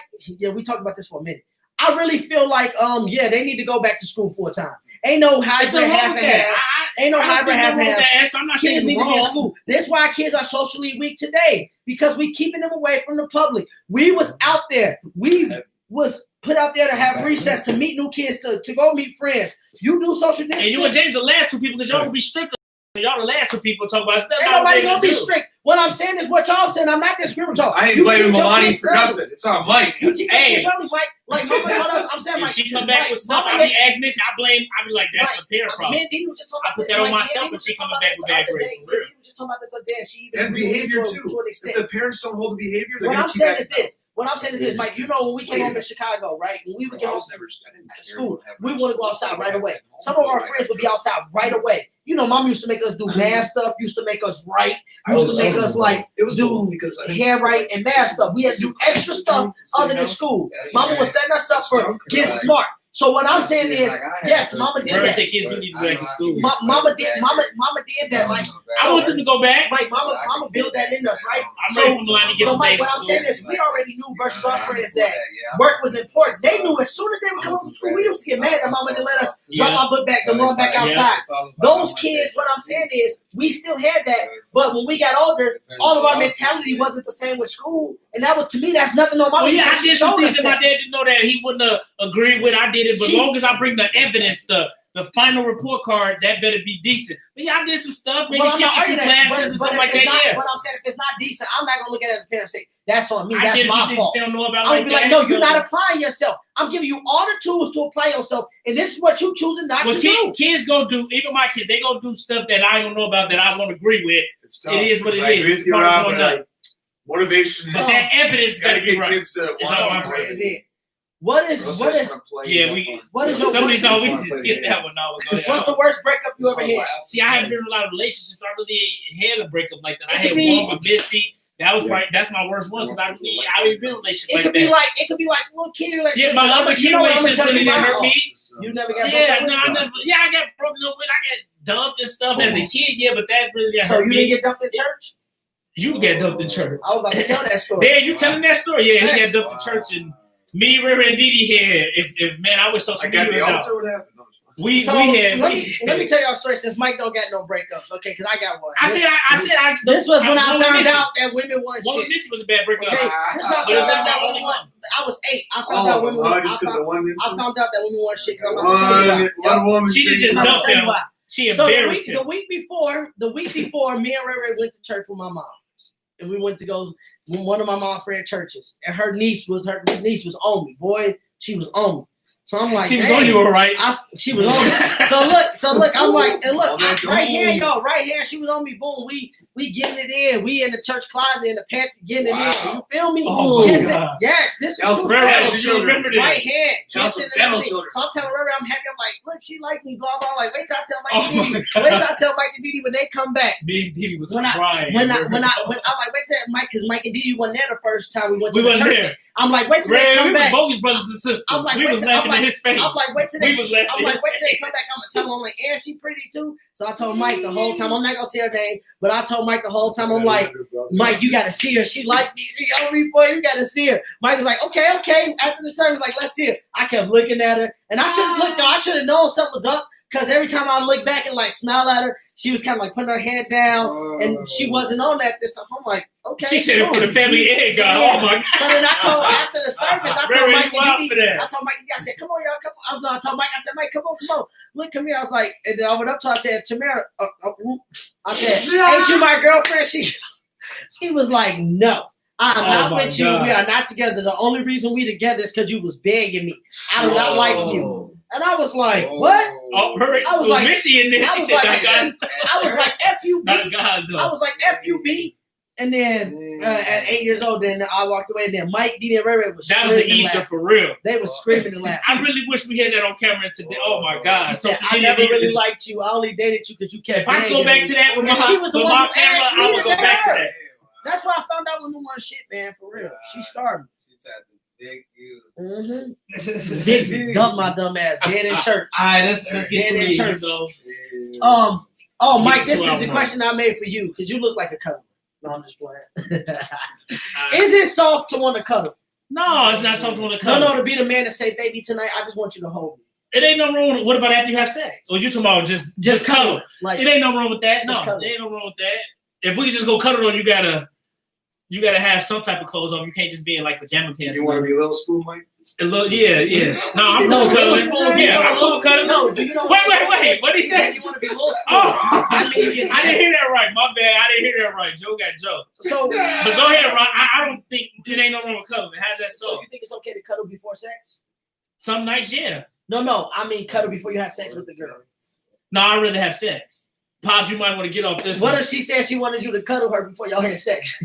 we talked about this for a minute. I really feel like they need to go back to school full time. Ain't no There's hybrid nothing wrong half with and that. half. Ain't no I don't hybrid think half nothing and wrong with half. that. So I'm not saying Kids it's need to be in wrong. school. That's why kids are socially weak today because we keeping them away from the public. We was out there. We was put out there to have recess to meet new kids to go meet friends. You do social And distancing. you and James the last 2 people because y'all will be strict. Y'all the last 2 people talk about stuff. Ain't nobody gonna be strict. What I'm saying is what y'all saying. I'm not disagreeing with y'all. I ain't You blaming teach your Milani kids for early. nothing. It's on Mike. You teach your Hey. kids early, Mike. Like I'm saying, If Mike. she come back Mike, with stuff, I Mike, be asking this. I be like, that's Mike, a parent problem. Man, Didi was just talking I about put this. that on Like, myself Didi if was she just coming talking back about with this bad the other grades, day. for real. Didi was just talking about this the other day. And she even And behavior to too. an If extent. the parents don't hold the behavior, they're What gonna I'm keep saying is acting this. What I'm saying is this, Mike. You know when we came home in Chicago, right? When we would get I home was never. I didn't at care school, what happened. we want to go outside right away. Some of our friends would be outside right away. You know, mom used to make us do math stuff. Used to make us write. Used to make us like It was do both because I hair right and math stuff. We had to do extra stuff other than school. Mama was setting us up for getting smart. So what I'm saying is, yes, Mama did Murray that. said kids do need to go back to school. Mama did that, Mike. I want them to go back. Mike, Mama built that in us, right? I'm ready for Milani to get So some Mike, days what to I'm school. saying is, we already knew versus our friends that work was important. They knew as soon as they would come home from school, we used to get mad that Mama didn't let us drop our book bags and run back outside. Those kids, what I'm saying is, we still had that, but when we got older, all of our mentality wasn't the same with school, and that was, to me, that's nothing on my Well, yeah, I because she did some showed things us that my that. dad didn't know that he wouldn't have agreed with. I did it, but She- long as I bring the evidence, the final report card, that better be decent. But yeah, I did some stuff, maybe Well, I'm skipped not a few arguing that, classes and but something if like it's that. not, Yeah, what I'm saying, if it's not decent, I'm not gonna look at it as a parent and say, that's on me, I that's did a few my things fault. they don't know about I'm like gonna be like, that. no, you're so- not applying yourself. I'm giving you all the tools to apply yourself, and this is what you choosing not Well, to do. kids go do, even my kids, they go do stuff that I don't know about that I won't agree with. It's tough. It is what it I is. agree It's with you, part of Rob, growing but, up. motivation. But that evidence gotta better be get right. kids to all I'm want saying. to What is Yeah, what is your Somebody thought we wanna could play skip the that games. one. No, what's the worst breakup you ever had? See, I haven't been in a lot of relationships. I really had a breakup like that. I It had could be- one with Missy. That was Yeah. that's my worst one because I didn't been in a relationship It like could that. be like little kid relationship. Yeah, my other kid relationship tell really you didn't mine. hurt me. You never got Yeah, broken no, up I with? never. Yeah, I got broken up with. I got dumped and stuff as a kid. Yeah, but that really didn't So hurt you me. didn't get dumped in church? You get dumped in church. I was about to tell that story. Dan, you telling that story? Yeah, he got Thanks. dumped in church and me, River, and Didi here. If man, I wish social I got media the was out. altar. What happened? No, We So had. let me tell y'all a story since Mike don't got no breakups, okay? Because I got one. This was when I found out that women want Woman shit. Missy was a bad breakup. Okay, this is when I But it's found out not that the women only want. I was 8. I found All out of them, women. just because of one I instance. found out that women want shit. Cause I'm gonna tell you One why. woman. She changed just I'm my gonna dumped tell you him. why. She So embarrassed the him. week before, me and Ray Ray went to church with my mom, and we went to go to one of my mom friend churches, and her niece was on me. Boy, she was on me. So I'm like, She was dang. on you, all right. She was on me. So look, I'm like, and look, Oh, that right here, dude. y'all, right here, she was on me. Boom, we getting it in. We in the church closet in the pantry getting it in. Wow. You feel me? Oh, my Kissing. God. Yes, this That was is some true. Ray Ray, devil did you children. remember this? Right hand, That was kissing some and devil everything. children. So I'm telling Ray, I'm happy. I'm like, look, she like me, blah blah. Like, wait till I tell Mike Oh, and Didi. my Wait God. till I tell Mike and Didi when they come back. Big Diddy was When I- crying. I'm like, wait till Mike, because Mike and Didi wasn't there the first time we went to we the wasn't church. there. I'm like, wait till they Ray, come we was back. bogus brothers and sisters. I'm like, we wait was till- laughing I'm in his face. I'm like, wait till We they. was laughing I'm at like, his wait till they face. come back. I'm gonna tell them, I'm like, and she pretty too. So I told Mike the whole time. I'm not gonna say her name, but I told Mike the whole time. I'm like, Mike, you gotta see her. She like me. She on me, boy. You gotta see her. Mike was like, okay. After the service, like, let's see her. I kept looking at her, and I should have looked. I should have known something was up because every time I look back and like smile at her, she was kind of like putting her head down, and she wasn't on that. This stuff. I'm like, okay. She said it for cool. the family egg, God. Yeah. Oh my God. So then I told after the service, I Ray told Ray, Mike you wild and for Didi, that. I told Mike and Didi, I said, come on, y'all, come on. I told Mike, I said, Mike, come on. Look, come here. I was like, and then I went up to her, I said, Tamara, I said, ain't you my girlfriend? She was like, no. I'm Oh not my with you. God. We are not together. The only reason we together is because you was begging me. I do not like you. And I was like, what? Oh, her, I was with like- Missy in there. I She was said, like- not God. I was like, F you, Not B. God, though. I was like, F you, B. And then at 8 years old, then I walked away. And then Mike, Didi, and Ray Ray was That was an screaming and ether laughing. for real. They were screaming and laughing. I really wish we had that on camera today. Oh my God. She So said, I never really liked you. I only dated you because you kept If I could go begging back me. to that with And my, she was the with one my who camera, asked me I would to go get back to her. that. That's why I found out women want shit, man, for real. She started. She tried to beg you. Mm-hmm. Didn't dump my dumb ass dead in church. All right, let's get Dead to in it. church. Though. Oh, Mike, Get this to is a our question I made for you because you look like a cuddler. No, I'm just playing. Uh, Is it soft to want to cuddle? No, it's not something on the No, cover. to be the man to say, baby, tonight I just want you to hold me. It ain't no wrong. What about after you have sex? Or you talking about just cuddle? Like, It ain't no wrong with that. Just No, cuddle. there ain't no wrong with that. If we can just go cuddle on, you gotta have some type of clothes on. You can't just be in like pajama pants. You want to be a little spoon, Mike? A little, yeah. No, I'm no, cool cuddling. no, Yeah, no, I'm cool cuddling. No, do you know Wait. What he He said said? you want to be a little spoon. Oh, I mean, you I didn't hear that right. My bad. I didn't hear that right. Joe got Joe. So, But go ahead, Ron. I don't think it ain't no wrong with cuddling. How's that so so? you think it's okay to cuddle before sex? Some nights, yeah. No, I mean cuddle before you have sex with the girl. No, I'd rather have sex. Pops, you might want to get off this What one. if she said she wanted you to cuddle her before y'all had sex?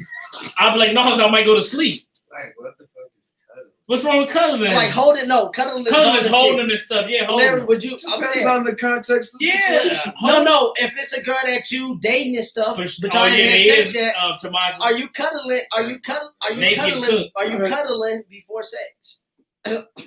I'll be like, no, 'cause I might go to sleep. Like, what the fuck is cuddling? What's wrong with cuddling? Like holding, no, cuddling is cuddling is chick. holding and stuff. Yeah, Larry, holding. would you? I'm Depends saying, on the context of the Yeah. situation. no. If it's a girl that you dating and stuff, For, but oh, y'all yeah, ain't it had is. sex yet, Tomato. are you cuddling? Are you Naked cuddling? cook. Are you cuddling before sex?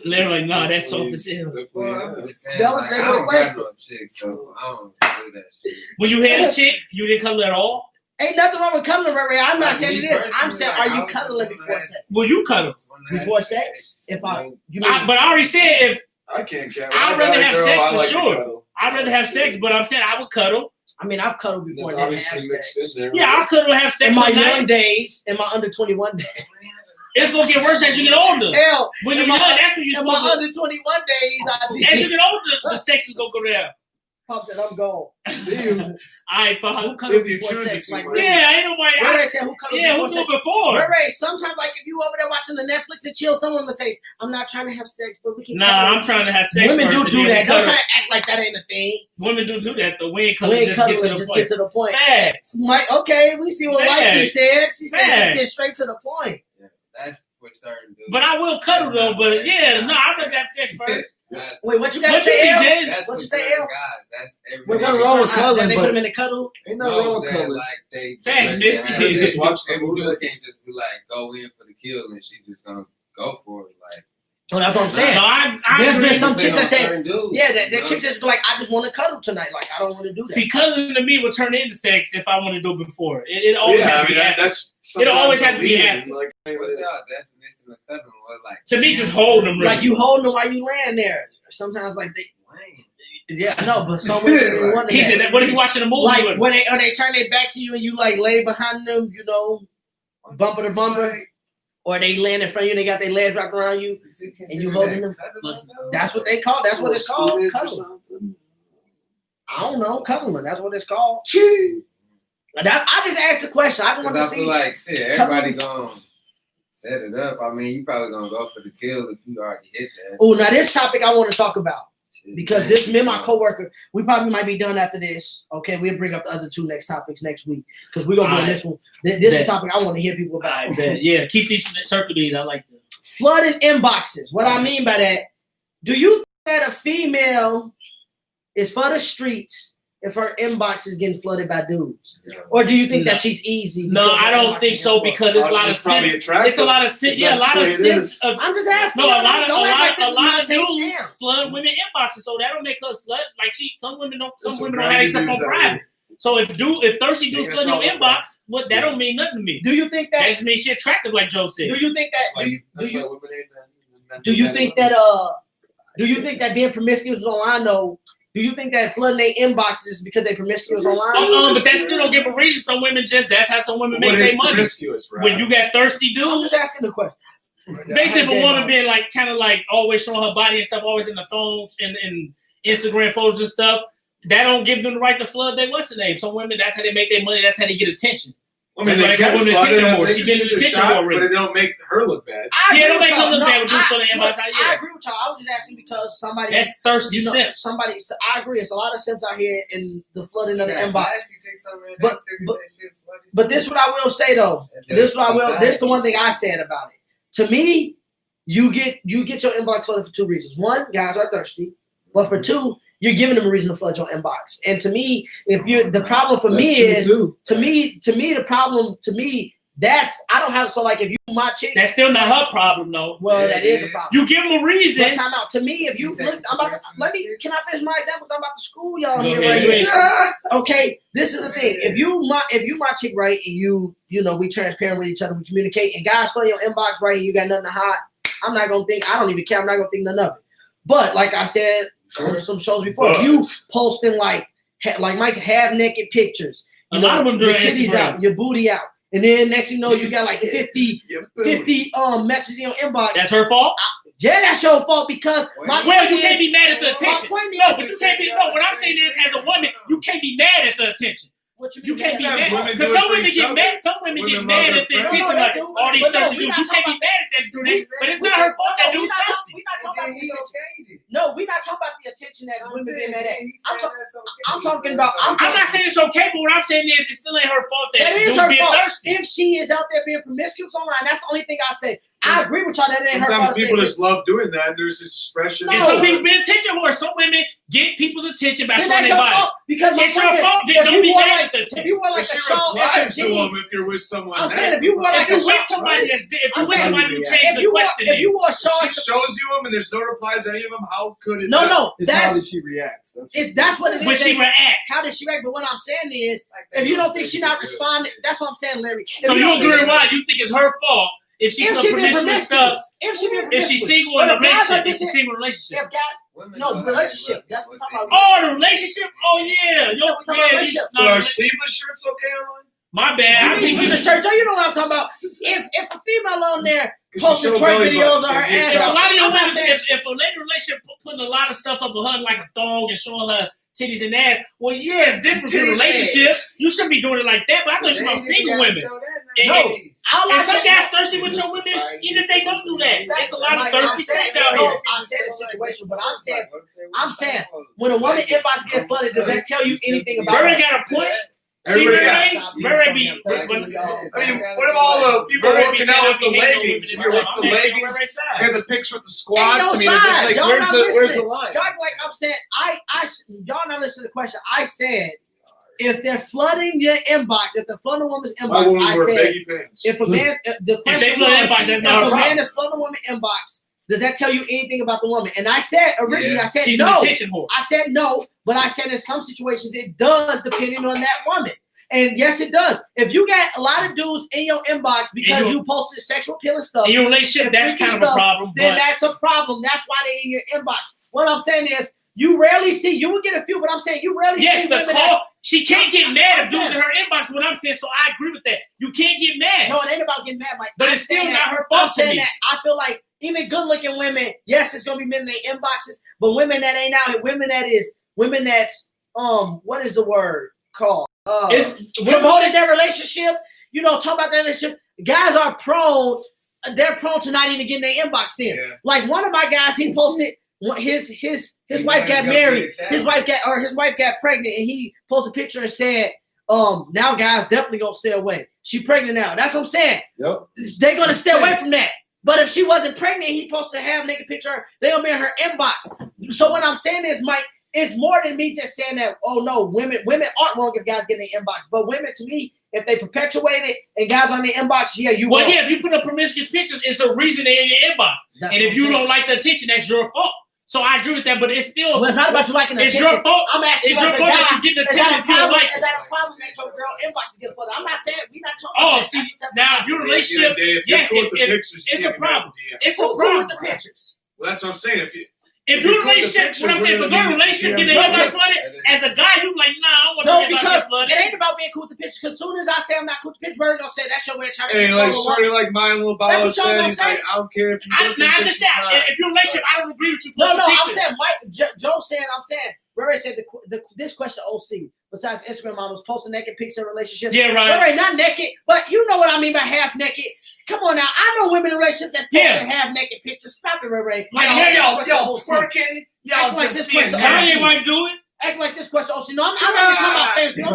Literally, like, nah, that's soft as hell. Well, I'm just saying, That was like, their I don't question. got no chick, so I don't do that shit. When you had a chick, you didn't cuddle at all? Ain't nothing wrong with cuddling, Ray. I'm not Like, saying me it is. I'm personally, saying, like, are I you was cuddling just before gonna sex? Well, you cuddle. Before sex? If I, you mean, But I already said if I can't count. I'd I got rather a have girl, sex I for like to sure. cuddle. I'd rather have sex, but I'm saying I would cuddle. I mean, I've cuddled before That's and didn't have obviously mixed sex. in there. Yeah, I'll cuddle and have sex In my some young nights. days, in my under 21 days, It's gonna get worse as you get older. hell, When you're in young, my, that's when you're in my supposed under 21 days, I to. As you did. get older, the sex is gonna go down. Pop said, I'm gone. See you. Alright, Who fine. cuddled If you before choose sex? to, Like, right? Yeah, ain't nobody. Ray Ray said, who cuddled Yeah, who before do sex? it before? Ray Ray, sometimes, like, if you over there watching the Netflix and chill, someone will say, I'm not trying to have sex, but we can Nah, cuddle." I'm trying to have sex Women first. do and then that. we Don't cuddle. try to act like that ain't a thing. Women do that though. We ain't We cuddling, ain't just get to cuddling, the just point. get to the point. Facts. Mike, okay, we see what Wifey Facts. said. She said, just Facts. get straight to the point. Yeah, that's for certain dudes. But I will cuddle That's though. not But for yeah, everybody. no, I'd rather have sex first. That- Wait, what you got to What you say, think, L? James? That's What for you say, certain L? guys. That's Wait, everybody. nothing wrong with cuddling, They but- put them in the cuddle. Ain't nothing wrong with that, cuddling. like they Facts, like, Missy. they have You sex. just watch the Every movie. dude can't just be like go in for the kill and she just gonna go for it. Like Oh, that's what I'm saying. No, I There's agree. been some depend chicks that on say, certain dudes, yeah, you that know? chick just be like, I just want to cuddle tonight. Like, I don't want to do that. See, cuddling to me will turn into sex if I want to do it before. It always Yeah, has I to mean, be after. that's It'll always sometimes have to be leading, after. Like, What's y'all definition of cuddling? What like To me, just hold them. Like, you holding them while you laying there. Sometimes, like, they, lame. Yeah, I know, but some women want He said that. What if you watching a movie like with him? when they turn their back to you and you like lay behind them, you know, bumper to bumper, or they land in front of you and they got their legs wrapped around you, and you holding them. That's what they call. That's what it's called. Cuddling. I don't know, cuddling. That's what it's called. I just asked the question. I just want to I see. feel like shit, everybody gonna set it up. I mean, you probably gonna go for the kill if you already hit that. Oh, now this topic I want to talk about. Shit, Because this, me and my coworker, we probably might be done after this. Okay, we'll bring up the other two next topics next week because we're gonna be on this one. This is a topic I want to hear people about. I bet. Yeah, keep these circle these. I like them. Flooded inboxes. What I mean by that, do you think that a female is for the streets if her inbox is getting flooded by dudes, or do you think that she's easy? No, because her I don't inbox think is so getting because flooded? it's a lot of sense. It's a lot of sense. Yeah, a lot of sense. I'm just asking. No, a lot of Don't act like this is my of take. dudes Damn. flood women inboxes, so that don't make her slut. Like some women don't. Some There's women some don't have their grimy stuff on dudes out private. So if thirsty dudes Making us flood your all look bad. inbox, what that don't mean nothing to me. Do you think That that? just means she attractive, like Joe said. Do you think that? Do you think that being promiscuous online though? Do you think that flooding their inboxes is because they promiscuous online? But that still don't give a reason. Some women that's how some women make What their is money. promiscuous, right? When you got thirsty I'm dudes, just asking the question. basically if a woman being like kind of like always showing her body and stuff, always in the phones and Instagram photos and stuff, that don't give them the right to flood their what's the name. Some women, that's how they make their money. That's how they get attention. I mean, That's why they they get got women flooded. attention more. They She can been shoot in a attention shot, already. but it don't make her look bad. Yeah, don't make her look bad with dudes flooding inbox. I agree with y'all. I was just asking because somebody. That's thirsty you know, simps. somebody. I agree. It's a lot of simps out here in the flooding of the inbox. But But this is what I will say though. This is what I will. This is the one thing I said about it. To me, you get your inbox flooded for two reasons. One, guys are thirsty, but for two, you're giving them a reason to flood your inbox. And to me, the problem for me is to me the problem to me that's I don't have so like if you my chick. That's still not her problem though. Well, Yeah, that it is a is. problem. You give them a reason. But time out. To me, if you look, can I finish my example? I'm about to school y'all Go here ahead, right you here. Okay, this is the thing. If you my chick right and you know we transparent with each other, we communicate, and guys flood your inbox right and you got nothing to hide, I'm not gonna think. I don't even care. I'm not gonna think none of it. But like I said on some shows before, if you posting like Mike's half naked pictures, A lot of them do your it titties Instagram. out, your booty out, and then next thing you know you got like 50 messages in your inbox. That's her fault. Yeah, that's your fault because my Well, you point can't is- be mad at the my attention. point No, is- but you can't be. No, what I'm saying is, as a woman, you can't be mad at the attention. What You can't be Yeah, mad women because do it some for women each get other. mad. Some women get Women mad love at the their attention, friends. like No, all these but no, thirsty we dudes. not You can't be talking mad at that dude, but it's not her fault that dude's thirsty. We're not talking about the attention. No, we're not talking about the attention that women get mad at. I'm talking about. I'm not saying it's okay, but what I'm saying is it still ain't her fault that, That is dude's her being fault. thirsty. If she is out there being promiscuous online, that's the only thing I say. I agree with y'all. That ain't her Sometimes fault. people just love doing that. And there's expression. And No. some people be attention whores. Some women get people's attention by Then showing that's their your body. fault because my It's your point is, fault. if Don't you be wore mad like at the attention. if you wore like a She shawl and some replies to them jeans, if you're with someone. I'm saying that's if you wore like If a you with shawl, somebody that's if you I'm with saying- somebody who changed if the you wore question, if you wore shorts, she shows you them and there's no replies to any of them. How could it? no, not? no, It's how that's she reacts. that's what it is. when she reacts. How did she react? But what I'm saying is, if you don't think she not responding, that's what I'm saying, Larry. If So you don't think agree she- why you think it's her fault if she If put she been promiscuous stuff, promiscuous, if she's single in But a if guys are relationship, if she's just- single in a relationship. if guys, no, relationship. That's what I'm talking about. Oh, the relationship. Oh yeah, Yeah, we talking about relationship. So are sleeveless shirts okay online? my bad. I You think see the shirt, you know what I'm talking about. If a female on there posting show twerk belly videos button. of her If ass if a out, lot of your I'm not women, saying if a lady relationship putting a lot of stuff up with her like a thong and showing her titties and ass, well, yeah, it's different from Titties, relationships. ass. You shouldn't be doing it like that. But I thought you about single women. And, No. all and I some said- guys thirsty with your women, even if they don't do that. There's a lot of thirsty sex out here. I said the situation, but I'm saying when a woman inbox get flooded, does that tell you anything about Murray her? got a point. See, Everybody Murray, Stop being Murray so be. damn thirsty, when- y'all. I mean, what if all the people Murray be working saying out I with the be hating on leggings? women If you're with and stuff. the I'm hating on leggings, Murray's side. they have the picture with the squats. no I mean, sides. it's like, Y'all where's not the listening. line? Y'all like I'm saying, y'all not listening to the question. I said, if they're flooding your inbox, if they're flooding a woman's My inbox, woman I wear said, baggy pants. if a man, the If they question flood was, inbox, that's if not a a man problem. is flooding a woman inbox, does that tell you anything about the woman? And I said originally, I said She's no. an attention whore. I said no, but I said in some situations it does, depending on that woman. And yes, it does. If you got a lot of dudes in your inbox because you posted sexual appealing stuff, In your relationship, and that's freaky kind of a stuff, problem. then But that's a problem. That's why they in your inbox. What I'm saying is, You rarely see. You will get a few, but I'm saying you rarely Yes, see the women. call. She can't get mad if dudes I'm in her inbox. What I'm saying, so I agree with that. You can't get mad, No, it ain't about getting mad, Mike. but I'm it's still saying not that- her I'm fault to saying me. that I feel like even good-looking women, yes, it's gonna be men in their inboxes, but women that ain't out here, women that's what is the word called? It's Promoting their relationship. You know, talk about that relationship. Guys are prone. They're prone to not even getting their inbox in. Yeah. Like one of my guys, he posted his wife got married. His wife got pregnant, and he posted a picture and said, now guys definitely gonna stay away. She pregnant now. That's what I'm saying. Yep. They're gonna stay away from that. But if she wasn't pregnant, he posted a half naked picture. They gonna be in her inbox. So what I'm saying is, Mike, it's more than me just saying that. Oh no, women aren't wrong if guys get in their inbox. But women, to me, if they perpetuate it and guys are in their inbox, yeah, you. Well, wrong. yeah, if you put up promiscuous pictures, it's a reason they're in your inbox. That's And what if you I'm saying. don't like the attention, that's your fault. So I agree with that, but it's still Well, it's not about you liking the it's attention. your fault. I'm asking It's you your as a fault guy. that you get the Is that attention a if you don't problem? like Is it. that a problem that your girl inbox is getting flooded? I'm not saying we're not talking. Oh, about that. see, That's a separate now if topic. your relationship, If yes, you're cool with the if- pictures, you it's can't a be mad problem. at the DM. It's a Who cool problem. with the pictures? Well, that's what I'm saying. If you're your cool with the relationship, pictures, what I'm saying, if we're your gonna be relationship get DM. their inbox flooded, as a guy, you like, nah, I don't want No, your inbox because get flooded. it ain't about being cool with the pictures. Because soon as I say I'm not cool with the pictures, we're gonna say that's your way of trying to Hey, like control a shorty woman. like mine, little That's Balo what y'all said, gonna he's say? like, I don't care if you look Nah, at I this, just said, it's not. if your relationship, I don't agree with you. No, posting I'm pictures. saying Mike. Joe saying I'm saying. Ray said this question OC. Besides Instagram models posting naked pics in relationships. Yeah, right. Ray, not naked, but you know what I mean by half naked. Come on now, I know women in relationships that posting half naked pictures. Stop it, Ray. Like, Yo, OC. twerking. Yo, Act like just this being question- nasty. Kanye might do it. Act like this question OC. No, I'm not even talking about famous people.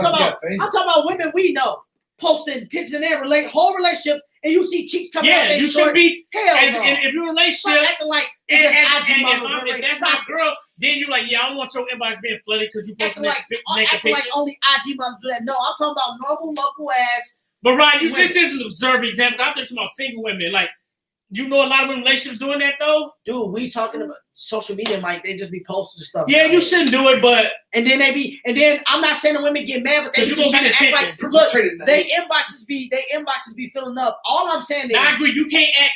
I'm talking about women we know posting pictures in their whole relationship, and you see cheeks coming out Yeah, their you shorts. should be. Hell As, no. if your Stop relationship, acting like and, it's and, just IG and models. if Ray. that's my Stop girl, then you like, yeah, I don't want your inbox being flooded because you posting acting like, naked acting like pictures. only IG models do that. No, I'm talking about normal local ass. But Ryan, women. this is an observant example. I'm talking about single women. Like, you know, a lot of women relationships doing that though. Dude, we talking about social media, Mike. They just be posting stuff. Yeah, you nowadays. shouldn't do it, but And then I'm not saying the women get mad, but they 'Cause be you just gonna trying to get act attention. like, look, Traded they inboxes be filling up. All I'm saying is, I agree. You can't act.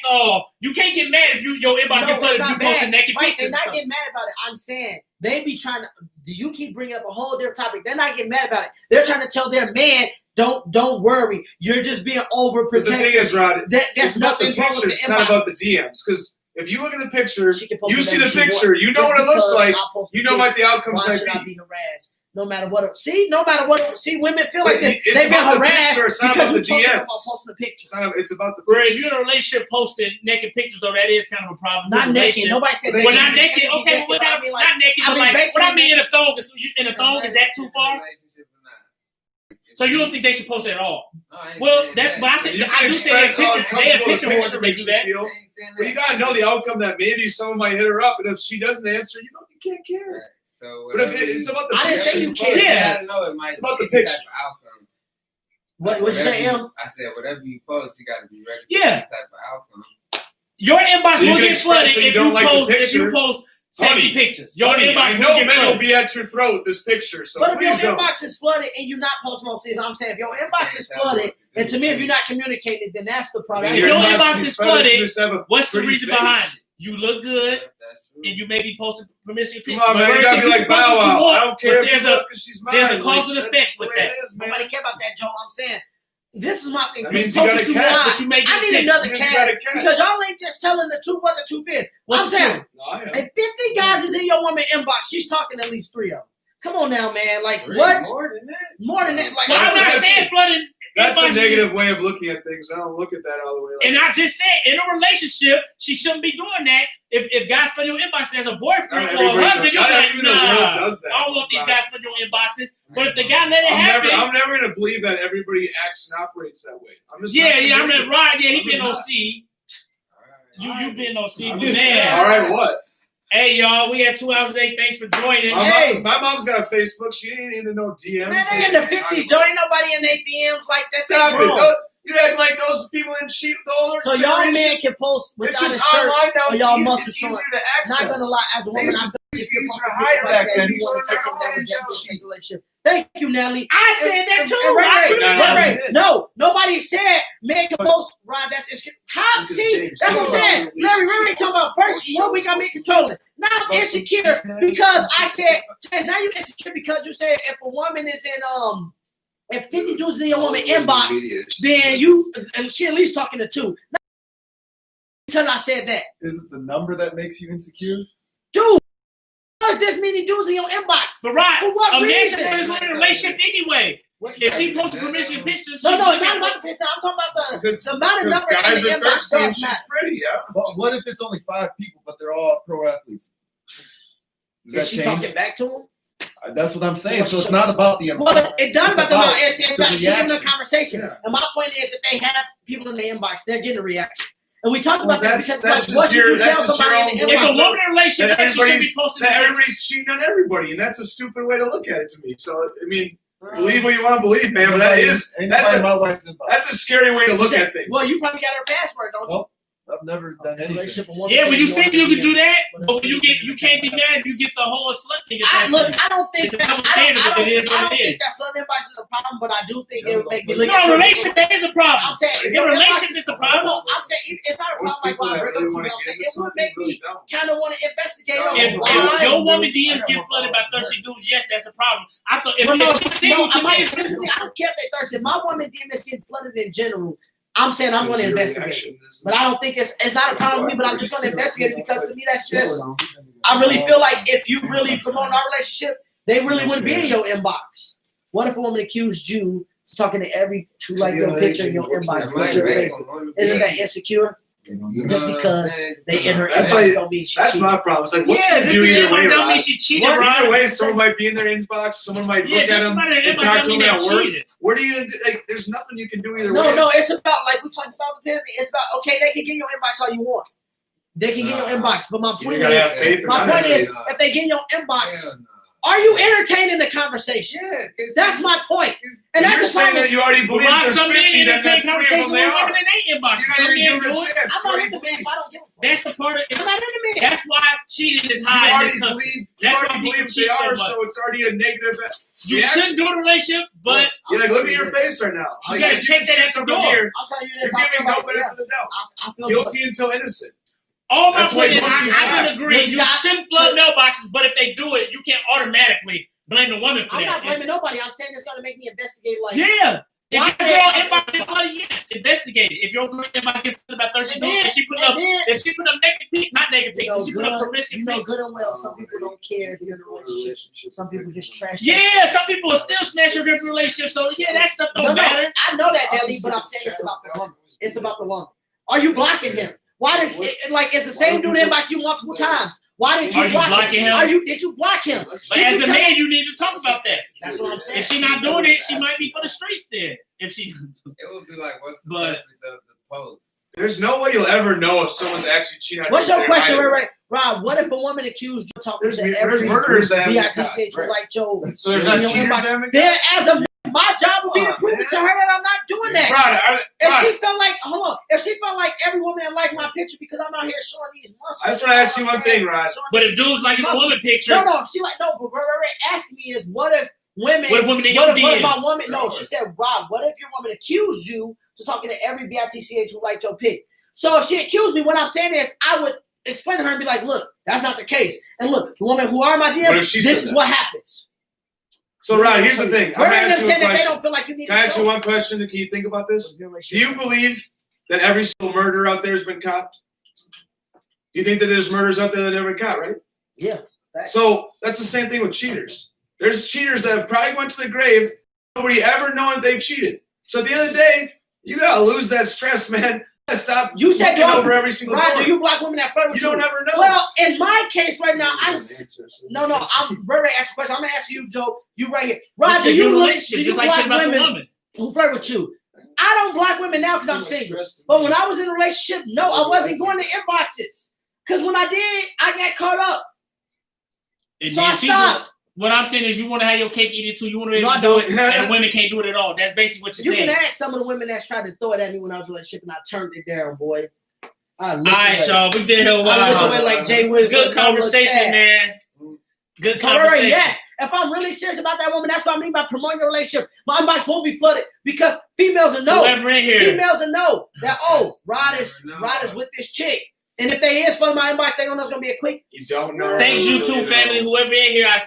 You can't get mad if your inbox No, get flooded. it's If not you posting bad. naked Mike, they're pictures. or not something. getting mad about it. I'm saying they be trying to. You keep bringing up a whole different topic. They're not getting mad about it. They're trying to tell their man, don't worry. You're just being overprotective. But the thing is, Rod, That's it's about the nothing wrong with pictures, it's not about the inboxes. DMs. Because if you look at the picture, She can post you see the whatever she picture, wants. you know Just what it looks because like, I post you the know what pic, the outcomes why might should I be. be harassed? No matter what. See, no matter what. See, women feel like But this. it's They've been about the harassed picture, it's not because about you're the talking DMs. about posting a picture. It's about the Bro, if picture. you're in a relationship posting naked pictures, though, that is kind of a problem. Not With a naked. relationship. Nobody said Well, Well, naked. not naked. You can't be Okay, well, naked. I mean, like, not naked, I but mean, like, what I basically mean in a thong is that too far? Relationship or not. So you don't think they should post it at all? No, I ain't Well, saying that, but I said You I can do say they express how attention uncomfortable the whores picture if they makes do you that. feel. I ain't saying But you that. gotta know the outcome that maybe someone might hit her up, and if she doesn't answer, you can't care. Right. So But if whatever it's about the I didn't say picture, you care. You Yeah. gotta know it might It's about be the any picture. type of outcome. What you say, Whatever Em? I said whatever you post, you gotta be ready for Yeah. any type of outcome. Your inbox So you will can get flooded express that you if don't you like the post picture. sexy Honey, pictures. Your Honey, inbox I will know get men will flooded. be at your throat with this picture, so But if your please don't. inbox is flooded and you're not posting on things, I'm saying if your inbox is flooded, and to me, if you're not communicating, then that's the problem. If your inbox is flooded, What's the pretty reason face. behind it? You look good, That's true. and you may be posting promiscuous Come pictures. on, man, But you gotta be if like you post Bow what you Wow. want, I don't care but if there's you a look 'cause she's mine. there's a cause and That's effect just the with way that. it is, man. Nobody care about that, Joe. I'm saying this is my thing. That means post you gotta what you catch. want, but you may I get need attention. another You cast gotta catch. because y'all ain't just telling the truth what the truth is. What's I'm the saying truth? No, I am. if 50 guys is in your woman inbox, she's talking at least 3 of them. Come on now, man. Like Really? what? More than that. More than that. Like Well, I'm not That's- saying flooding. That's a inboxes. negative way of looking at things. I don't look at that all the way. Like And I just said, in a relationship, she shouldn't be doing that. If guys flood your inbox as a boyfriend or a everybody- husband, you're not like, everybody in the nah, world does that. I don't want these Right. guys flood your inboxes. But if the guy let it happen, I'm never gonna believe that everybody acts and operates that way. I'm just yeah, not I'm gonna not believe right. Yeah, he I'm been just OC. You been OC, it. but man. All right, what? Hey, y'all, we had 2 hours today. Thanks for joining. My mom's got a Facebook. She ain't into no DMs. man, they in the 50s, Joe. Ain't nobody in their DMs like that. Stop They it. wrong. You act like those people in cheat the older So y'all generation. men can post It's without a just shirt. online now. or y'all It's muscle easier short. to access. Not gonna lie, as a woman, They I feel used if to you're use posting her pictures higher like back that, then. you You want saw to take her them down online with show. just relationship. Thank you, Nelly. I said that too. And I agree No, with no, that. no. No, nobody said men can post. Rod, that's how. Look at See, James. that's what I'm saying. Larry talking about first 1 week I'm in control. Now I'm insecure because I said, now you insecure because you said if a woman is in if 50 dudes in your woman inbox, then you and she at least talking to 2. Because I said that. Is it the number that makes you insecure? Dude, there's this many dudes in your inbox. But right, For what a man reason? is in a relationship anyway. What you If say? she posts permission pictures, No, she's it's looking not for- about the pitch. I'm talking about the Because amount of number in guys the are inbox thirsty and does she's matter. pretty, yeah. But what if it's only 5 people, but they're all pro athletes? Does Is that she change? talking back to him? That's what I'm saying. So it's not about the amount. Well, it does It's about the amount. about It's the about she giving the reaction. conversation. Yeah. And my point is, if they have people in the inbox, they're getting a reaction. And we talk Well, about this that's because just what should your- you that's tell just somebody your in the own If a inbox? woman in a relationship, That she should be posting. that everybody's cheating on everybody, and that's a stupid way to look at it to me. So I mean, believe what you want to believe, man. But that's Anybody in a my wife's inbox. scary way to look at things. Well, you probably got her password, don't you? Nope. I've never done anything. Relationship with woman Yeah, when you can't say be you can on do that, But but when you can't be mad if you get the whole slut thing I, attached. look, I don't think It's a that. double standard, but it is what I don't it think is. that flood inbox is a problem, but I do think it would make me look. No, at a relationship that is a problem. I'm saying if In your relationship, inbox- it's a problem. No, I'm saying it's not a Most problem like people why I that bring really up to want you. to I'm get saying into it would something make really me don't. kind of want to investigate No, on If why. your woman I DMs got get more flooded by followers. thirsty dudes, yes, that's a problem. I thought if Well, no, she's single to me, here's the thing, I don't care if they thirsty. If my woman DM is getting flooded in general, I'm saying I'm going to investigate. But I don't think it's not a problem with me. But I'm just going to investigate it because to me that's just. I really feel like if you really promote our relationship, they really wouldn't be in your inbox. What if a woman accused you of talking to every two like your picture in your inbox? What's your favorite? Isn't that insecure? Just because they in her That's inbox why- don't mean she That's cheated. my problem. It's like, what yeah, can just you do because either way, don't mean Rod? she cheated, Either right? way, someone might be in their inbox. Someone might Yeah, look at just them somebody and that talk to them at work. cheated. What are you gonna do? Like, there's nothing you can do either way. No, it's about like we talked about the pyramid. It's about okay, they can get in your inbox all you want. They can get in your inbox, but my You point gotta have is, faith or my not point have is, faith. if they get in your inbox, Hell no. are you entertaining the conversation? Yeah, 'cause That's my point. And And you're that's the saying problem. that you already believe Why there's some 50, men then entertain that 3 of conversations them with they women are. in their inbox. So you're Some not men even do giving a it. chance. I'm not into men, so I don't give a fuck. That's the part of I'm not into men. That's why cheating is You high in already this country. believe, That's why they people cheat so are, much. so it's already a negative You reaction. shouldn't do a relationship, but You're like, look at your face right now. You Like, gotta if check can that see at the something door. here, I'll tell you you're this. I giving feel no like, benefit of the doubt. I feel Guilty until innocent. all my That's why point is, most people I can act. agree. But You you got shouldn't flood mailboxes, but if they do it, you can't automatically blame the woman for I'm that. not blaming nobody. I'm saying it's gonna make me investigate. Like, Yeah. If Why your they- girl inbox get flooded, yes, investigate it. If your girl inbox get flooded by thirsty and dudes, then, if she put and up, then if she put up naked pics, not naked pics, if she put up good, permission you know pics. good and well. Some people don't care if you're in a relationship. Some people just trash. that. Yeah, some people will still smash your different relationship, so yeah, that stuff don't No, matter. I know that, Nelly, but I'm saying it's about the woman. It's about the woman. Are you blocking him? Why does it, like it's the same dude inbox you multiple times? Why did you Are you block blocking him? Did you block him? But Did as you a tell- man, you need to talk about that. That's what I'm saying. If she's not doing it, she might be for the streets then. If she, It would be like, what's the But- purpose of the post? There's no way you'll ever know if someone's actually cheating on you. What's your if they're question, hiding. right? Rob, what if a woman accused you talking There's to every murderers that haven't been caught, BITCH right. like Joe? So there's in not your cheaters inbox? that haven't Then as a man, my job would be to prove it to her that I'm not doing that. If she felt like, hold on, if she felt like every woman that liked my picture because I'm out here showing these muscles. I just want to ask you one thing, Rod. Showing but these if dudes like in a muscles. woman picture, No, if she like, no, but asking me is what if women, What if women in what your if DMs? my woman, no, she said, Rob, what if your woman accused you to talking to every BITCH who liked your pic? So if she accused me, what I'm saying is I would explain to her and be like, look, that's not the case. And look, the woman who are in my What if DM, she this said is that? what happens. So, Rod, here's the thing. I'm We're going to them ask you a saying that they question. don't feel like you need Can I to ask you one question? Can you think about this? Do you believe that every single murderer out there has been caught? You think that there's murders out there that never been caught, right? Yeah. So that's the same thing with cheaters. There's cheaters that have probably went to the grave, nobody ever knowing they cheated. So at the end of the day, you gotta lose that stress, man. You gotta stop You said looking you over every single Rob, door. do you block women that flirt with You don't ever know. Well, in my case right now, I'm very asking question. I'm gonna ask you, Joe. You right here. Rob, if do you're you in a look? relationship, Do you just like shit block about the women woman. who flirt with you? I don't block women now because I'm single. But when I was in a relationship, no, I wasn't going to inboxes. Because when I did, I got caught up. And So then I she stopped. What I'm saying is, you want to have your cake eat it too. You want to be No, able I to do it, don't. and the women can't do it at all. That's basically what You you're saying. can ask some of the women that's tried to throw it at me when I was in a relationship, and I turned it down, boy. I All looked right, away. y'all. We've been here a I looked while. away like Jay Willis. Good conversation, man. Good So, conversation. yes, if I'm really serious about that woman, that's what I mean by promoting your relationship. My inbox won't be flooded because females will know. Whoever in here. Females will know that, oh, Rod is Never know. Rod is with this chick. And if they is flooding my inbox, they gonna know it's gonna be a quick. You don't know. Thanks you until two know. family, whoever in here. I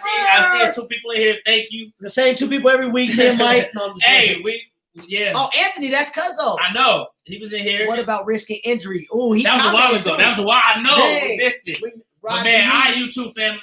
see 2 people in here. Thank you. The same 2 people every week. Then Mike. No, I'm just Hey, kidding. yeah. Oh, Anthony, that's Cuzzo. I know. He was in here. What about risking injury? Oh, he. That was a while commented ago. too. That was a while. I know. Dang. We missed it. Rod My man, Lee. you two family.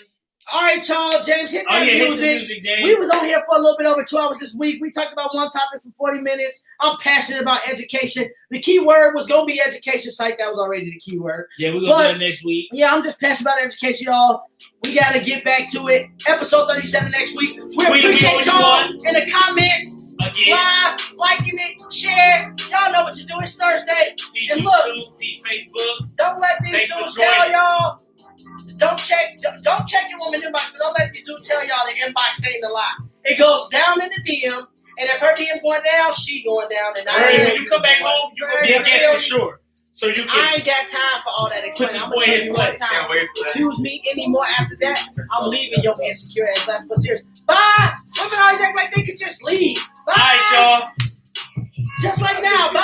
All right, y'all. James, hit Oh that yeah, hit the music. music, James. We was on here for a little bit over 2 hours this week. We talked about one topic for 40 minutes. I'm passionate about education. The key word was going to be education site. That was already the key word. Yeah, we're going to do it next week. Yeah, I'm just passionate about education, y'all. We got to get back to it. Episode 37 next week. We Tweet appreciate what you y'all want. in the comments. Again, Live, liking it, share. Y'all know what to do. It's Thursday. peace And look. YouTube, peace Facebook. Don't let these Thanks for dudes tell joining. y'all. Don't check your woman inbox, but don't let these dudes tell y'all the inbox ain't a lie. It goes down in the DM, and if her DM going down, she going down. And Hey, when you come back home, you're going to be a guest for sure. So you I can ain't got time for all that. put this I'm boy gonna in tell his you one place. time. Can't wait for that. Accuse me anymore after that, I'm leaving your insecure ass life. But serious. Bye. Women always act like they could just leave. Bye. All right, y'all. Just like now. Bye.